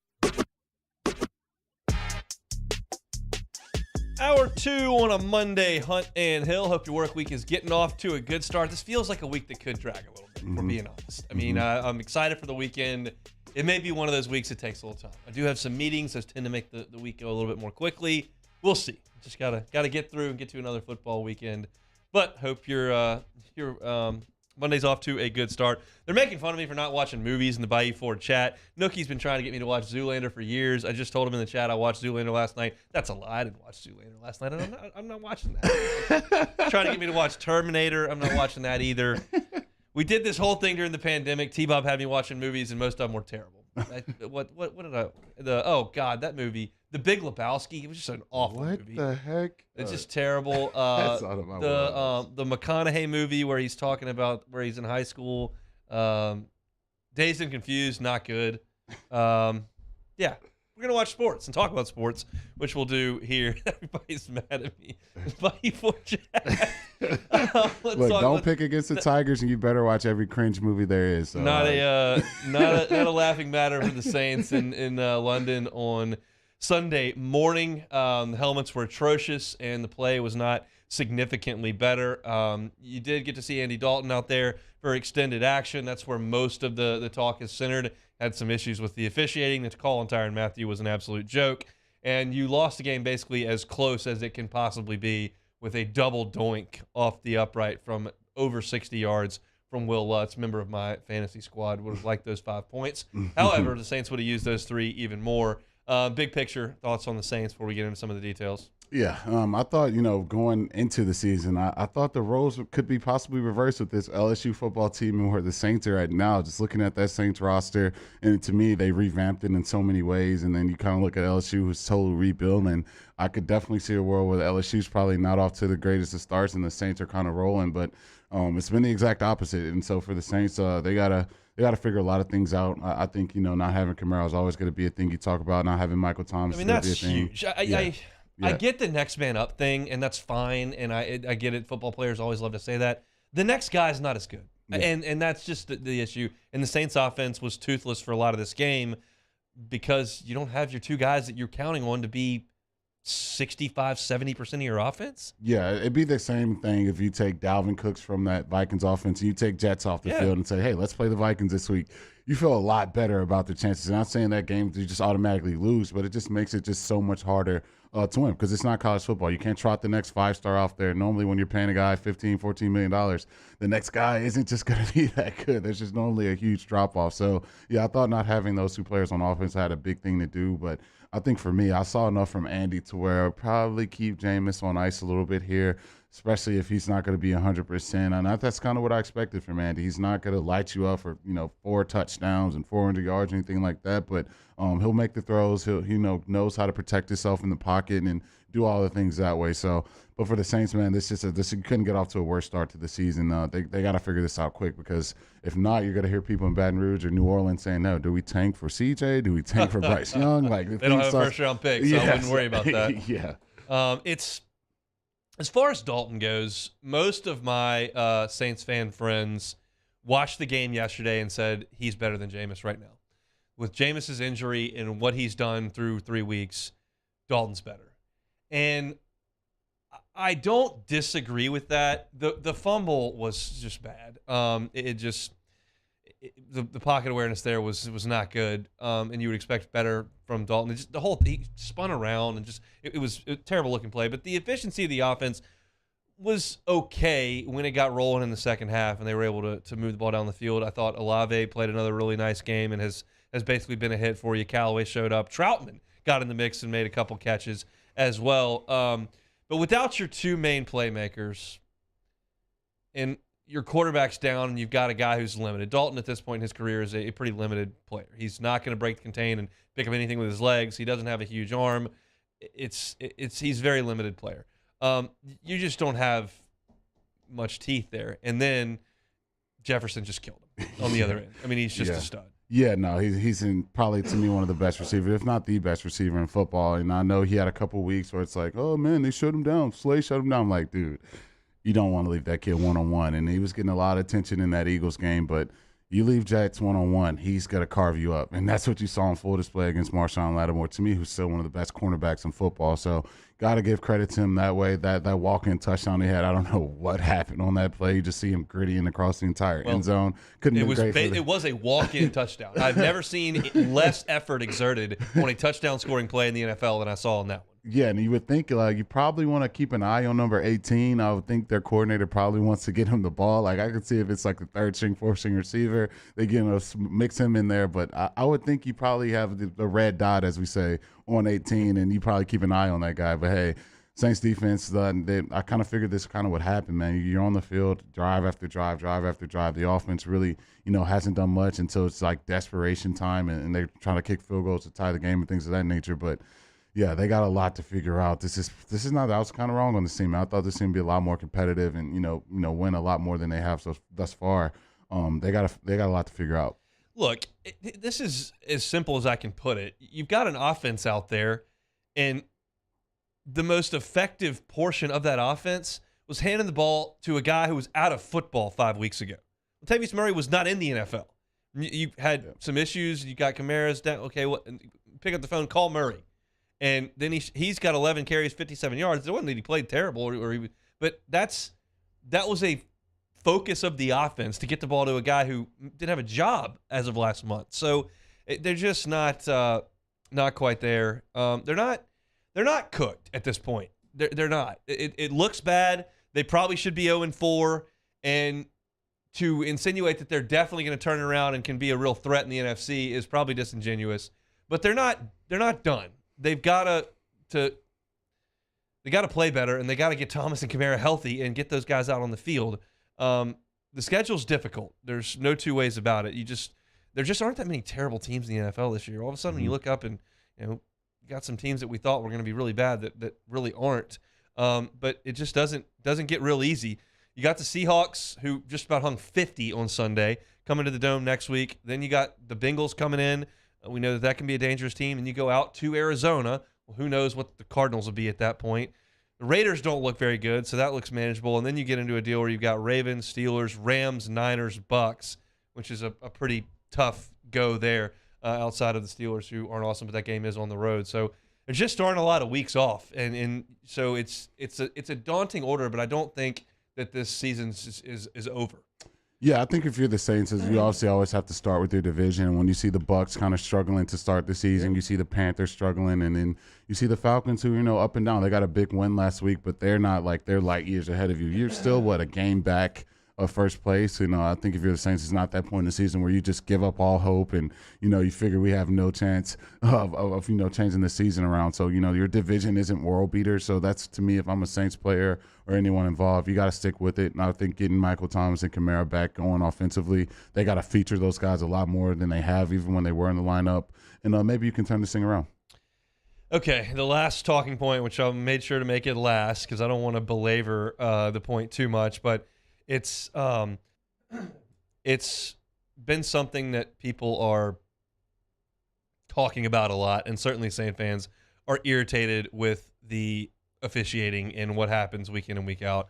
Hour 2 on a Monday, Hunt and Hill. Hope your work week is getting off to a good start. This feels like a week that could drag a little bit, if we're being honest. I mean, I'm excited for the weekend. It may be one of those weeks that takes a little time. I do have some meetings. Those tend to make the week go a little bit more quickly. We'll see. Just gotta get through and get to another football weekend. But hope your Monday's off to a good start. They're making fun of me for not watching movies in the Bayou Ford chat. Nookie's been trying to get me to watch Zoolander for years. I just told him in the chat I watched Zoolander last night. That's a lie. I didn't watch Zoolander last night. I'm not watching that. Trying to get me to watch Terminator. I'm not watching that either. We did this whole thing during the pandemic. T-Bob had me watching movies, and most of them were terrible. What did I? Oh God, that movie, The Big Lebowski. It was just an awful movie. What the heck? It's just terrible. That's out of my the McConaughey movie where he's talking about where he's in high school. Dazed and Confused, not good. Yeah. We're going to watch sports and talk about sports, which we'll do here. Everybody's mad at me. Look, don't pick against the Tigers, and you better watch every cringe movie there is. So, not a laughing matter for the Saints in London on Sunday morning. The helmets were atrocious, and the play was not significantly better. You did get to see Andy Dalton out there for extended action. That's where most of the talk is centered. Had some issues with the officiating. The call on Tyrann Mathieu was an absolute joke. And you lost the game basically as close as it can possibly be with a double doink off the upright from over 60 yards from Will Lutz, member of my fantasy squad. Would have liked those 5 points. However, the Saints would have used those 3 even more. Big picture thoughts on the Saints before we get into some of the details. Yeah, I thought, going into the season, I thought the roles could be possibly reversed with this LSU football team and where the Saints are at now. Just looking at that Saints roster, and to me, they revamped it in so many ways. And then you kind of look at LSU, who's total rebuild, and I could definitely see a world where LSU's probably not off to the greatest of starts, and the Saints are kind of rolling. But it's been the exact opposite. And so for the Saints, they gotta figure a lot of things out. I think not having Kamara is always going to be a thing you talk about. Not having Michael Thomas, I mean, that's be a thing. huge. I get the next man up thing, and that's fine, and I get it. Football players always love to say that. The next guy is not as good, and that's just the issue. And the Saints offense was toothless for a lot of this game because you don't have your 2 guys that you're counting on to be 65-70% of your offense. Yeah, it'd be the same thing if you take Dalvin Cooks from that Vikings offense and you take Jets off the field and say, hey, let's play the Vikings this week. You feel a lot better about the chances. And I'm not saying that game you just automatically lose, but it just makes it just so much harder to win, because it's not college football. You can't trot the next 5-star off there. Normally when you're paying a guy $15-14 million, the next guy isn't just going to be that good. There's just normally a huge drop-off. So, yeah, I thought not having those two players on offense had a big thing to do. But I think for me, I saw enough from Andy to where I'll probably keep Jameis on ice a little bit here, especially if he's not going to be 100%. And that's kind of what I expected from Andy. He's not going to light you up for, 4 touchdowns and 400 yards or anything like that, but he'll make the throws. He knows how to protect himself in the pocket and do all the things that way. So, but for the Saints, man, this couldn't get off to a worse start to the season. They got to figure this out quick, because if not, you're going to hear people in Baton Rouge or New Orleans saying, no, do we tank for CJ? Do we tank for Bryce Young? Like, they don't have a first-round pick, so I wouldn't worry about that. Yeah. It's as far as Dalton goes, most of my Saints fan friends watched the game yesterday and said he's better than Jameis right now. With Jameis's injury and what he's done through 3 weeks, Dalton's better. And I don't disagree with that. The fumble was just bad. The pocket awareness there was not good, and you would expect better from Dalton. He spun around and it was a terrible looking play. But the efficiency of the offense was okay when it got rolling in the second half, and they were able to move the ball down the field. I thought Olave played another really nice game and has basically been a hit for you. Callaway showed up. Troutman got in the mix and made a couple catches as well. But without your two main playmakers and your quarterback's down and you've got a guy who's limited. Dalton at this point in his career is a pretty limited player. He's not going to break the contain and pick up anything with his legs. He doesn't have a huge arm. He's a very limited player. You just don't have much teeth there. And then Jefferson just killed him on the other end. I mean, he's just a stud. Yeah, no, he's probably, to me, one of the best receivers, if not the best receiver in football. And I know he had a couple weeks where it's like, oh, man, they shut him down. Slay shut him down. I'm like, dude, you don't want to leave that kid one-on-one. And he was getting a lot of attention in that Eagles game, but you leave Jets one-on-one, he's going to carve you up. And that's what you saw on full display against Marshawn Lattimore, to me, who's still one of the best cornerbacks in football. So got to give credit to him that way. That walk-in touchdown he had, I don't know what happened on that play. You just see him grittying across the entire end zone. It was a walk-in touchdown. I've never seen less effort exerted on a touchdown scoring play in the NFL than I saw on that one. Yeah, and you would think, like, you probably want to keep an eye on number 18. I would think their coordinator probably wants to get him the ball. Like, I could see if it's like the third-string, fourth-string receiver, they mix him in there. But I would think you probably have the red dot, as we say, on 18, and you probably keep an eye on that guy. But, hey, Saints defense, I kind of figured this kind of would happen, man. You're on the field, drive after drive, drive after drive. The offense really, hasn't done much until it's like desperation time, and they're trying to kick field goals to tie the game and things of that nature. But yeah, they got a lot to figure out. This is not. I was kind of wrong on this team. I thought this team would be a lot more competitive and win a lot more than they have thus far. They got a lot to figure out. Look, this is as simple as I can put it. You've got an offense out there, and the most effective portion of that offense was handing the ball to a guy who was out of football 5 weeks ago. Latavius Murray was not in the NFL. You had some issues. You got Kamara's down. Okay, pick up the phone, call Murray. And then he's got 11 carries, 57 yards. It wasn't that he played terrible, but that was a focus of the offense to get the ball to a guy who didn't have a job as of last month. So they're just not quite there. They're not cooked at this point. They're not. It looks bad. They probably should be 0-4, and to insinuate that they're definitely going to turn it around and can be a real threat in the NFC is probably disingenuous. But they're not done. They've got to play better, and they got to get Thomas and Kamara healthy and get those guys out on the field. The schedule's difficult. There's no two ways about it. There just aren't that many terrible teams in the NFL this year. All of a sudden, you look up and you got some teams that we thought were going to be really bad that really aren't. But it just doesn't get real easy. You got the Seahawks, who just about hung 50 on Sunday, coming to the Dome next week. Then you got the Bengals coming in. We know that can be a dangerous team. And you go out to Arizona. Well, who knows what the Cardinals will be at that point. The Raiders don't look very good, so that looks manageable. And then you get into a deal where you've got Ravens, Steelers, Rams, Niners, Bucks, which is a pretty tough go there outside of the Steelers, who aren't awesome, but that game is on the road. So they're just starting a lot of weeks off. And so it's a daunting order, but I don't think that this season is over. Yeah, I think if you're the Saints, you obviously always have to start with your division. When you see the Bucs kind of struggling to start the season, you see the Panthers struggling, and then you see the Falcons who, up and down. They got a big win last week, but they're not like they're light years ahead of you. You're still, a game back of first place. I think if you're the Saints, it's not that point in the season where you just give up all hope and, you figure we have no chance of changing the season around. So, your division isn't world beater. So that's, to me, if I'm a Saints player or anyone involved, you got to stick with it. And I think getting Michael Thomas and Kamara back going offensively, they got to feature those guys a lot more than they have, even when they were in the lineup. And maybe you can turn this thing around. Okay, the last talking point, which I made sure to make it last because I don't want to belabor the point too much, but it's been something that people are talking about a lot, and certainly Saint fans are irritated with the officiating and what happens week in and week out.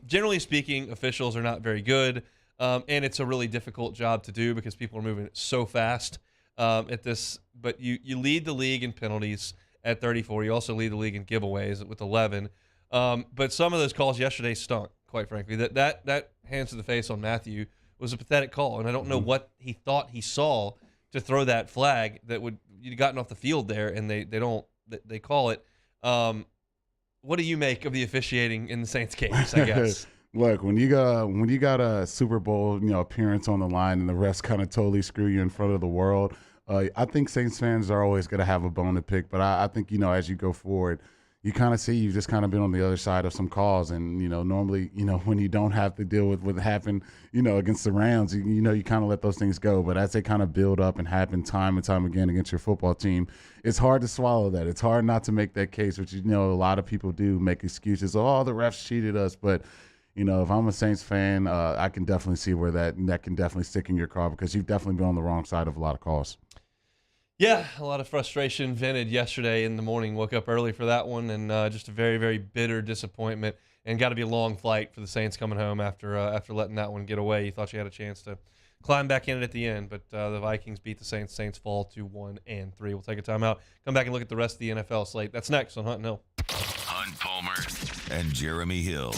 Generally speaking, officials are not very good, and it's a really difficult job to do because people are moving so fast at this. But you lead the league in penalties at 34. You also lead the league in giveaways with 11. But some of those calls yesterday stunk. Quite frankly, that hands to the face on Matthew was a pathetic call, and I don't know what he thought he saw to throw that flag that you'd gotten off the field there, and they call it. What do you make of the officiating in the Saints games? I guess. Look, when you got a Super Bowl appearance on the line, and the refs kind of totally screw you in front of the world, I think Saints fans are always going to have a bone to pick. But I think as you go forward, you kind of see you've just kind of been on the other side of some calls. And, normally, when you don't have to deal with what happened, against the Rams, you kind of let those things go. But as they kind of build up and happen time and time again against your football team, it's hard to swallow that. It's hard not to make that case, which, a lot of people do make excuses. Oh, the refs cheated us. But, if I'm a Saints fan, I can definitely see where that can definitely stick in your car because you've definitely been on the wrong side of a lot of calls. Yeah, a lot of frustration vented yesterday in the morning. Woke up early for that one, and just a very, very bitter disappointment. And got to be a long flight for the Saints coming home after letting that one get away. You thought you had a chance to climb back in it at the end, but the Vikings beat the Saints. Saints fall to 1-3. We'll take a timeout. Come back and look at the rest of the NFL slate. That's next on Hunt and Hill. Hunt Palmer and Jeremy Hill.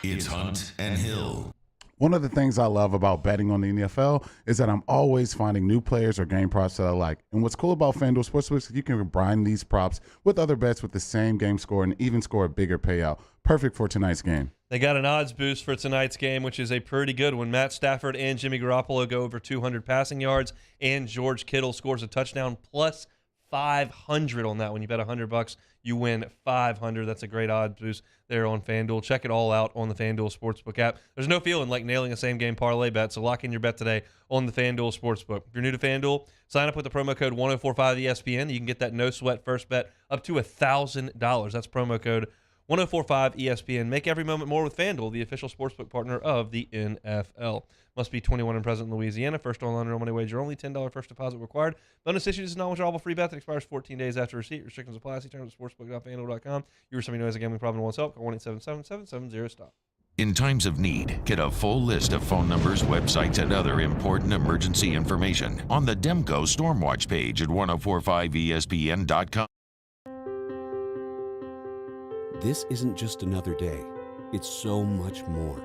It's Hunt and Hill. One of the things I love about betting on the NFL is that I'm always finding new players or game props that I like. And what's cool about FanDuel Sportsbook is you can combine these props with other bets with the same game score and even score a bigger payout. Perfect for tonight's game. They got an odds boost for tonight's game, which is a pretty good one. Matt Stafford and Jimmy Garoppolo go over 200 passing yards, and George Kittle scores a touchdown plus 500 on that one. You bet $100, you win 500. That's a great odds boost there on FanDuel. Check it all out on the FanDuel Sportsbook app. There's no feeling like nailing a same-game parlay bet, so lock in your bet today on the FanDuel Sportsbook. If you're new to FanDuel, sign up with the promo code 1045ESPN. You can get that no-sweat first bet up to $1,000. That's promo code 1045ESPN. Make every moment more with FanDuel, the official sportsbook partner of the NFL. Must be 21 and present in Louisiana. First online real money wager only. $10 first deposit required. Bonus issued is a non-withdrawable free bet that expires 14 days after receipt. Restrictions apply. See terms at sportsbook.fanduel.com. You or somebody who has a gambling problem and wants help, call 1-877-770-STOP. In times of need, get a full list of phone numbers, websites, and other important emergency information on the Demco Stormwatch page at 1045ESPN.com. This isn't just another day. It's so much more.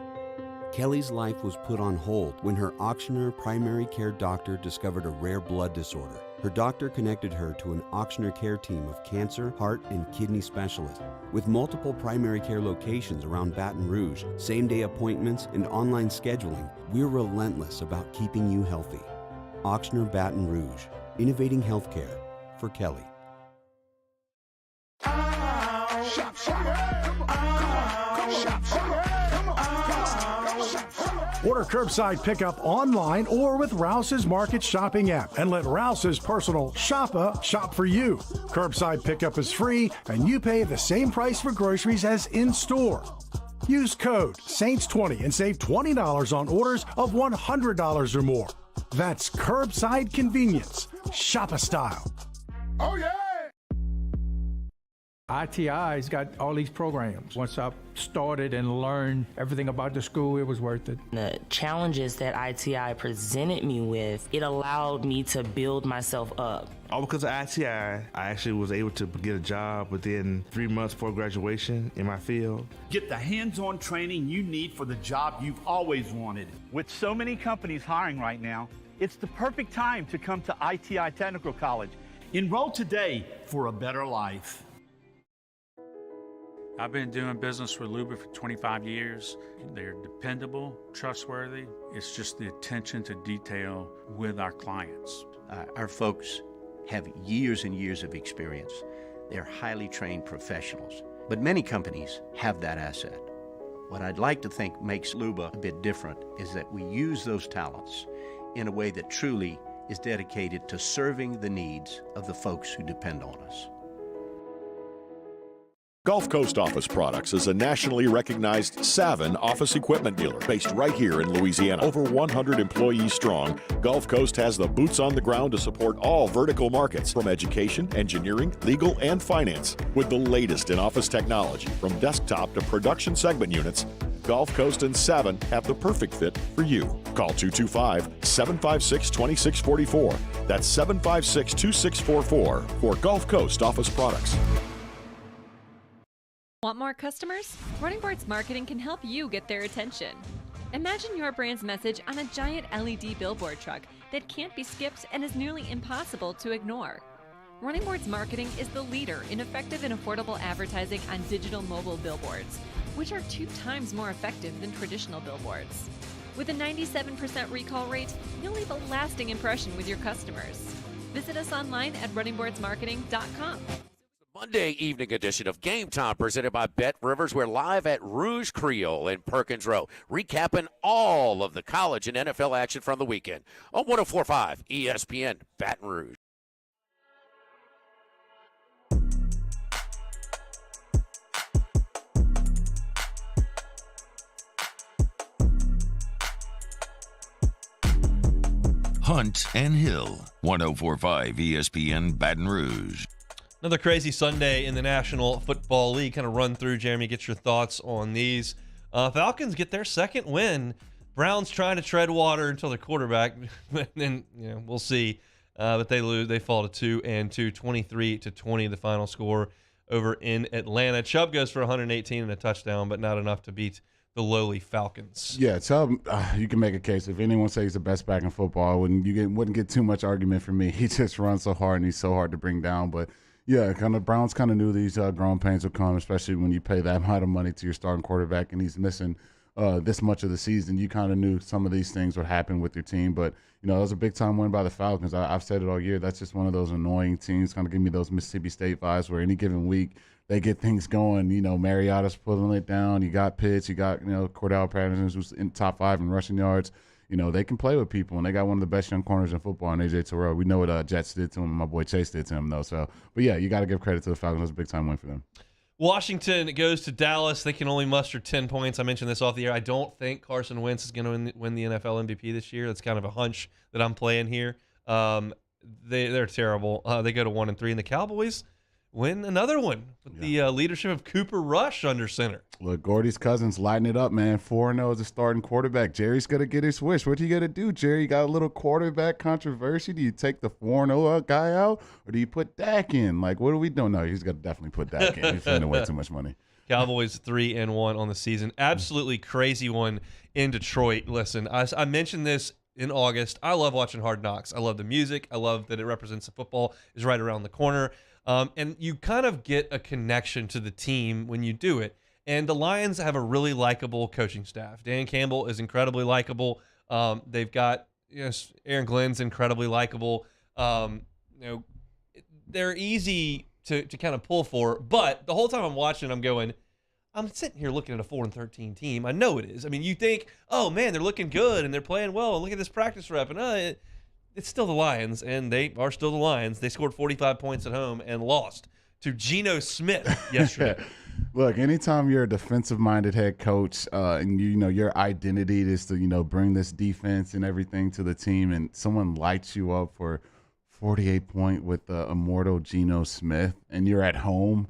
Kelly's life was put on hold when her auctioneer primary care doctor discovered a rare blood disorder. Her doctor connected her to an auctioneer care team of cancer, heart, and kidney specialists. With multiple primary care locations around Baton Rouge, same-day appointments, and online scheduling, we're relentless about keeping you healthy. Auctioneer Baton Rouge, innovating healthcare for Kelly. Order curbside pickup online or with Rouse's Market Shopping app and let Rouse's personal shopper shop for you. Curbside pickup is free and you pay the same price for groceries as in-store. Use code SAINTS20 and save $20 on orders of $100 or more. That's curbside convenience. Shopper style. Oh, yeah! ITI's got all these programs. Once I started and learned everything about the school, it was worth it. The challenges that ITI presented me with, it allowed me to build myself up. All because of ITI, I actually was able to get a job within 3 months before graduation in my field. Get the hands-on training you need for the job you've always wanted. With so many companies hiring right now, it's the perfect time to come to ITI Technical College. Enroll today for a better life. I've been doing business with Luba for 25 years. They're dependable, trustworthy. It's just the attention to detail with our clients. Our folks have years and years of experience. They're highly trained professionals, but many companies have that asset. What I'd like to think makes Luba a bit different is that we use those talents in a way that truly is dedicated to serving the needs of the folks who depend on us. Gulf Coast Office Products is a nationally recognized Savin office equipment dealer based right here in Louisiana. Over 100 employees strong, Gulf Coast has the boots on the ground to support all vertical markets from education, engineering, legal, and finance. With the latest in office technology from desktop to production segment units, Gulf Coast and Savin have the perfect fit for you. Call 225-756-2644. That's 756-2644 for Gulf Coast Office Products. Want more customers? Running Boards Marketing can help you get their attention. Imagine your brand's message on a giant LED billboard truck that can't be skipped and is nearly impossible to ignore. Running Boards Marketing is the leader in effective and affordable advertising on digital mobile billboards, which are 2 times more effective than traditional billboards. With a 97% recall rate, you'll leave a lasting impression with your customers. Visit us online at runningboardsmarketing.com. Monday evening edition of Game Time presented by Bet Rivers. We're live at Rouge Creole in Perkins Row, recapping all of the college and NFL action from the weekend on 104.5 ESPN Baton Rouge. Hunt and Hill, 104.5 ESPN Baton Rouge. Another crazy Sunday in the National Football League. Kind of run through, Jeremy, get your thoughts on these. Falcons get their second win. Browns trying to tread water until the quarterback, and then we'll see. But they lose. They fall to 2-2, 23-20, the final score over in Atlanta. Chubb goes for 118 and a touchdown, but not enough to beat the lowly Falcons. Yeah, Chubb, you can make a case. If anyone says he's the best back in football, wouldn't get too much argument from me. He just runs so hard and he's so hard to bring down, but. Yeah, Browns kind of knew these growing pains would come, especially when you pay that amount of money to your starting quarterback and he's missing this much of the season. You kind of knew some of these things would happen with your team, but it was a big time win by the Falcons. I've said it all year. That's just one of those annoying teams. Kind of give me those Mississippi State vibes where any given week they get things going. Mariota's pulling it down. You got Pitts. You got Cordell Patterson, who's in top 5 in rushing yards. They can play with people, and they got one of the best young corners in football in A.J. Terrell. We know what Jets did to him, and my boy Chase did to him, though. So, but yeah, you got to give credit to the Falcons. That's a big-time win for them. Washington goes to Dallas. They can only muster 10 points. I mentioned this off the air. I don't think Carson Wentz is going to win the NFL MVP this year. That's kind of a hunch that I'm playing here. They're terrible. They go to 1-3, and the Cowboys win another one with the leadership of Cooper Rush under center. Look, Gordy's cousins lighting it up, man. 4-0 as a starting quarterback. Jerry's going to get his wish. What do you got to do, Jerry? You got a little quarterback controversy. Do you take the 4-0 guy out, or do you put Dak in? Like, what are we doing? No, he's got to definitely put Dak in. He's spending way too much money. Cowboys 3-1 on the season. Absolutely crazy one in Detroit. Listen, I mentioned this in August. I love watching Hard Knocks. I love the music. I love that it represents the football is right around the corner. And you kind of get a connection to the team when you do it. And the Lions have a really likable coaching staff. Dan Campbell is incredibly likable. They've got Aaron Glenn's incredibly likable. They're easy to kind of pull for. But the whole time I'm watching, I'm sitting here looking at a 4-13 team. I know it is. I mean, you think, oh man, they're looking good and they're playing well. And look at this practice rep. And it's still the Lions, and they are still the Lions. They scored 45 points at home and lost to Geno Smith yesterday. Look, anytime you're a defensive-minded head coach and your identity is to bring this defense and everything to the team, and someone lights you up for 48 point with the immortal Geno Smith, and you're at home,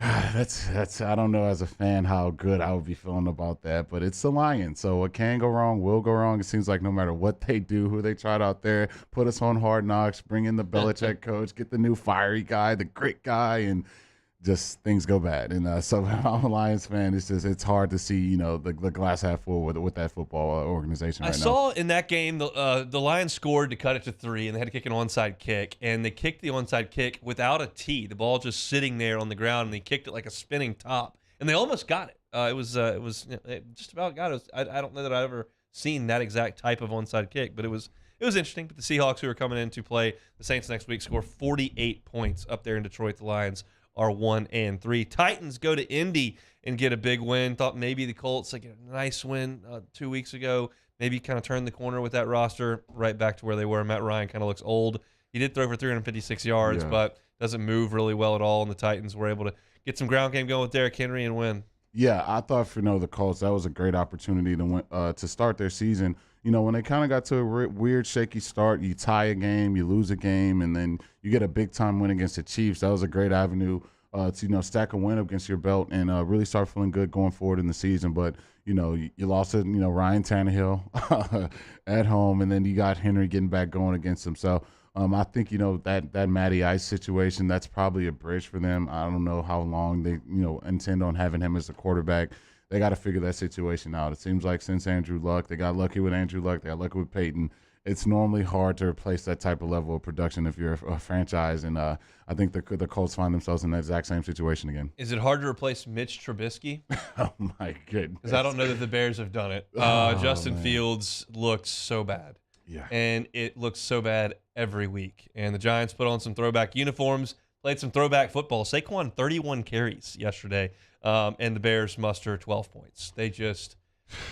That's I don't know as a fan how good I would be feeling about that, but it's the Lions. So what can go wrong will go wrong. It seems like no matter what they do, who they tried out there, put us on Hard Knocks, bring in the Belichick coach, get the new fiery guy, the grit guy, and just things go bad. And so I'm a Lions fan. It's hard to see the glass half full with that football organization. I saw in that game the Lions scored to cut it to 3, and they had to kick an onside kick, and they kicked the onside kick without a tee. The ball just sitting there on the ground, and they kicked it like a spinning top, and they almost got it. It was just about got it. I don't know that I've ever seen that exact type of onside kick, but it was interesting. But the Seahawks, who are coming in to play the Saints next week, score 48 points up there in Detroit. The Lions are 1-3. Titans go to Indy and get a big win. Thought maybe the Colts get a nice win 2 weeks ago. Maybe kind of turned the corner with that roster, right back to where they were. Matt Ryan kind of looks old. He did throw for 356 yards, but doesn't move really well at all. And the Titans were able to get some ground game going with Derrick Henry and win. Yeah, I thought for the Colts, that was a great opportunity to win, to start their season. When they kind of got to a weird, shaky start, you tie a game, you lose a game, and then you get a big-time win against the Chiefs. That was a great avenue to, stack a win against your belt and really start feeling good going forward in the season. But, you lost to, Ryan Tannehill at home, and then you got Henry getting back going against him. So I think, that Matty Ice situation, that's probably a bridge for them. I don't know how long they, intend on having him as the quarterback. They got to figure that situation out. It seems like since Andrew Luck, they got lucky with Andrew Luck, they got lucky with Peyton. It's normally hard to replace that type of level of production if you're a franchise, and I think the Colts find themselves in the exact same situation again. Is it hard to replace Mitch Trubisky? Oh, my goodness. Because I don't know that the Bears have done it. Justin Fields looks so bad. Yeah. And it looks so bad every week. And the Giants put on some throwback uniforms, played some throwback football. Saquon, 31 carries yesterday, and the Bears muster 12 points. They just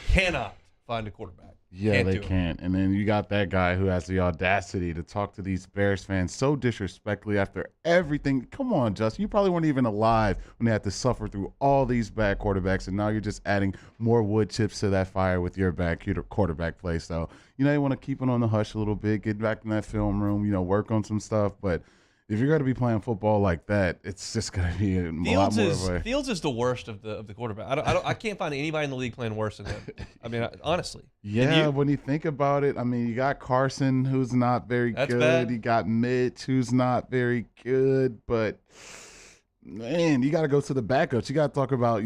cannot find a quarterback. Yeah, they can't. And then you got that guy who has the audacity to talk to these Bears fans so disrespectfully after everything. Come on, Justin. You probably weren't even alive when they had to suffer through all these bad quarterbacks, and now you're just adding more wood chips to that fire with your bad quarterback play. So, you want to keep it on the hush a little bit, get back in that film room, work on some stuff. But if you're going to be playing football like that, it's just going to be a lot more of a... Fields is the worst of the quarterback. I can't find anybody in the league playing worse than him. I mean, honestly. Yeah, when you think about it, I mean, you got Carson, who's not very good. Bad. You got Mitch, who's not very good. But, man, you got to go to the backups. You got to talk about,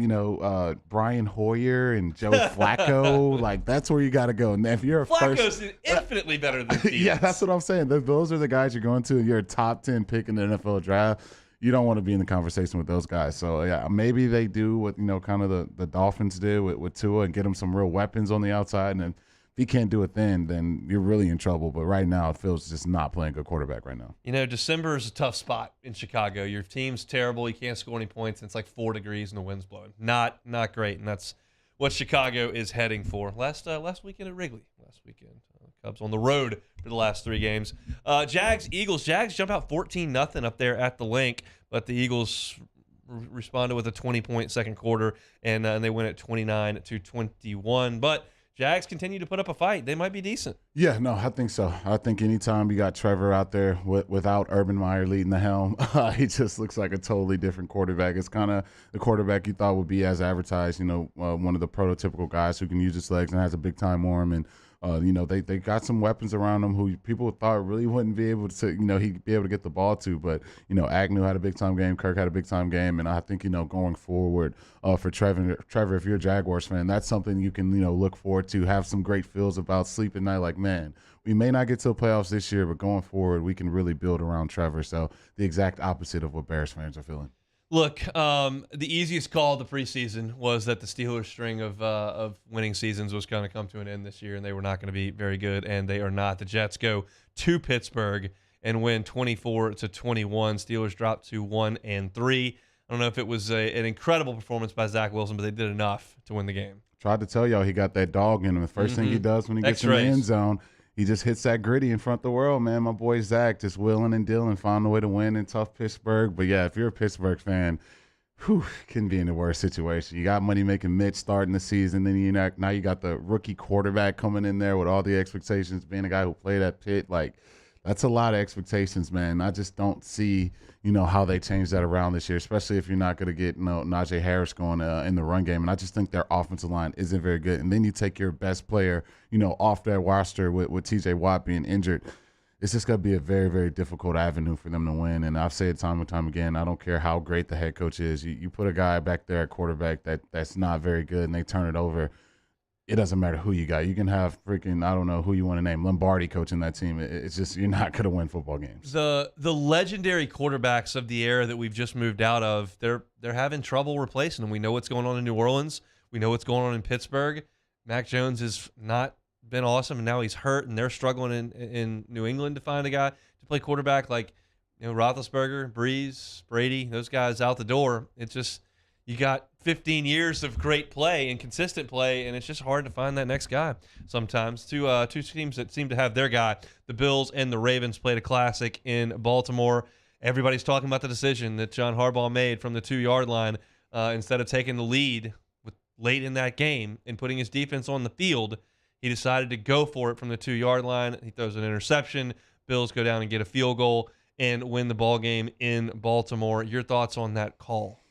Brian Hoyer and Joe Flacco. Like, that's where you got to go. And if you're Flacco's infinitely better than Fields. Yeah, that's what I'm saying. Those are the guys you're going to. You're a top 10 pick in the NFL draft. You don't want to be in the conversation with those guys. So, yeah, maybe they do what, kind of the Dolphins did with Tua and get him some real weapons on the outside. And if he can't do it then you're really in trouble. But right now, it feels just not playing good quarterback right now. December is a tough spot in Chicago. Your team's terrible. You can't score any points. And it's like 4 degrees and the wind's blowing. Not great. And that's what Chicago is heading for. Last weekend at Wrigley. Cubs on the road for the last 3 games. Jags, Eagles. Jags jump out 14-0 up there at the Link, but the Eagles responded with a 20-point second quarter, and they win at 29-21. But Jags continue to put up a fight. They might be decent. Yeah, no, I think so. I think anytime you got Trevor out there without Urban Meyer leading the helm, he just looks like a totally different quarterback. It's kind of the quarterback you thought would be as advertised, one of the prototypical guys who can use his legs and has a big-time arm. And they got some weapons around him who people thought really wouldn't be able to, he'd be able to get the ball to. But, Agnew had a big-time game. Kirk had a big-time game. And I think, going forward for Trevor, if you're a Jaguars fan, that's something you can, look forward to, have some great feels about, sleep at night. Like, man, we may not get to the playoffs this year, but going forward, we can really build around Trevor. So the exact opposite of what Bears fans are feeling. Look, the easiest call of the preseason was that the Steelers' string of winning seasons was going to come to an end this year, and they were not going to be very good, and they are not. The Jets go to Pittsburgh and win 24-21. Steelers drop to 1-3. I don't know if it was an incredible performance by Zach Wilson, but they did enough to win the game. Tried to tell y'all he got that dog in him. The first thing he does when he gets in the end zone, he just hits that gritty in front of the world, man. My boy Zach just willing and dealing, found a way to win in tough Pittsburgh. But, yeah, if you're a Pittsburgh fan, couldn't be in a worse situation. You got money-making Mitch starting the season. Then now you got the rookie quarterback coming in there with all the expectations, being a guy who played at Pitt. Like, That's a lot of expectations, man. I just don't see, how they change that around this year, especially if you're not going to get, Najee Harris going in the run game. And I just think their offensive line isn't very good. And then you take your best player, off that roster with T.J. Watt being injured. It's just going to be a very, very difficult avenue for them to win. And I've said time and time again, I don't care how great the head coach is. You put a guy back there at quarterback that's not very good and they turn it over. It doesn't matter who you got. You can have freaking, I don't know who you want to name, Lombardi coaching that team. It's just, you're not going to win football games. The legendary quarterbacks of the era that we've just moved out of, they're having trouble replacing them. We know what's going on in New Orleans. We know what's going on in Pittsburgh. Mac Jones has not been awesome, and now he's hurt, and they're struggling in New England to find a guy to play quarterback like Roethlisberger, Breeze, Brady. Those guys out the door. It's just you got 15 years of great play and consistent play, and it's just hard to find that next guy sometimes. Two teams that seem to have their guy. The Bills and the Ravens played a classic in Baltimore. Everybody's talking about the decision that John Harbaugh made from the 2-yard line instead of taking the lead late in that game and putting his defense on the field. He decided to go for it from the 2-yard line. He throws an interception. Bills go down and get a field goal and win the ball game in Baltimore. Your thoughts on that call?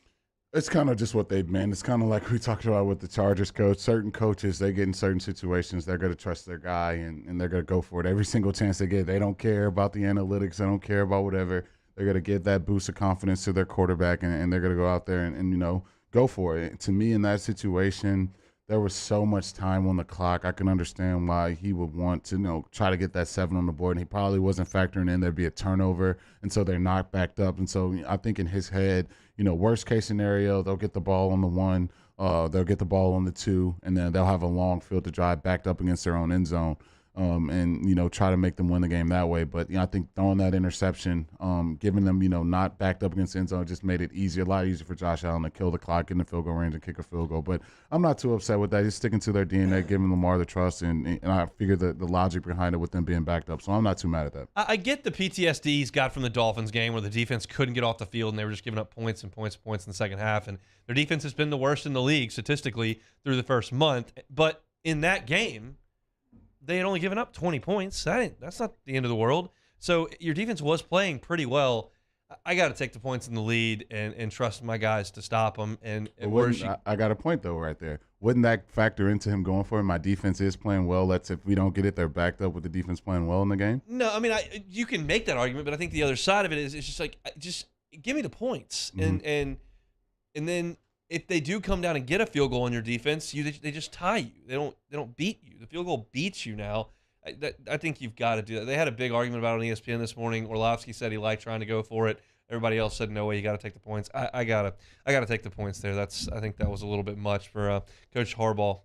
It's kind of just what they've been. It's kind of like we talked about with the Chargers coach. Certain coaches, they get in certain situations, they're going to trust their guy, and they're going to go for it every single chance they get. They don't care about the analytics. They don't care about whatever. They're going to give that boost of confidence to their quarterback, and they're going to go out there and go for it. To me, in that situation, there was so much time on the clock. I can understand why he would want to, try to get that 7 on the board. And he probably wasn't factoring in there'd be a turnover, and so they're not backed up. And so I think in his head, worst case scenario, they'll get the ball on the 1, they'll get the ball on the 2, and then they'll have a long field to drive backed up against their own end zone. And try to make them win the game that way. But I think throwing that interception, giving them not backed up against the end zone, just made it easier, a lot easier for Josh Allen to kill the clock in the field goal range and kick a field goal. But I'm not too upset with that. He's sticking to their DNA, giving Lamar the trust, and I figure the logic behind it with them being backed up. So I'm not too mad at that. I get the PTSD he's got from the Dolphins game where the defense couldn't get off the field and they were just giving up points and points and points in the second half. And their defense has been the worst in the league statistically through the first month. But in that game, they had only given up 20 points. That's not the end of the world. So your defense was playing pretty well. I got to take the points in the lead and trust my guys to stop them. I got a point, though, right there. Wouldn't that factor into him going for it? My defense is playing well. If we don't get it, they're backed up with the defense playing well in the game? No, I mean, you can make that argument, but I think the other side of it is it's just like, just give me the points. Mm-hmm. And then if they do come down and get a field goal on your defense, they just tie you. They don't beat you. The field goal beats you now. I think you've got to do that. They had a big argument about it on ESPN this morning. Orlovsky said he liked trying to go for it. Everybody else said no way. You got to take the points. I gotta take the points there. I think that was a little bit much for Coach Harbaugh.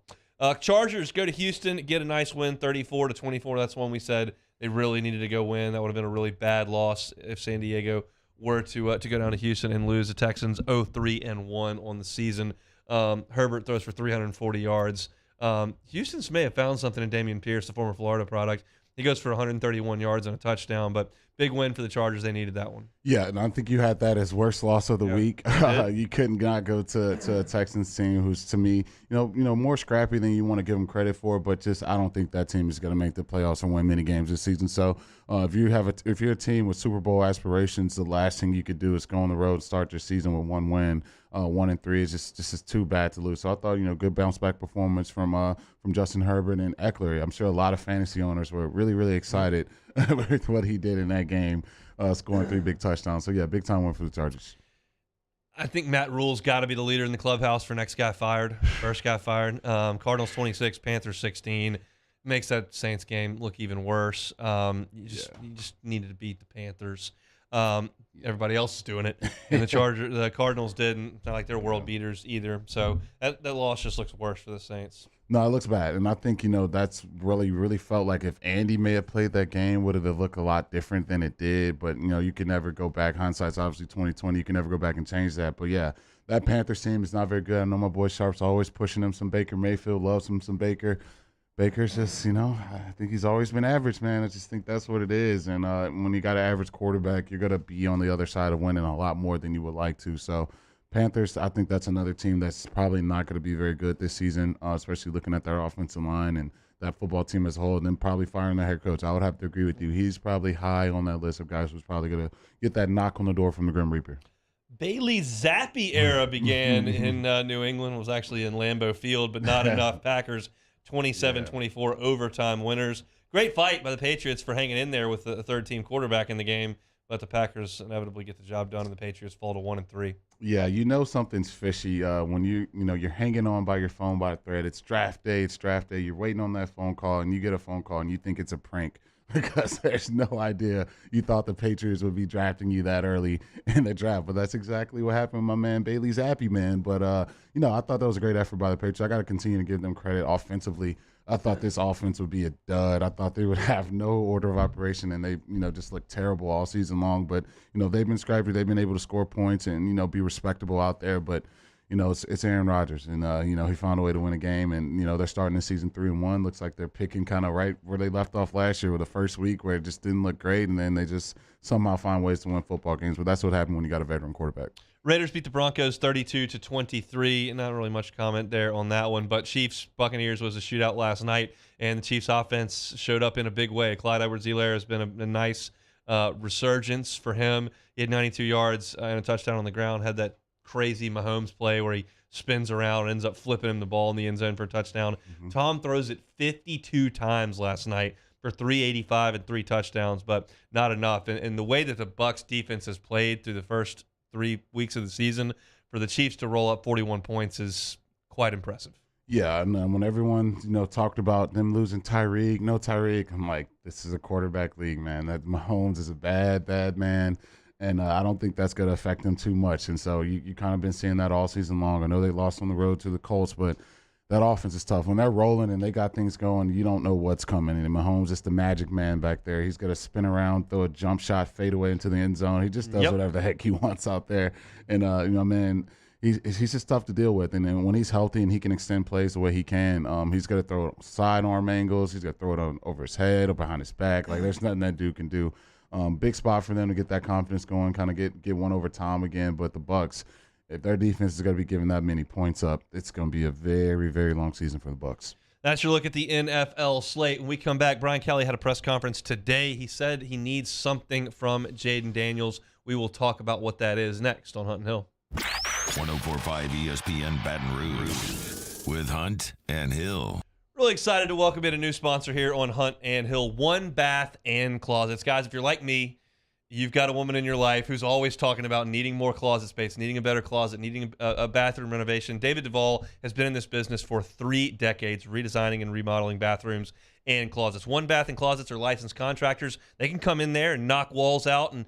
Chargers go to Houston, get a nice win, 34-24. That's one we said they really needed to go win. That would have been a really bad loss if San Diego were to go down to Houston and lose. The Texans 0-3-1 on the season. Herbert throws for 340 yards. Houston's may have found something in Dameon Pierce, the former Florida product. He goes for 131 yards and a touchdown, but big win for the Chargers. They needed that one. Yeah, and I think you had that as worst loss of the week. You couldn't not go to a Texans team who's, to me, more scrappy than you want to give them credit for, but just I don't think that team is going to make the playoffs and win many games this season. So if you're a team with Super Bowl aspirations, the last thing you could do is go on the road and start your season with 1 win. 1-3 is just too bad to lose. So I thought, good bounce back performance from Justin Herbert and Eckler. I'm sure a lot of fantasy owners were really, really excited with what he did in that game, scoring 3 big touchdowns. So yeah, big time win for the Chargers. I think Matt Rule's got to be the leader in the clubhouse for next guy fired, first guy fired. Cardinals 26, Panthers 16. Makes that Saints game look even worse. You just needed to beat the Panthers. Everybody else is doing it, and the Cardinals didn't. It's not like they're world beaters either. So that loss just looks worse for the Saints. No, it looks bad, and I think that's really felt like if Andy may have played that game, would have looked a lot different than it did. But you can never go back. Hindsight's obviously 20/20. You can never go back and change that. But yeah, that Panthers team is not very good. I know my boy Sharp's always pushing him some Baker Mayfield. Loves him some Baker. Baker's just, I think he's always been average, man. I just think that's what it is. And when you got an average quarterback, you're going to be on the other side of winning a lot more than you would like to. So Panthers, I think that's another team that's probably not going to be very good this season, especially looking at their offensive line and that football team as a whole, and then probably firing the head coach. I would have to agree with you. He's probably high on that list of guys who's probably going to get that knock on the door from the Grim Reaper. Bailey Zappi era began in New England, was actually in Lambeau Field, but not enough. Packers 27-24 overtime winners. Great fight by the Patriots for hanging in there with a third-team quarterback in the game, but the Packers inevitably get the job done, and the Patriots fall to 1-3. Yeah, something's fishy when you're hanging on by your phone by a thread. It's draft day. You're waiting on that phone call, and you get a phone call, and you think it's a prank because there's no idea you thought the Patriots would be drafting you that early in the draft. But that's exactly what happened with my man Bailey Zappi, man. But, I thought that was a great effort by the Patriots. I got to continue to give them credit offensively. I thought this offense would be a dud. I thought they would have no order of operation, and they, just looked terrible all season long. But, they've been scrappy. They've been able to score points and, be respectable out there. But, it's Aaron Rodgers, and, he found a way to win a game. And, they're starting the season 3-1. Looks like they're picking kind of right where they left off last year with the first week where it just didn't look great, and then they just somehow find ways to win football games. But that's what happened when you got a veteran quarterback. Raiders beat the Broncos 32-23. Not really much comment there on that one, but Chiefs-Buccaneers was a shootout last night, and the Chiefs' offense showed up in a big way. Clyde Edwards-Helaire has been a nice resurgence for him. He had 92 yards and a touchdown on the ground, had that crazy Mahomes play where he spins around and ends up flipping him the ball in the end zone for a touchdown. Tom throws it 52 times last night for 385 and 3 touchdowns, but not enough. And the way that the Bucs defense has played through the first 3 weeks of the season, for the Chiefs to roll up 41 points is quite impressive. Yeah, and when everyone talked about them losing Tyreek, no Tyreek, I'm like, this is a quarterback league, man. That Mahomes is a bad man, and I don't think that's going to affect them too much. And so you kind of been seeing that all season long. I know they lost on the road to the Colts, but that offense is tough. When they're rolling and they got things going, you don't know what's coming. And Mahomes is the magic man back there. He's going to spin around, throw a jump shot, fade away into the end zone. He just does whatever the heck he wants out there. And, man, he's just tough to deal with. And then when he's healthy and he can extend plays the way he can, he's going to throw sidearm angles. He's going to throw it over his head or behind his back. Like, there's nothing that dude can do. Big spot for them to get that confidence going, kind of get one over Tom again. But the Bucs, if their defense is going to be giving that many points up, it's going to be a very, very long season for the Bucs. That's your look at the NFL slate. When we come back, Brian Kelly had a press conference today. He said he needs something from Jaden Daniels. We will talk about what that is next on Hunt and Hill. 104.5 ESPN Baton Rouge with Hunt and Hill. Really excited to welcome in a new sponsor here on Hunt and Hill, One Bath and Closets. Guys, if you're like me, you've got a woman in your life who's always talking about needing more closet space, needing a better closet, needing a bathroom renovation. David Duvall has been in this business for 3 decades, redesigning and remodeling bathrooms and closets. One Bath and Closets are licensed contractors. They can come in there and knock walls out and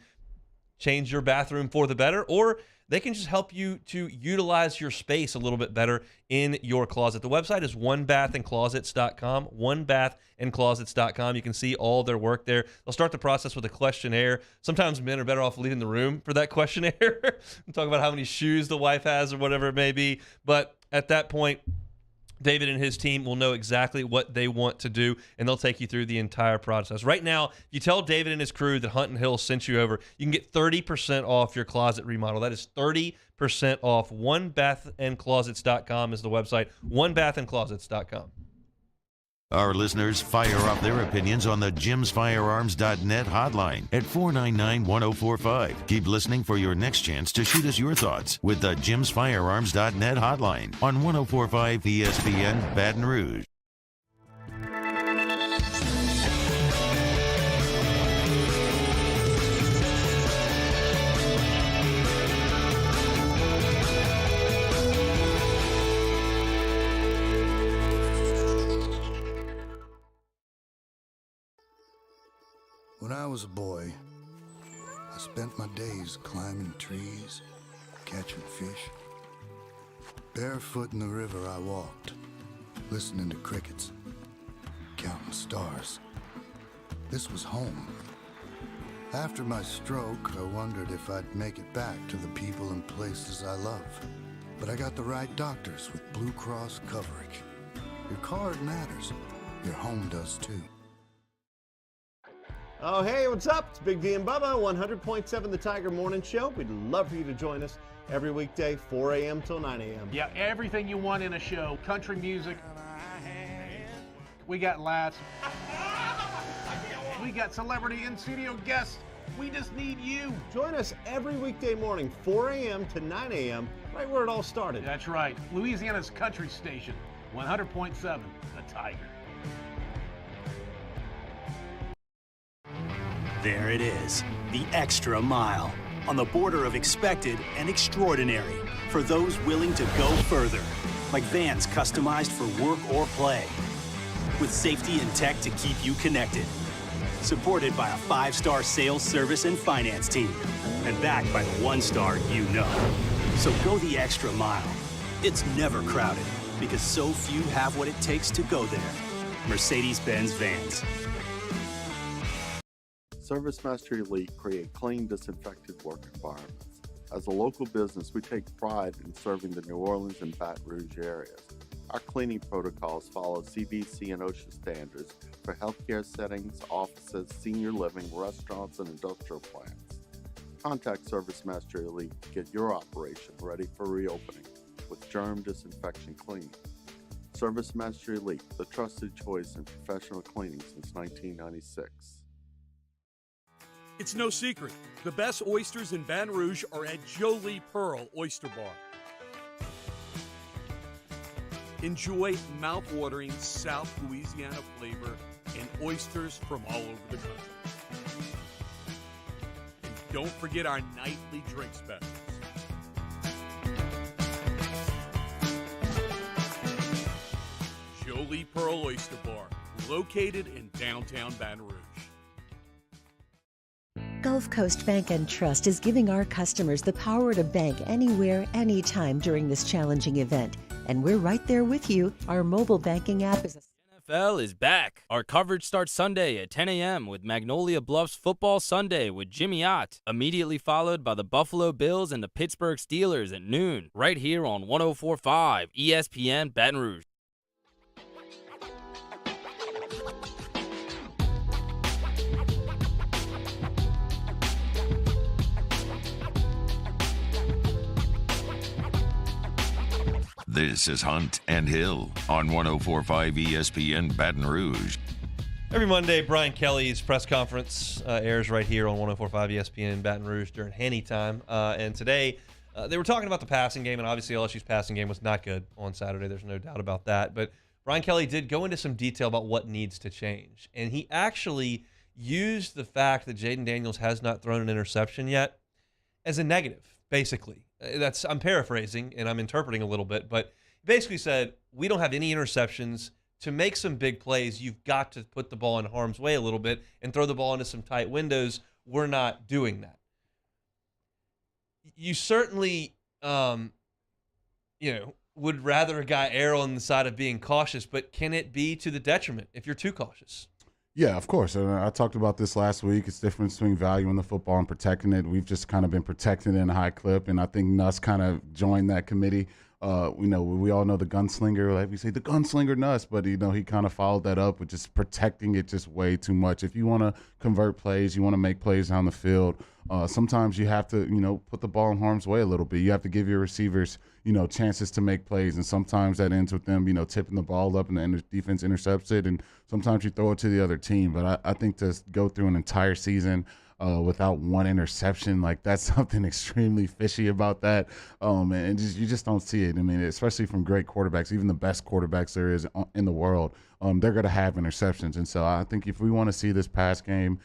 change your bathroom for the better, or they can just help you to utilize your space a little bit better in your closet. The website is onebathandclosets.com, onebathandclosets.com. You can see all their work there. They'll start the process with a questionnaire. Sometimes men are better off leaving the room for that questionnaire and talk about how many shoes the wife has or whatever it may be. But at that point, David and his team will know exactly what they want to do, and they'll take you through the entire process. Right now, if you tell David and his crew that Hunt and Hill sent you over, you can get 30% off your closet remodel. That is 30% off. Onebathandclosets.com is the website. Onebathandclosets.com. Our listeners fire up their opinions on the jimsfirearms.net hotline at 499-1045. Keep listening for your next chance to shoot us your thoughts with the jimsfirearms.net hotline on 104.5 ESPN Baton Rouge. When I was a boy, I spent my days climbing trees, catching fish. Barefoot in the river I walked, listening to crickets, counting stars. This was home. After my stroke, I wondered if I'd make it back to the people and places I love. But I got the right doctors with Blue Cross coverage. Your card matters. Your home does too. Oh, hey, what's up? It's Big D and Bubba, 100.7 The Tiger Morning Show. We'd love for you to join us every weekday, 4 a.m. till 9 a.m. Yeah, everything you want in a show. Country music. We got laughs. We got celebrity in-studio guests. We just need you. Join us every weekday morning, 4 a.m. to 9 a.m., right where it all started. That's right. Louisiana's country station, 100.7, The Tiger. There it is, the extra mile, on the border of expected and extraordinary, for those willing to go further, like vans customized for work or play, with safety and tech to keep you connected. Supported by a 5-star sales, service, and finance team, and backed by the 1-star you know. So go the extra mile. It's never crowded, because so few have what it takes to go there. Mercedes-Benz Vans. ServiceMaster Elite create clean, disinfected work environments. As a local business, we take pride in serving the New Orleans and Baton Rouge areas. Our cleaning protocols follow CDC and OSHA standards for healthcare settings, offices, senior living, restaurants, and industrial plants. Contact ServiceMaster Elite to get your operation ready for reopening with germ disinfection cleaning. ServiceMaster Elite, the trusted choice in professional cleaning since 1996. It's no secret. The best oysters in Baton Rouge are at Jolie Pearl Oyster Bar. Enjoy mouth-watering South Louisiana flavor and oysters from all over the country. And don't forget our nightly drink specials. Jolie Pearl Oyster Bar, located in downtown Baton Rouge. Gulf Coast Bank and Trust is giving our customers the power to bank anywhere, anytime during this challenging event. And we're right there with you. Our mobile banking app is NFL is back. Our coverage starts Sunday at 10 a.m. with Magnolia Bluffs Football Sunday with Jimmy Ott, immediately followed by the Buffalo Bills and the Pittsburgh Steelers at noon, right here on 104.5 ESPN Baton Rouge. This is Hunt and Hill on 104.5 ESPN Baton Rouge. Every Monday, Brian Kelly's press conference airs right here on 104.5 ESPN Baton Rouge during Henny time. And today, they were talking about the passing game, and obviously LSU's passing game was not good on Saturday. There's no doubt about that. But Brian Kelly did go into some detail about what needs to change. And he actually used the fact that Jaden Daniels has not thrown an interception yet as a negative, basically. I'm paraphrasing and I'm interpreting a little bit, but basically said, we don't have any interceptions. To make some big plays, you've got to put the ball in harm's way a little bit and throw the ball into some tight windows. We're not doing that. You certainly, would rather a guy err on the side of being cautious, but can it be to the detriment if you're too cautious? Yeah, of course. And I talked about this last week. It's the difference between valuing the football and protecting it. We've just kind of been protecting it in a high clip, and I think Nuss kind of joined that committee. We all know the gunslinger, like we say, the gunslinger Nuss, but, he kind of followed that up with just protecting it just way too much. If you want to convert plays, you want to make plays down the field, sometimes you have to, put the ball in harm's way a little bit. You have to give your receivers, chances to make plays, and sometimes that ends with them, tipping the ball up and the defense intercepts it, and sometimes you throw it to the other team. But I think to go through an entire season without one interception, like that's something extremely fishy about that. And you just don't see it. I mean, especially from great quarterbacks, even the best quarterbacks there is in the world, they're going to have interceptions. And so I think if we want to see this pass game,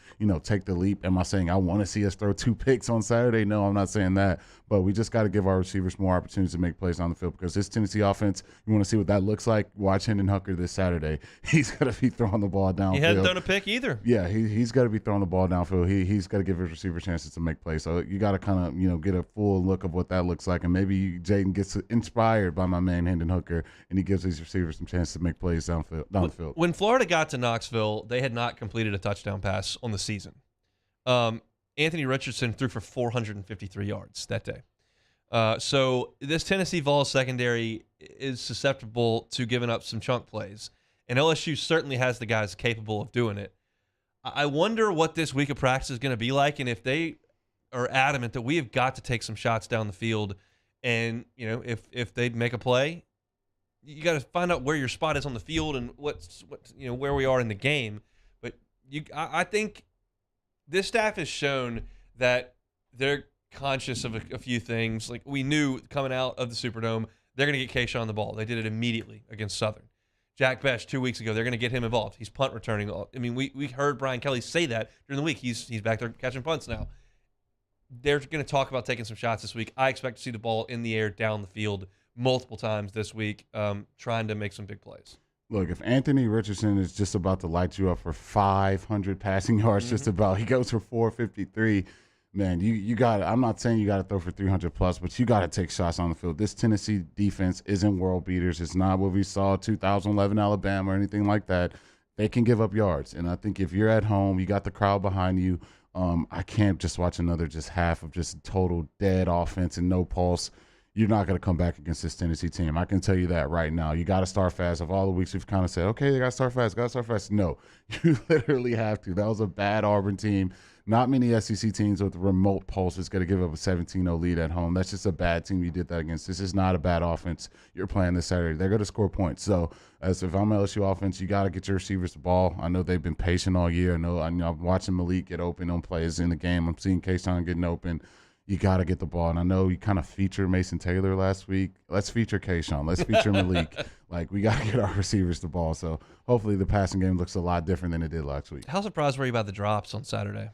take the leap. Am I saying I want to see us throw 2 picks on Saturday? No, I'm not saying that. But we just got to give our receivers more opportunities to make plays on the field, because this Tennessee offense, you want to see what that looks like? Watch Hendon Hooker this Saturday. He's got to be throwing the ball downfield. He hadn't done a pick either. Yeah, he's got to be throwing the ball downfield. He's got to give his receiver chances to make plays. So you got to kind of, get a full look of what that looks like. And maybe Jaden gets inspired by my man Hendon Hooker, and he gives these receivers some chance to make plays down the field. When Florida got to Knoxville, they had not completed a touchdown pass on the season. Anthony Richardson threw for 453 yards that day. So this Tennessee Vols secondary is susceptible to giving up some chunk plays, and LSU certainly has the guys capable of doing it. I wonder what this week of practice is going to be like, and if they are adamant that we have got to take some shots down the field, and if they make a play, you got to find out where your spot is on the field and where we are in the game. But I think this staff has shown that they're conscious of a few things. Like, we knew coming out of the Superdome, they're going to get Kayshawn the ball. They did it immediately against Southern. Jack Bech 2 weeks ago, they're going to get him involved. He's punt returning. I mean, we heard Brian Kelly say that during the week. He's back there catching punts now. They're going to talk about taking some shots this week. I expect to see the ball in the air down the field multiple times this week, trying to make some big plays. Look, if Anthony Richardson is just about to light you up for 500 passing yards, just about, he goes for 453, man, you got. I'm not saying you got to throw for 300 plus, but you got to take shots on the field. This Tennessee defense isn't world beaters. It's not what we saw 2011 Alabama or anything like that. They can give up yards, and I think if you're at home, you got the crowd behind you. I can't just watch another half of just total dead offense and no pulse. You're not going to come back against this Tennessee team. I can tell you that right now. You got to start fast. Of all the weeks we've kind of said, okay, they got to start fast, No, you literally have to. That was a bad Auburn team. Not many SEC teams with remote pulse is going to give up a 17-0 lead at home. That's just a bad team you did that against. This is not a bad offense you're playing this Saturday. They're going to score points. So, if I'm LSU offense, you got to get your receivers the ball. I know they've been patient all year. I'm watching Malik get open on plays in the game. I'm seeing Kayshawn getting open. You got to get the ball. And I know you kind of featured Mason Taylor last week. Let's feature Kayshawn. Let's feature Malik. We got to get our receivers the ball. So hopefully the passing game looks a lot different than it did last week. How surprised were you about the drops on Saturday?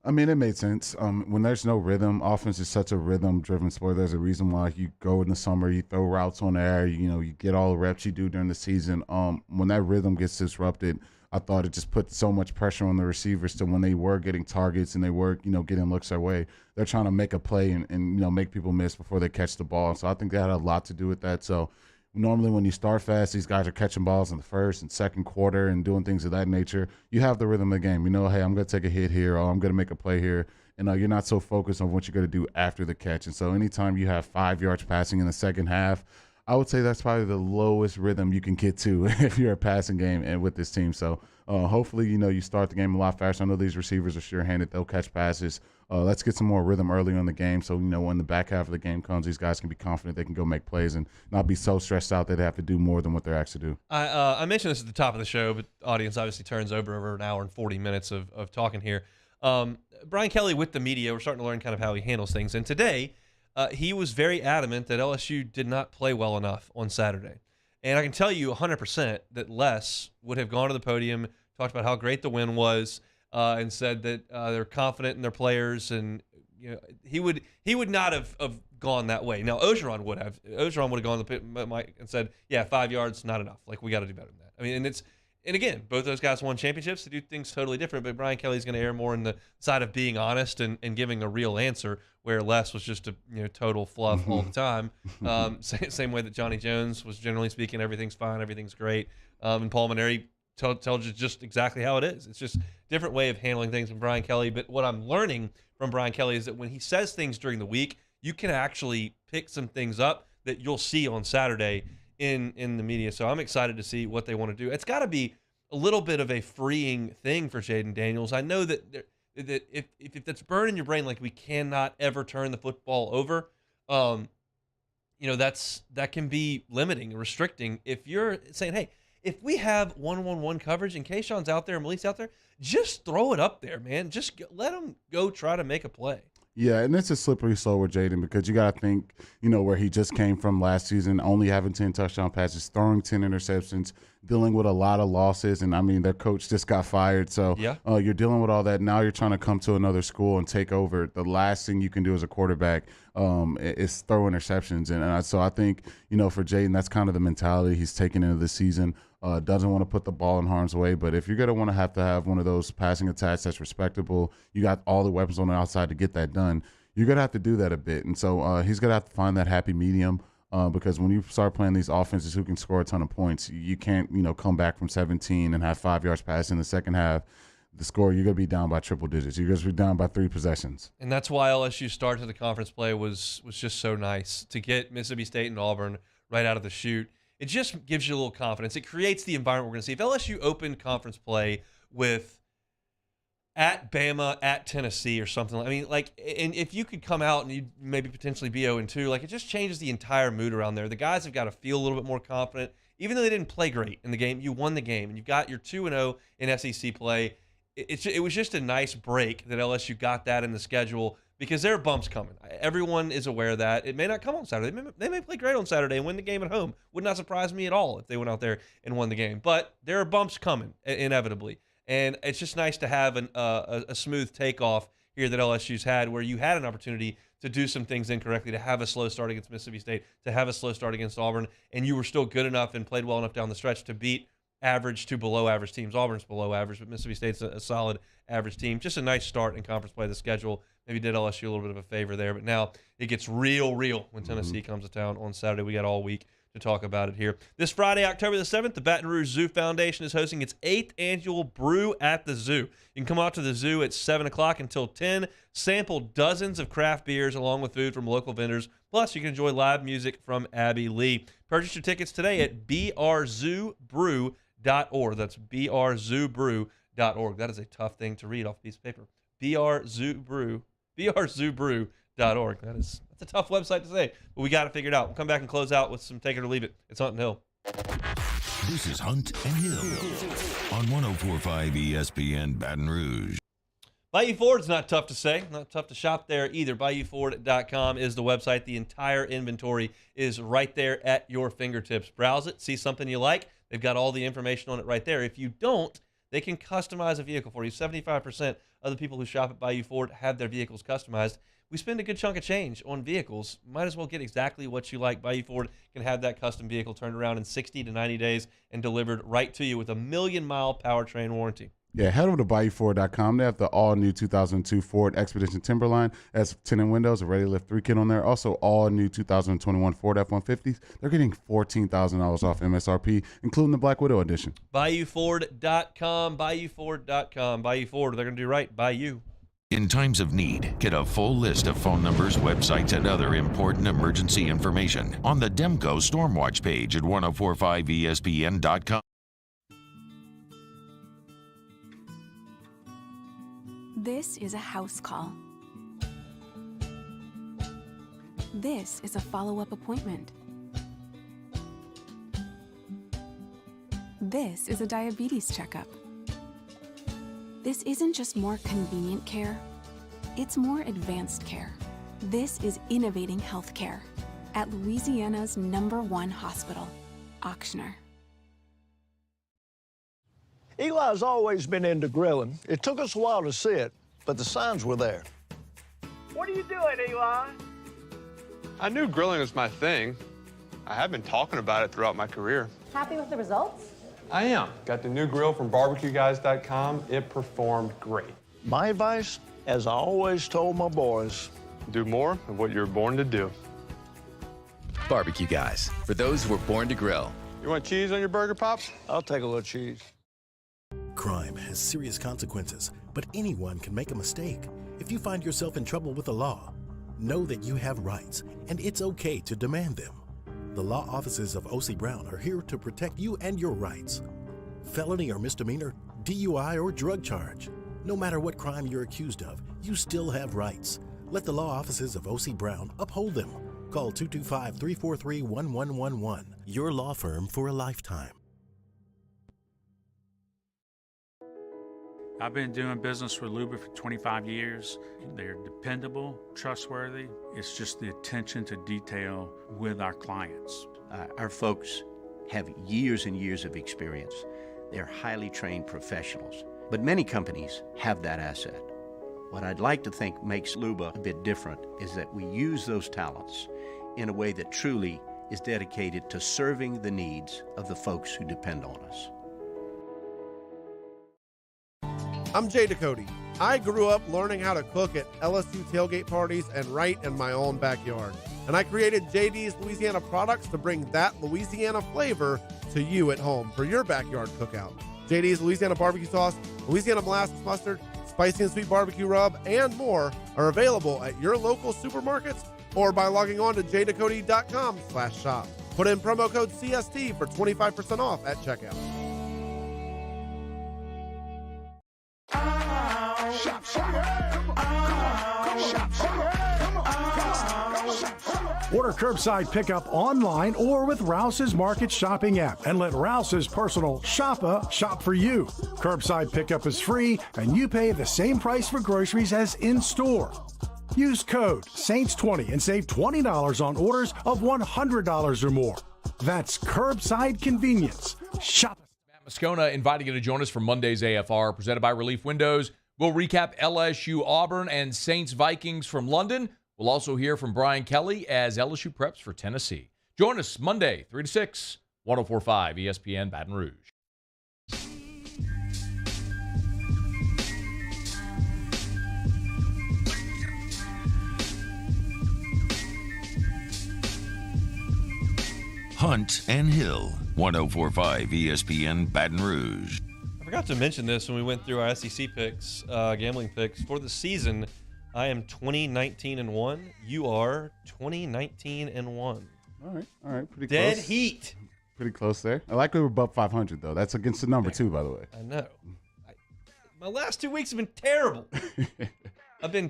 I mean, it made sense. When there's no rhythm, offense is such a rhythm-driven sport. There's a reason why you go in the summer, you throw routes on the air, you get all the reps you do during the season. When that rhythm gets disrupted, I thought it just put so much pressure on the receivers to when they were getting targets and they were, getting looks their way, they're trying to make a play and make people miss before they catch the ball. So I think that had a lot to do with that. So normally when you start fast, these guys are catching balls in the first and second quarter and doing things of that nature. You have the rhythm of the game. Hey, I'm going to take a hit here or I'm going to make a play here. And you're not so focused on what you're going to do after the catch. And so anytime you have 5 yards passing in the second half, I would say that's probably the lowest rhythm you can get to if you're a passing game and with this team. So hopefully, you start the game a lot faster. I know these receivers are sure-handed. They'll catch passes. Let's get some more rhythm early in the game so, when the back half of the game comes, these guys can be confident they can go make plays and not be so stressed out that they have to do more than what they're asked to do. I mentioned this at the top of the show, but the audience obviously turns over an hour and 40 minutes of talking here. Brian Kelly with the media, we're starting to learn kind of how he handles things. And today, he was very adamant that LSU did not play well enough on Saturday. And I can tell you 100% that Les would have gone to the podium, talked about how great the win was, and said that they're confident in their players. And he would not have gone that way. Now, Ogeron would have. Ogeron would have gone to the mic and said, yeah, 5 yards, not enough. We got to do better than that. I mean, and again, both those guys won championships to do things totally different, but Brian Kelly's going to err more in the side of being honest and giving a real answer, where Les was just a total fluff all the time. Same way that Johnny Jones was, generally speaking, everything's fine, everything's great. And Paul Maneri tells you just exactly how it is. It's just a different way of handling things from Brian Kelly. But what I'm learning from Brian Kelly is that when he says things during the week, you can actually pick some things up that you'll see on Saturday in the media. So I'm excited to see what they want to do. It's got to be a little bit of a freeing thing for Jaden Daniels. I know that if that's burned in your brain, we cannot ever turn the football over, that can be limiting, restricting. If you're saying, hey, if we have 1-1-1 coverage and Kayshawn's out there and Malik's out there, just throw it up there, man. Just let him go try to make a play. Yeah, and it's a slippery slope with Jaden because you got to think, where he just came from last season, only having 10 touchdown passes, throwing 10 interceptions, dealing with a lot of losses. And, their coach just got fired. So you're dealing with all that. Now you're trying to come to another school and take over. The last thing you can do as a quarterback is throw interceptions. And so I think, for Jaden, that's kind of the mentality he's taken into the season. Doesn't want to put the ball in harm's way, but if you're going to want to have one of those passing attacks that's respectable, you got all the weapons on the outside to get that done, you're going to have to do that a bit. And so he's going to have to find that happy medium because when you start playing these offenses who can score a ton of points, you can't, come back from 17 and have 5 yards passing in the second half. The score, you're going to be down by triple digits. You're going to be down by 3 possessions. And that's why LSU's start to the conference play was just so nice, to get Mississippi State and Auburn right out of the chute. It just gives you a little confidence. It creates the environment we're going to see. If LSU opened conference play with at Bama, at Tennessee or something. I mean, like, and if you could come out and you'd maybe potentially be 0-2, like, it just changes the entire mood around there. The guys have got to feel a little bit more confident. Even though they didn't play great in the game, you won the game, and you got your 2-0 in SEC play. It was just a nice break that LSU got that in the schedule because there are bumps coming. Everyone is aware of that. It may not come on Saturday. They may play great on Saturday and win the game at home. Would not surprise me at all if they went out there and won the game. But there are bumps coming, inevitably. And it's just nice to have a smooth takeoff here that LSU's had, where you had an opportunity to do some things incorrectly, to have a slow start against Mississippi State, to have a slow start against Auburn, and you were still good enough and played well enough down the stretch to beat average to below average teams. Auburn's below average, but Mississippi State's a solid average team. Just a nice start in conference play. The schedule maybe did LSU a little bit of a favor there, but now it gets real when Tennessee comes to town on Saturday. We got all week to talk about it here. This Friday, October the 7th, the Baton Rouge Zoo Foundation is hosting its 8th annual Brew at the Zoo. You can come out to the zoo at 7 o'clock until 10, sample dozens of craft beers along with food from local vendors. Plus, you can enjoy live music from Abby Lee. Purchase your tickets today at brzoobrew.org. That's brzoobrew.org. That is a tough thing to read off a piece of paper. brzoobrew.org. That's a tough website to say, but we got it figured out. We'll come back and close out with some Take It or Leave It. It's Hunt and Hill. This is Hunt and Hill on 104.5 ESPN Baton Rouge. Bayou Ford's not tough to say, not tough to shop there either. BayouFord.com is the website. The entire inventory is right there at your fingertips. Browse it, see something you like. They've got all the information on it right there. If you don't, they can customize a vehicle for you. 75% of the people who shop at Bayou Ford have their vehicles customized. We spend a good chunk of change on vehicles. Might as well get exactly what you like. Bayou Ford can have that custom vehicle turned around in 60 to 90 days and delivered right to you with a 1,000,000-mile powertrain warranty. Yeah, head over to BayouFord.com. They have the all-new 2002 Ford Expedition Timberline. Has tinted windows, a ready-lift 3 kit on there. Also, all-new 2021 Ford F-150s. They're getting $14,000 off MSRP, including the Black Widow edition. BayouFord.com, BayouFord.com. Bayou Ford, they're going to do right by you. In times of need, get a full list of phone numbers, websites, and other important emergency information on the Demco Stormwatch page at 1045ESPN.com. This is a house call. This is a follow-up appointment. This is a diabetes checkup. This isn't just more convenient care, it's more advanced care. This is innovating healthcare at Louisiana's #1 hospital, Ochsner. Eli's always been into grilling. It took us a while to see it, but the signs were there. What are you doing, Eli? I knew grilling was my thing. I have been talking about it throughout my career. Happy with the results? I am. Got the new grill from barbecueguys.com. It performed great. My advice, as I always told my boys, do more of what you're born to do. Barbecue Guys, for those who were born to grill. You want cheese on your burger, Pops? I'll take a little cheese. Crime has serious consequences, but anyone can make a mistake. If you find yourself in trouble with the law, know that you have rights, and it's okay to demand them. The law offices of O.C. Brown are here to protect you and your rights. Felony or misdemeanor, DUI or drug charge. No matter what crime you're accused of, you still have rights. Let the law offices of O.C. Brown uphold them. Call 225-343-1111. Your law firm for a lifetime. I've been doing business with Luba for 25 years. They're dependable, trustworthy. It's just the attention to detail with our clients. Our folks have years and years of experience. They're highly trained professionals, but many companies have that asset. What I'd like to think makes Luba a bit different is that we use those talents in a way that truly is dedicated to serving the needs of the folks who depend on us. I'm Jay Ducote. I grew up learning how to cook at LSU tailgate parties and right in my own backyard. And I created JD's Louisiana products to bring that Louisiana flavor to you at home for your backyard cookout. JD's Louisiana barbecue sauce, Louisiana molasses mustard, spicy and sweet barbecue rub, and more are available at your local supermarkets or by logging on to jducote.com/shop. Put in promo code CST for 25% off at checkout. Order curbside pickup online or with Rouse's Market Shopping app and let Rouse's personal shopper shop for you. Curbside pickup is free and you pay the same price for groceries as in-store. Use code SAINTS20 and save $20 on orders of $100 or more. That's curbside convenience. Shop. Matt Moscona inviting you to join us for Monday's AFR, presented by Relief Windows. We'll recap LSU Auburn and Saints Vikings from London. We'll also hear from Brian Kelly as LSU preps for Tennessee. Join us Monday, 3 to 6, 104.5 ESPN Baton Rouge. Hunt and Hill, 104.5 ESPN Baton Rouge. I forgot to mention this when we went through our SEC picks, gambling picks. For the season, I am 20-19-1. You are 20-19-1. All right, pretty Dead close. heat. Pretty close there. I like we were above 500, though. That's against the number 2, by the way. I know. My last 2 weeks have been terrible. I've been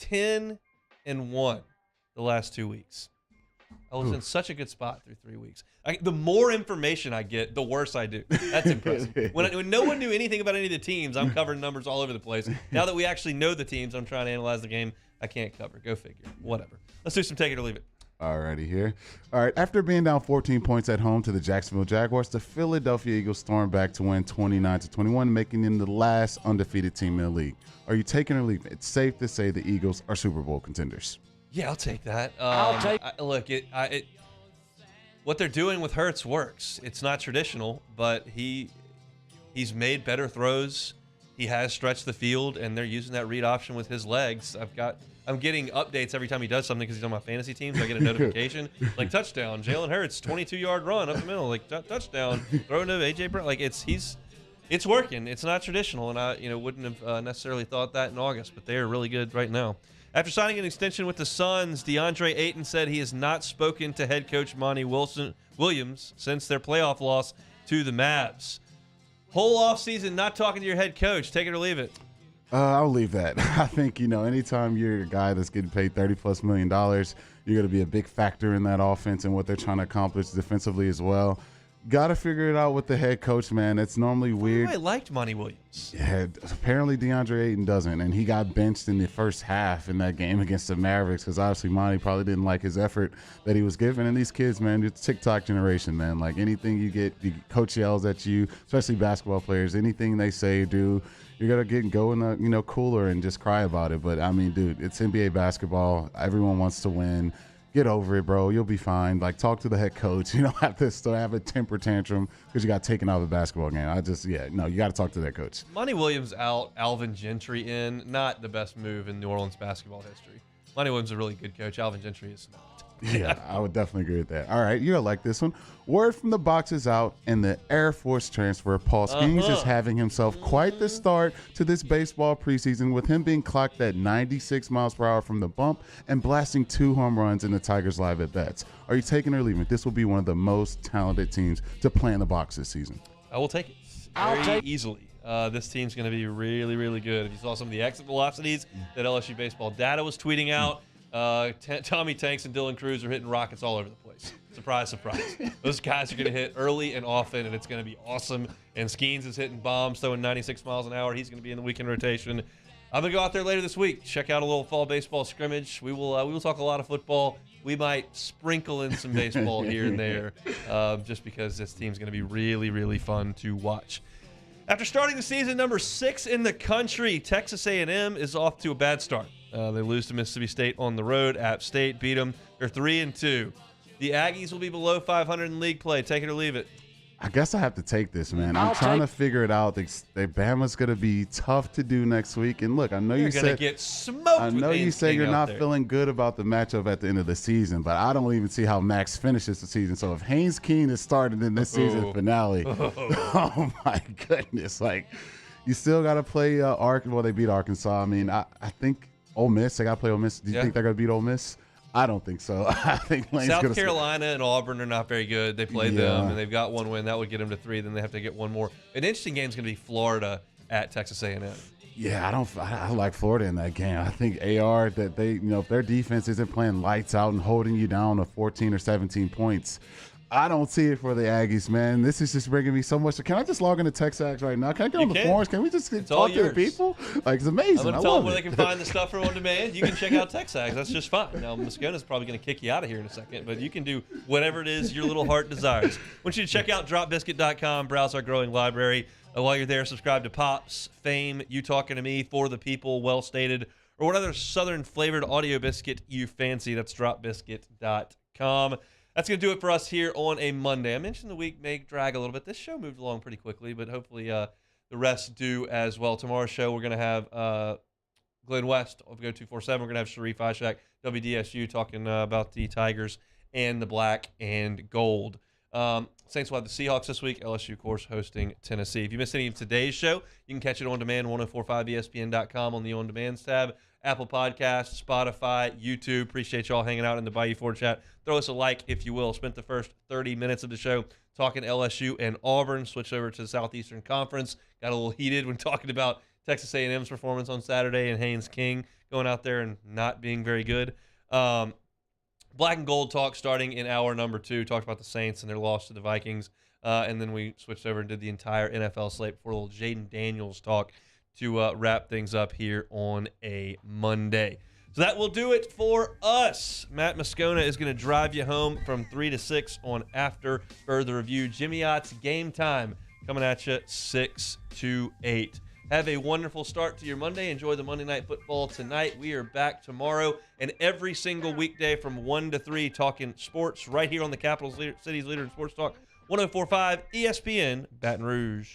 2-10-1 the last 2 weeks. I was in such a good spot through 3 weeks. The more information I get, the worse I do. That's impressive. When no one knew anything about any of the teams, I'm covering numbers all over the place. Now that we actually know the teams, I'm trying to analyze the game. I can't cover. Go figure. Whatever. Let's do some take it or leave it. Alrighty here. All right, after being down 14 points at home to the Jacksonville Jaguars, the Philadelphia Eagles stormed back to win 29-21, making them the last undefeated team in the league. Are you taking or leaving? It's safe to say the Eagles are Super Bowl contenders. Yeah, I'll take that. What they're doing with Hurts works. It's not traditional, but he's made better throws. He has stretched the field, and they're using that read option with his legs. I'm getting updates every time he does something because he's on my fantasy team, so I get a notification like touchdown, Jalen Hurts, 22-yard run up the middle, like touchdown, throw to AJ Brown. Like it's working. It's not traditional, and I wouldn't have necessarily thought that in August, but they are really good right now. After signing an extension with the Suns, DeAndre Ayton said he has not spoken to head coach Monty Williams since their playoff loss to the Mavs. Whole offseason not talking to your head coach. Take it or leave it. I'll leave that. I think, anytime you're a guy that's getting paid $30+ million, you're going to be a big factor in that offense and what they're trying to accomplish defensively as well. Got to figure it out with the head coach, man. It's normally weird. I liked Monty Williams. Yeah, apparently DeAndre Ayton doesn't, and he got benched in the first half in that game against the Mavericks because obviously Monty probably didn't like his effort that he was giving. And these kids, man, it's TikTok generation, man. Like anything you get, the coach yells at you, especially basketball players. Anything they say or do, you're gonna go in the cooler and just cry about it. But I mean, dude, it's NBA basketball. Everyone wants to win. Get over it, bro. You'll be fine. Like, talk to the head coach. You don't have to still have a temper tantrum because you got taken out of a basketball game. You got to talk to that coach. Monty Williams out, Alvin Gentry in. Not the best move in New Orleans basketball history. Monty Williams is a really good coach. Alvin Gentry is not. Yeah, I would definitely agree with that. All right, you're going to like this one. Word from the box is out, and the Air Force transfer, Paul Skeens, is having himself quite the start to this baseball preseason, with him being clocked at 96 miles per hour from the bump and blasting 2 home runs in the Tigers' live at-bats. Are you taking or leaving? This will be one of the most talented teams to play in the box this season. I will take it very easily. This team's going to be really, really good. If you saw some of the exit velocities that LSU baseball data was tweeting out, Tommy Tanks and Dylan Cruz are hitting rockets all over the place. Surprise, surprise. Those guys are going to hit early and often, and it's going to be awesome. And Skeens is hitting bombs, throwing 96 miles an hour. He's going to be in the weekend rotation. I'm going to go out there later this week, check out a little fall baseball scrimmage. We will talk a lot of football. We might sprinkle in some baseball here and there, just because this team's going to be really, really fun to watch. After starting the season number 6 in the country, Texas A&M is off to a bad start. They lose to Mississippi State on the road. App State beat them. They're 3-2. The Aggies will be below 500 in league play. Take it or leave it. I guess I have to take this, man. I'm trying to figure it out. Bama's going to be tough to do next week. And look, I know you said get smoked. I know you say you're not feeling good about the matchup at the end of the season, but I don't even see how Max finishes the season. So if Haynes King is started in this season finale, oh my goodness! Like, you still got to play Arkansas. Well, they beat Arkansas. I mean, I think Ole Miss. They got to play Ole Miss. Do you think they're going to beat Ole Miss? I don't think so. I think South Carolina and Auburn are not very good. They played them, and they've got one win. That would get them to 3. Then they have to get one more. An interesting game is going to be Florida at Texas A&M. Yeah, I like Florida in that game. I think AR, that they, if their defense isn't playing lights out and holding you down to 14 or 17 points, I don't see it for the Aggies, man. This is just bringing me so much. Can I just log into TexAgs right now? Can I get on the forums? Can we just talk to the people? Like, it's amazing. I'm going to tell them where they can find the stuff for on demand. You can check out TexAgs. That's just fine. Now, Moscona's probably going to kick you out of here in a second, but you can do whatever it is your little heart desires. I want you to check out dropbiscuit.com, browse our growing library. While you're there, subscribe to Pops, Fame, You Talking to Me, For the People, Well Stated, or what other Southern flavored audio biscuit you fancy. That's dropbiscuit.com. That's going to do it for us here on a Monday. I mentioned the week may drag a little bit. This show moved along pretty quickly, but hopefully the rest do as well. Tomorrow's show, we're going to have Glenn West of Go 247. We're going to have Sharif Ishak, WDSU, talking about the Tigers and the black and gold. Saints will have the Seahawks this week. LSU, of course, hosting Tennessee. If you missed any of today's show, you can catch it on demand, 1045ESPN.com on the On Demands tab. Apple Podcasts, Spotify, YouTube. Appreciate y'all hanging out in the Bayou Ford chat. Throw us a like, if you will. Spent the first 30 minutes of the show talking LSU and Auburn. Switched over to the Southeastern Conference. Got a little heated when talking about Texas A&M's performance on Saturday and Haynes King going out there and not being very good. Black and gold talk starting in hour number 2. Talked about the Saints and their loss to the Vikings. And then we switched over and did the entire NFL slate before a little Jaden Daniels talk to wrap things up here on a Monday. So that will do it for us. Matt Moscona is going to drive you home from 3 to 6 on After Further Review. Jimmy Ott's Game Time coming at you 6 to 8. Have a wonderful start to your Monday. Enjoy the Monday Night Football tonight. We are back tomorrow and every single weekday from 1 to 3 talking sports right here on the Capital City's Leader in Sports Talk, 104.5 ESPN Baton Rouge.